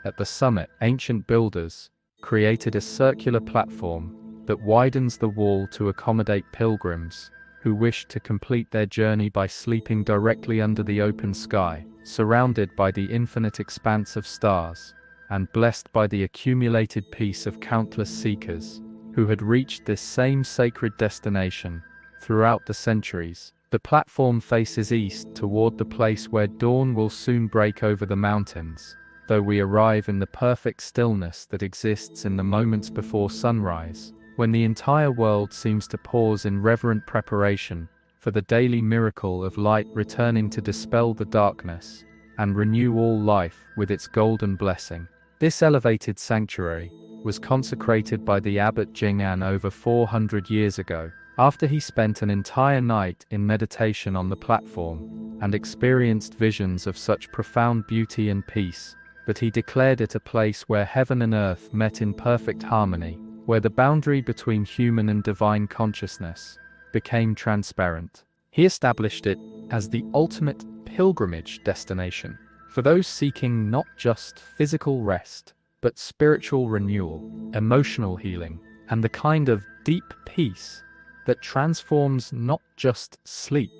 At the summit, ancient builders created a circular platform that widens the wall to accommodate pilgrims who wish to complete their journey by sleeping directly under the open sky, surrounded by the infinite expanse of stars, and blessed by the accumulated peace of countless seekers who had reached this same sacred destination throughout the centuries. The platform faces east toward the place where dawn will soon break over the mountains, though we arrive in the perfect stillness that exists in the moments before sunrise, when the entire world seems to pause in reverent preparation for the daily miracle of light returning to dispel the darkness and renew all life with its golden blessing. This elevated sanctuary was consecrated by the abbot Jing'an over 400 years ago, after he spent an entire night in meditation on the platform and experienced visions of such profound beauty and peace that he declared it a place where heaven and earth met in perfect harmony, where the boundary between human and divine consciousness became transparent. He established it as the ultimate pilgrimage destination for those seeking not just physical rest, but spiritual renewal, emotional healing, and the kind of deep peace that transforms not just sleep,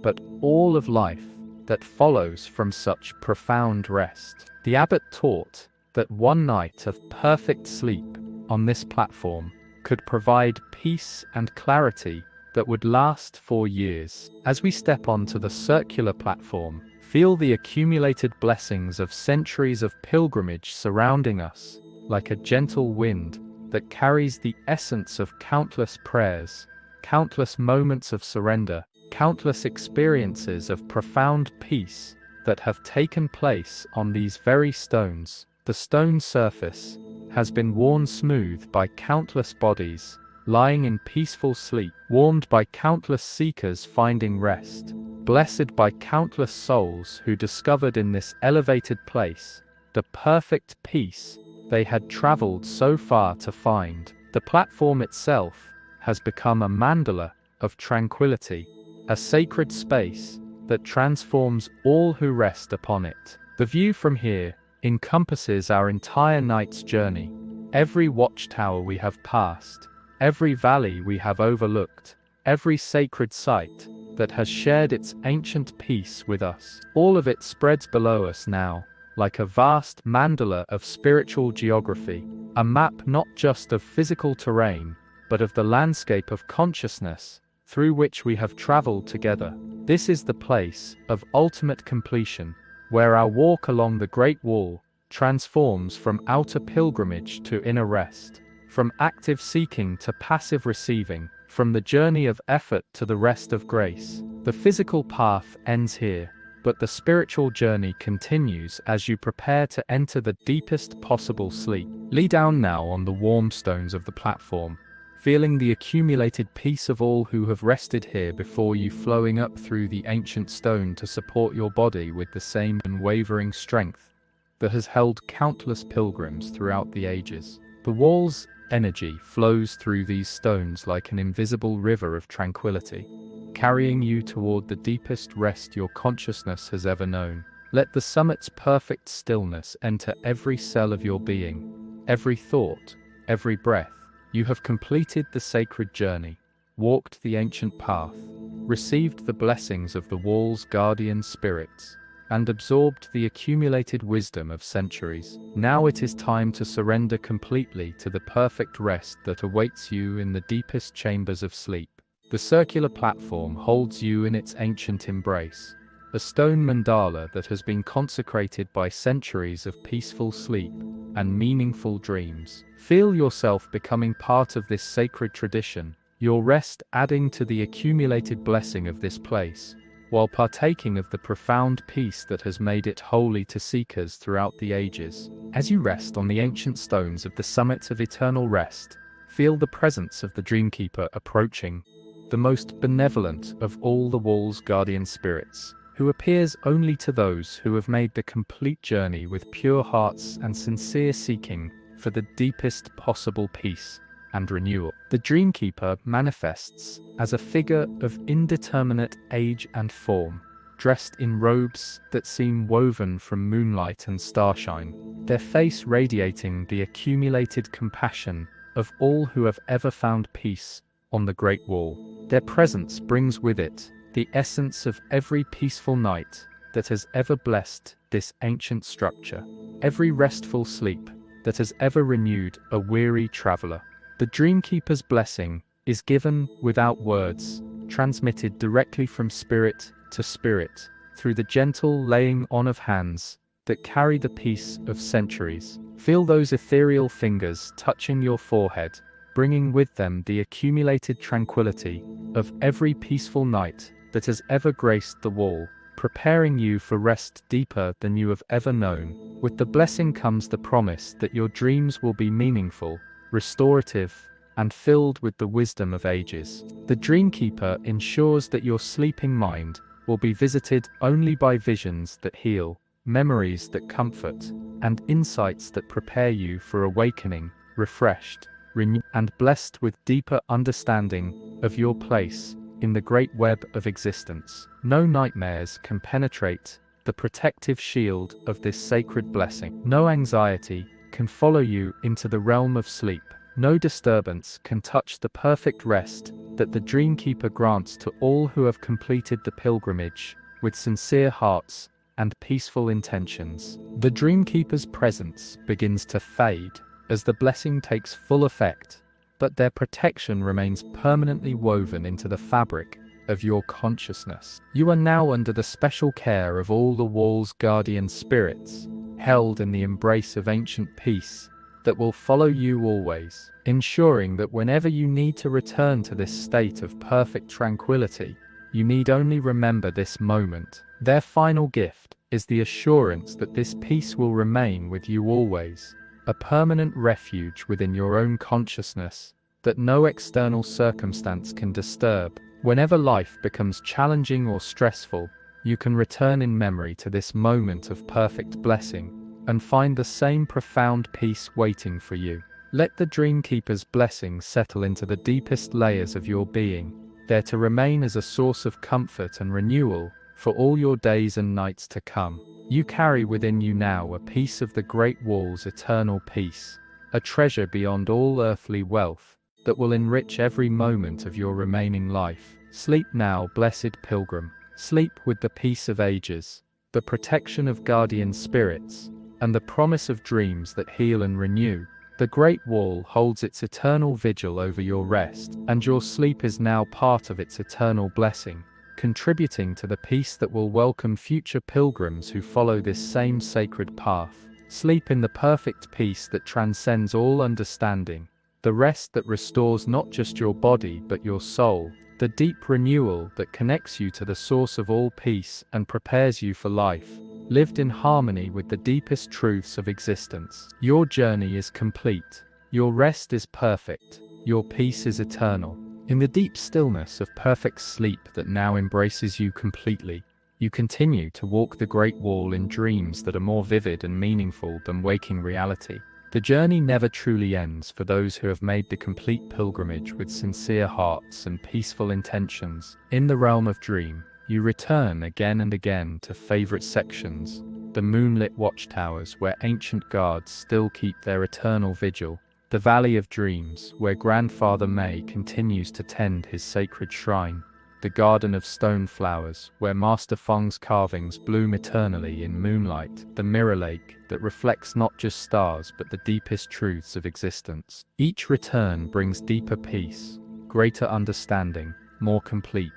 but all of life that follows from such profound rest. The abbot taught that one night of perfect sleep on this platform could provide peace and clarity that would last for years. As we step onto the circular platform, feel the accumulated blessings of centuries of pilgrimage surrounding us, like a gentle wind that carries the essence of countless prayers, countless moments of surrender, countless experiences of profound peace that have taken place on these very stones. The stone surface has been worn smooth by countless bodies lying in peaceful sleep, warmed by countless seekers finding rest, blessed by countless souls who discovered in this elevated place the perfect peace they had traveled so far to find. The platform itself has become a mandala of tranquility, a sacred space that transforms all who rest upon it. The view from here encompasses our entire night's journey, every watchtower we have passed, every valley we have overlooked, every sacred site that has shared its ancient peace with us. All of it spreads below us now, like a vast mandala of spiritual geography, a map not just of physical terrain, but of the landscape of consciousness through which we have traveled together. This is the place of ultimate completion, where our walk along the Great Wall transforms from outer pilgrimage to inner rest, from active seeking to passive receiving, from the journey of effort to the rest of grace. The physical path ends here, but the spiritual journey continues as you prepare to enter the deepest possible sleep. Lie down now on the warm stones of the platform, feeling the accumulated peace of all who have rested here before you flowing up through the ancient stone to support your body with the same unwavering strength that has held countless pilgrims throughout the ages. The wall's energy flows through these stones like an invisible river of tranquility, carrying you toward the deepest rest your consciousness has ever known. Let the summit's perfect stillness enter every cell of your being, every thought, every breath. You have completed the sacred journey, walked the ancient path, received the blessings of the wall's guardian spirits, and absorbed the accumulated wisdom of centuries. Now it is time to surrender completely to the perfect rest that awaits you in the deepest chambers of sleep. The circular platform holds you in its ancient embrace, a stone mandala that has been consecrated by centuries of peaceful sleep and meaningful dreams. Feel yourself becoming part of this sacred tradition, your rest adding to the accumulated blessing of this place, while partaking of the profound peace that has made it holy to seekers throughout the ages. As you rest on the ancient stones of the summit of eternal rest, feel the presence of the Dreamkeeper approaching, the most benevolent of all the wall's guardian spirits, who appears only to those who have made the complete journey with pure hearts and sincere seeking for the deepest possible peace and renewal. The Dreamkeeper manifests as a figure of indeterminate age and form, dressed in robes that seem woven from moonlight and starshine, their face radiating the accumulated compassion of all who have ever found peace on the Great Wall. Their presence brings with it the essence of every peaceful night that has ever blessed this ancient structure, every restful sleep that has ever renewed a weary traveler. The Dreamkeeper's blessing is given without words, transmitted directly from spirit to spirit, through the gentle laying on of hands that carry the peace of centuries. Feel those ethereal fingers touching your forehead, bringing with them the accumulated tranquility of every peaceful night that has ever graced the wall, preparing you for rest deeper than you have ever known. With the blessing comes the promise that your dreams will be meaningful, restorative, and filled with the wisdom of ages. The Dreamkeeper ensures that your sleeping mind will be visited only by visions that heal, memories that comfort, and insights that prepare you for awakening, refreshed, renewed, and blessed with deeper understanding of your place in the great web of existence. No nightmares can penetrate the protective shield of this sacred blessing. No anxiety can follow you into the realm of sleep. No disturbance can touch the perfect rest that the Dreamkeeper grants to all who have completed the pilgrimage with sincere hearts and peaceful intentions. The Dreamkeeper's presence begins to fade as the blessing takes full effect, but their protection remains permanently woven into the fabric of your consciousness. You are now under the special care of all the wall's guardian spirits, held in the embrace of ancient peace that will follow you always, ensuring that whenever you need to return to this state of perfect tranquility, you need only remember this moment. Their final gift is the assurance that this peace will remain with you always, a permanent refuge within your own consciousness that no external circumstance can disturb. Whenever life becomes challenging or stressful, you can return in memory to this moment of perfect blessing and find the same profound peace waiting for you. Let the Dreamkeeper's blessing settle into the deepest layers of your being, there to remain as a source of comfort and renewal for all your days and nights to come. You carry within you now a piece of the Great Wall's eternal peace, a treasure beyond all earthly wealth that will enrich every moment of your remaining life. Sleep now, blessed pilgrim. Sleep with the peace of ages, the protection of guardian spirits, and the promise of dreams that heal and renew. The Great Wall holds its eternal vigil over your rest, and your sleep is now part of its eternal blessing, contributing to the peace that will welcome future pilgrims who follow this same sacred path. Sleep in the perfect peace that transcends all understanding, the rest that restores not just your body but your soul, the deep renewal that connects you to the source of all peace and prepares you for life, lived in harmony with the deepest truths of existence. Your journey is complete, your rest is perfect, your peace is eternal. In the deep stillness of perfect sleep that now embraces you completely, You continue to walk the Great Wall in dreams that are more vivid and meaningful than waking reality. The journey never truly ends for those who have made the complete pilgrimage with sincere hearts and peaceful intentions. In the realm of dream, you return again and again to favorite sections, the moonlit watchtowers where ancient guards still keep their eternal vigil, the Valley of Dreams where Grandfather May continues to tend his sacred shrine, the Garden of Stone Flowers where Master Feng's carvings bloom eternally in moonlight, the Mirror Lake that reflects not just stars but the deepest truths of existence. Each return brings deeper peace, greater understanding, more complete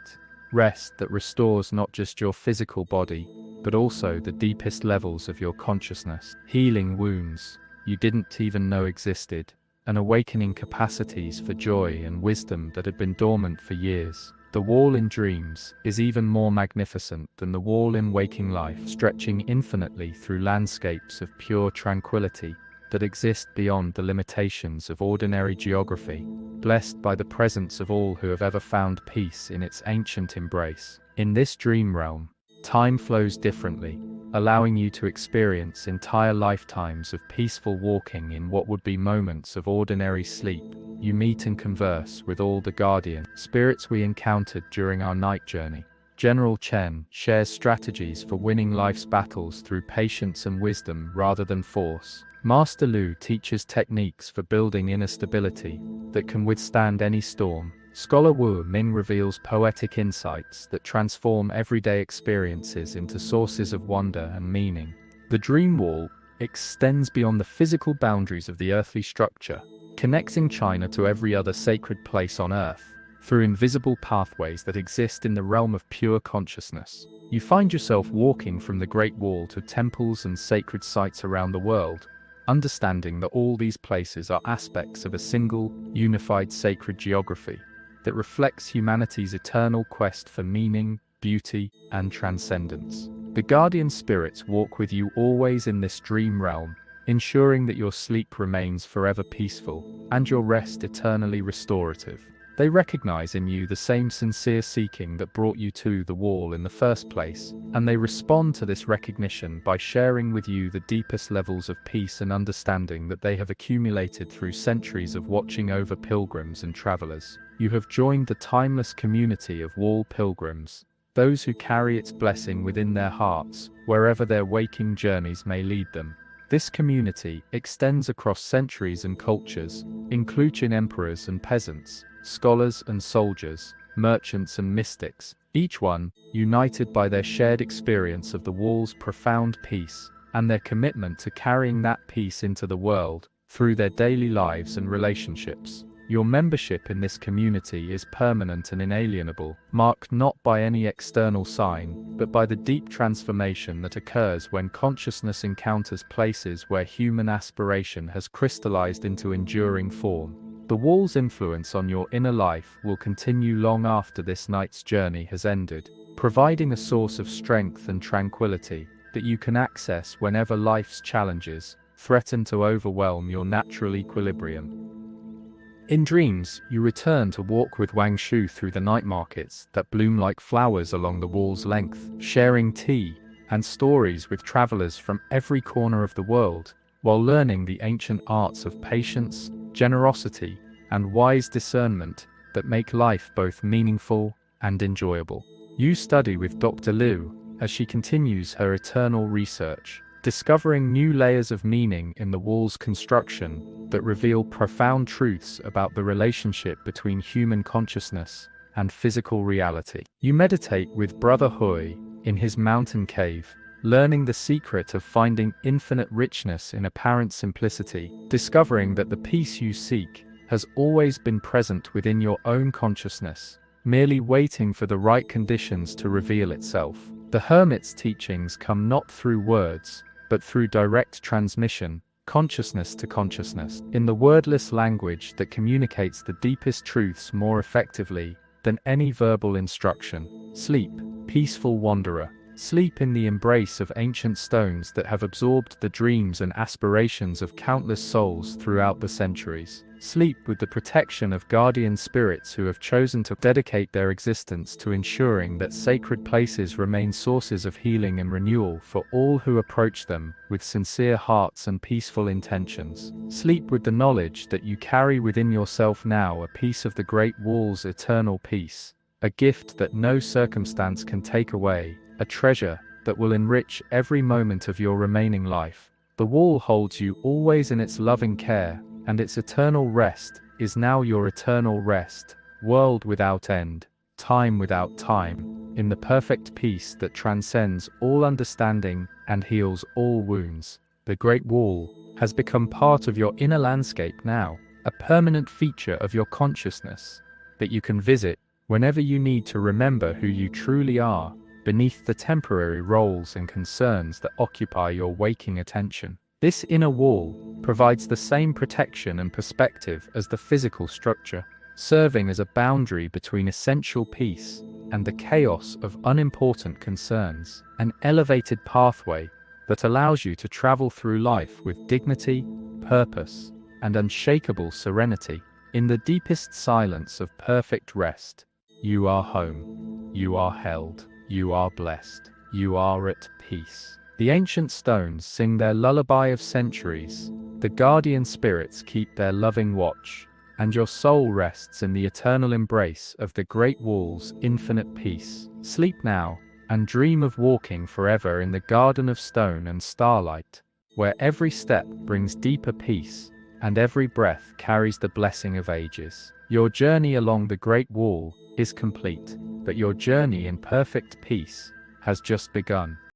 rest that restores not just your physical body, but also the deepest levels of your consciousness, healing wounds you didn't even know existed, and awakening capacities for joy and wisdom that had been dormant for years. The wall in dreams is even more magnificent than the wall in waking life, stretching infinitely through landscapes of pure tranquility that exist beyond the limitations of ordinary geography, blessed by the presence of all who have ever found peace in its ancient embrace. In this dream realm, time flows differently, allowing you to experience entire lifetimes of peaceful walking in what would be moments of ordinary sleep. You meet and converse with all the guardian spirits we encountered during our night journey. General Chen shares strategies for winning life's battles through patience and wisdom rather than force. Master Lu teaches techniques for building inner stability that can withstand any storm. Scholar Wu Ming reveals poetic insights that transform everyday experiences into sources of wonder and meaning. The Dream Wall extends beyond the physical boundaries of the earthly structure, connecting China to every other sacred place on Earth. Through invisible pathways that exist in the realm of pure consciousness, you find yourself walking from the Great Wall to temples and sacred sites around the world, understanding that all these places are aspects of a single, unified sacred geography that reflects humanity's eternal quest for meaning, beauty, and transcendence. The guardian spirits walk with you always in this dream realm, ensuring that your sleep remains forever peaceful and your rest eternally restorative. They recognize in you the same sincere seeking that brought you to the wall in the first place, and they respond to this recognition by sharing with you the deepest levels of peace and understanding that they have accumulated through centuries of watching over pilgrims and travelers. You have joined the timeless community of wall pilgrims, those who carry its blessing within their hearts, wherever their waking journeys may lead them. This community extends across centuries and cultures, including emperors and peasants, scholars and soldiers, merchants and mystics, each one united by their shared experience of the wall's profound peace and their commitment to carrying that peace into the world through their daily lives and relationships. Your membership in this community is permanent and inalienable, marked not by any external sign, but by the deep transformation that occurs when consciousness encounters places where human aspiration has crystallized into enduring form. The wall's influence on your inner life will continue long after this night's journey has ended, providing a source of strength and tranquility that you can access whenever life's challenges threaten to overwhelm your natural equilibrium. In dreams, you return to walk with Wang Shu through the night markets that bloom like flowers along the wall's length, sharing tea and stories with travelers from every corner of the world, while learning the ancient arts of patience, generosity, and wise discernment that make life both meaningful and enjoyable. You study with Dr. Liu as she continues her eternal research, discovering new layers of meaning in the wall's construction that reveal profound truths about the relationship between human consciousness and physical reality. You meditate with Brother Hui in his mountain cave, learning the secret of finding infinite richness in apparent simplicity, discovering that the peace you seek has always been present within your own consciousness, merely waiting for the right conditions to reveal itself. The hermit's teachings come not through words, but through direct transmission, consciousness to consciousness, in the wordless language that communicates the deepest truths more effectively than any verbal instruction. Sleep, peaceful wanderer. Sleep in the embrace of ancient stones that have absorbed the dreams and aspirations of countless souls throughout the centuries. Sleep with the protection of guardian spirits who have chosen to dedicate their existence to ensuring that sacred places remain sources of healing and renewal for all who approach them with sincere hearts and peaceful intentions. Sleep with the knowledge that you carry within yourself now a piece of the Great Wall's eternal peace, a gift that no circumstance can take away, a treasure that will enrich every moment of your remaining life. The wall holds you always in its loving care, and its eternal rest is now your eternal rest, world without end, time without time, in the perfect peace that transcends all understanding and heals all wounds. The Great Wall has become part of your inner landscape now, a permanent feature of your consciousness that you can visit whenever you need to remember who you truly are, beneath the temporary roles and concerns that occupy your waking attention. This inner wall provides the same protection and perspective as the physical structure, serving as a boundary between essential peace and the chaos of unimportant concerns, an elevated pathway that allows you to travel through life with dignity, purpose, and unshakable serenity. In the deepest silence of perfect rest, you are home, you are held, you are blessed, you are at peace. The ancient stones sing their lullaby of centuries, the guardian spirits keep their loving watch, and your soul rests in the eternal embrace of the Great Wall's infinite peace. Sleep now, and dream of walking forever in the garden of stone and starlight, where every step brings deeper peace, and every breath carries the blessing of ages. Your journey along the Great Wall is complete, but your journey in perfect peace has just begun.